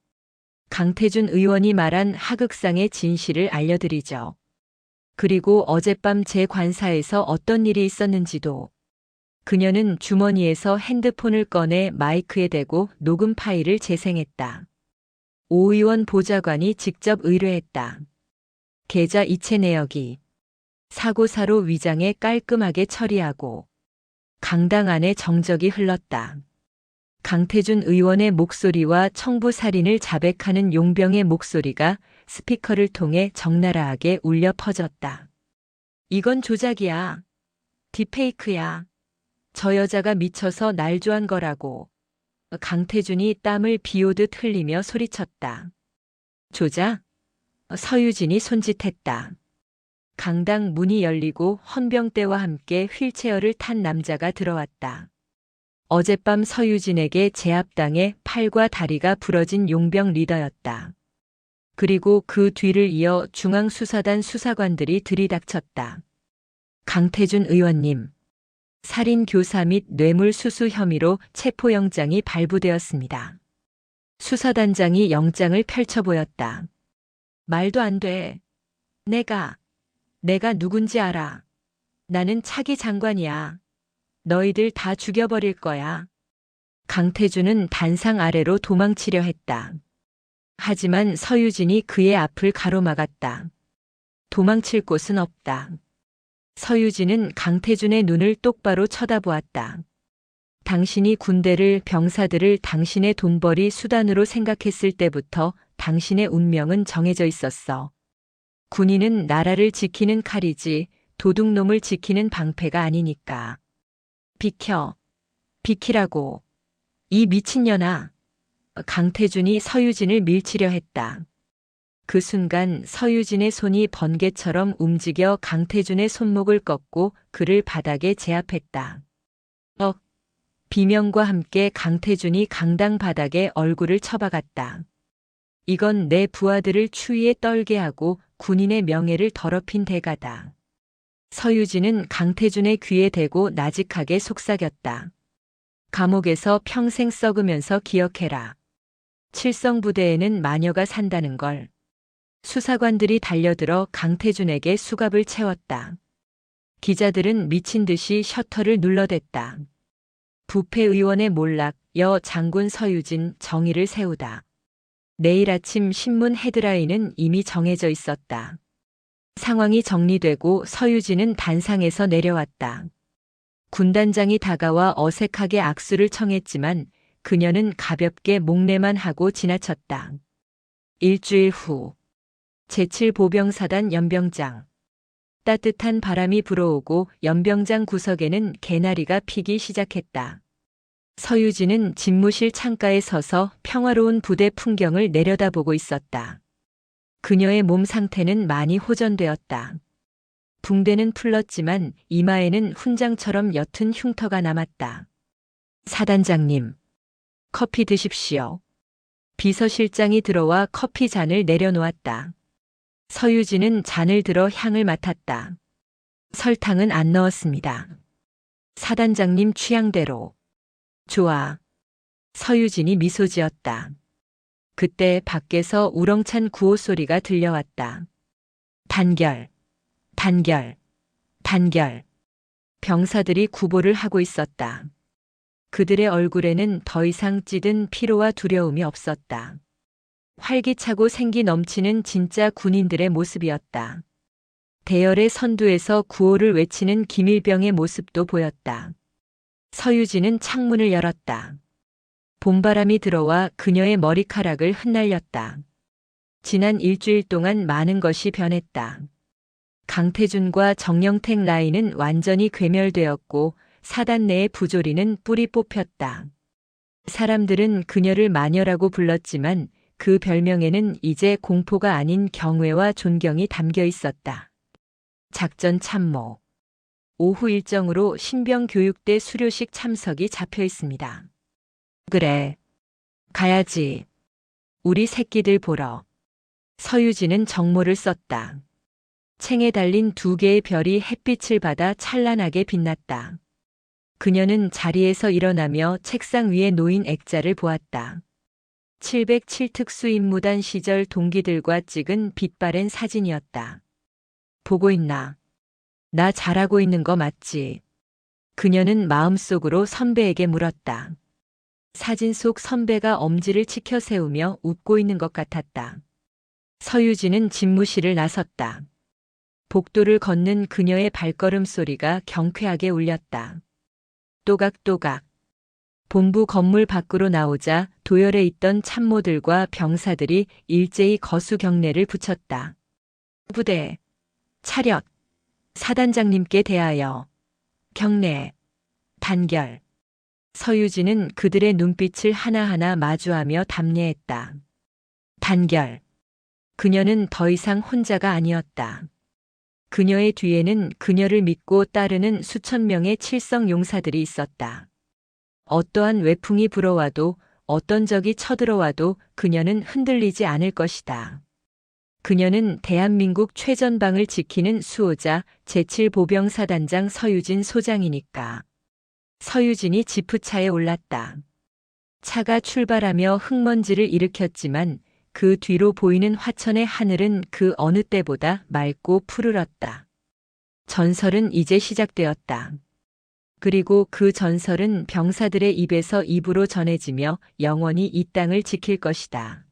강태준 의원이 말한 하극상의 진실을 알려드리죠. 그리고 어젯밤 제 관사에서 어떤 일이 있었는지도. 그녀는 주머니에서 핸드폰을 꺼내 마이크에 대고 녹음 파일을 재생했다. 오 의원 보좌관이 직접 의뢰했다. 계좌 이체 내역이 사고사로 위장해 깔끔하게 처리하고 강당 안에 정적이 흘렀다. 강태준 의원의 목소리와 청부 살인을 자백하는 용병의 목소리가 스피커를 통해 적나라하게 울려 퍼졌다. 이건 조작이야. 딥페이크야. 저 여자가 미쳐서 날조한 거라고. 강태준이 땀을 비오듯 흘리며 소리쳤다. 조작? 서유진이 손짓했다. 강당 문이 열리고 헌병대와 함께 휠체어를 탄 남자가 들어왔다. 어젯밤 서유진에게 제압당해 팔과 다리가 부러진 용병 리더였다. 그리고 그 뒤를 이어 중앙수사단 수사관들이 들이닥쳤다. 강태준 의원님, 살인교사 및 뇌물수수 혐의로 체포영장이 발부되었습니다. 수사단장이 영장을 펼쳐 보였다. 말도 안 돼. 내가 누군지 알아. 나는 차기 장관이야. 너희들 다 죽여버릴 거야. 강태준은 단상 아래로 도망치려 했다. 하지만 서유진이 그의 앞을 가로막았다. 도망칠 곳은 없다. 서유진은 강태준의 눈을 똑바로 쳐다보았다. 당신이 군대를, 병사들을 당신의 돈벌이 수단으로 생각했을 때부터 당신의 운명은 정해져 있었어. 군인은 나라를 지키는 칼이지 도둑놈을 지키는 방패가 아니니까. 비켜. 비키라고. 이 미친년아. 강태준이 서유진을 밀치려 했다. 그 순간 서유진의 손이 번개처럼 움직여 강태준의 손목을 꺾고 그를 바닥에 제압했다. 비명과 함께 강태준이 강당 바닥에 얼굴을 처박았다. 이건 내 부하들을 추위에 떨게 하고 군인의 명예를 더럽힌 대가다. 서유진은 강태준의 귀에 대고 나직하게 속삭였다. 감옥에서 평생 썩으면서 기억해라. 칠성부대에는 마녀가 산다는 걸. 수사관들이 달려들어 강태준에게 수갑을 채웠다. 기자들은 미친 듯이 셔터를 눌러댔다. 부패의원의 몰락, 여 장군 서유진 정의를 세우다. 내일 아침 신문 헤드라인은 이미 정해져 있었다. 상황이 정리되고 서유진은 단상에서 내려왔다. 군단장이 다가와 어색하게 악수를 청했지만 그녀는 가볍게 목례만 하고 지나쳤다. 일주일 후 제7보병사단 연병장. 따뜻한 바람이 불어오고 연병장 구석에는 개나리가 피기 시작했다. 서유진은 집무실 창가에 서서 평화로운 부대 풍경을 내려다보고 있었다. 그녀의 몸 상태는 많이 호전되었다. 붕대는 풀렀지만 이마에는 훈장처럼 옅은 흉터가 남았다. 사단장님, 커피 드십시오. 비서실장이 들어와 커피 잔을 내려놓았다. 서유진은 잔을 들어 향을 맡았다. 설탕은 안 넣었습니다. 사단장님 취향대로. 좋아. 서유진이 미소 지었다. 그때 밖에서 우렁찬 구호 소리가 들려왔다. 단결, 단결, 단결. 병사들이 구보를 하고 있었다. 그들의 얼굴에는 더 이상 찌든 피로와 두려움이 없었다. 활기차고 생기 넘치는 진짜 군인들의 모습이었다. 대열의 선두에서 구호를 외치는 김일병의 모습도 보였다. 서유진은 창문을 열었다. 봄바람이 들어와 그녀의 머리카락을 흩날렸다. 지난 일주일 동안 많은 것이 변했다. 강태준과 정영택 라인은 완전히 괴멸되었고 사단 내의 부조리는 뿌리 뽑혔다. 사람들은 그녀를 마녀라고 불렀지만 그 별명에는 이제 공포가 아닌 경외와 존경이 담겨 있었다. 작전 참모. 오후 일정으로 신병교육대 수료식 참석이 잡혀 있습니다. 그래. 가야지. 우리 새끼들 보러. 서유진은 정모를 썼다. 챙에 달린 2개의 별이 햇빛을 받아 찬란하게 빛났다. 그녀는 자리에서 일어나며 책상 위에 놓인 액자를 보았다. 707 특수임무단 시절 동기들과 찍은 빛바랜 사진이었다. 보고 있나? 나 잘하고 있는 거 맞지? 그녀는 마음속으로 선배에게 물었다. 사진 속 선배가 엄지를 치켜 세우며 웃고 있는 것 같았다. 서유진은 집무실을 나섰다. 복도를 걷는 그녀의 발걸음 소리가 경쾌하게 울렸다. 또각또각. 본부 건물 밖으로 나오자 도열에 있던 참모들과 병사들이 일제히 거수 경례를 붙였다. 부대, 차렷, 사단장님께 대하여, 경례, 단결. 서유진은 그들의 눈빛을 하나하나 마주하며 답례했다. 단결. 그녀는 더 이상 혼자가 아니었다. 그녀의 뒤에는 그녀를 믿고 따르는 수천 명의 칠성 용사들이 있었다. 어떠한 외풍이 불어와도 어떤 적이 쳐들어와도 그녀는 흔들리지 않을 것이다. 그녀는 대한민국 최전방을 지키는 수호자 제7보병사단장 서유진 소장이니까. 서유진이 지프차에 올랐다. 차가 출발하며 흙먼지를 일으켰지만 그 뒤로 보이는 화천의 하늘은 그 어느 때보다 맑고 푸르렀다. 전설은 이제 시작되었다. 그리고 그 전설은 병사들의 입에서 입으로 전해지며 영원히 이 땅을 지킬 것이다.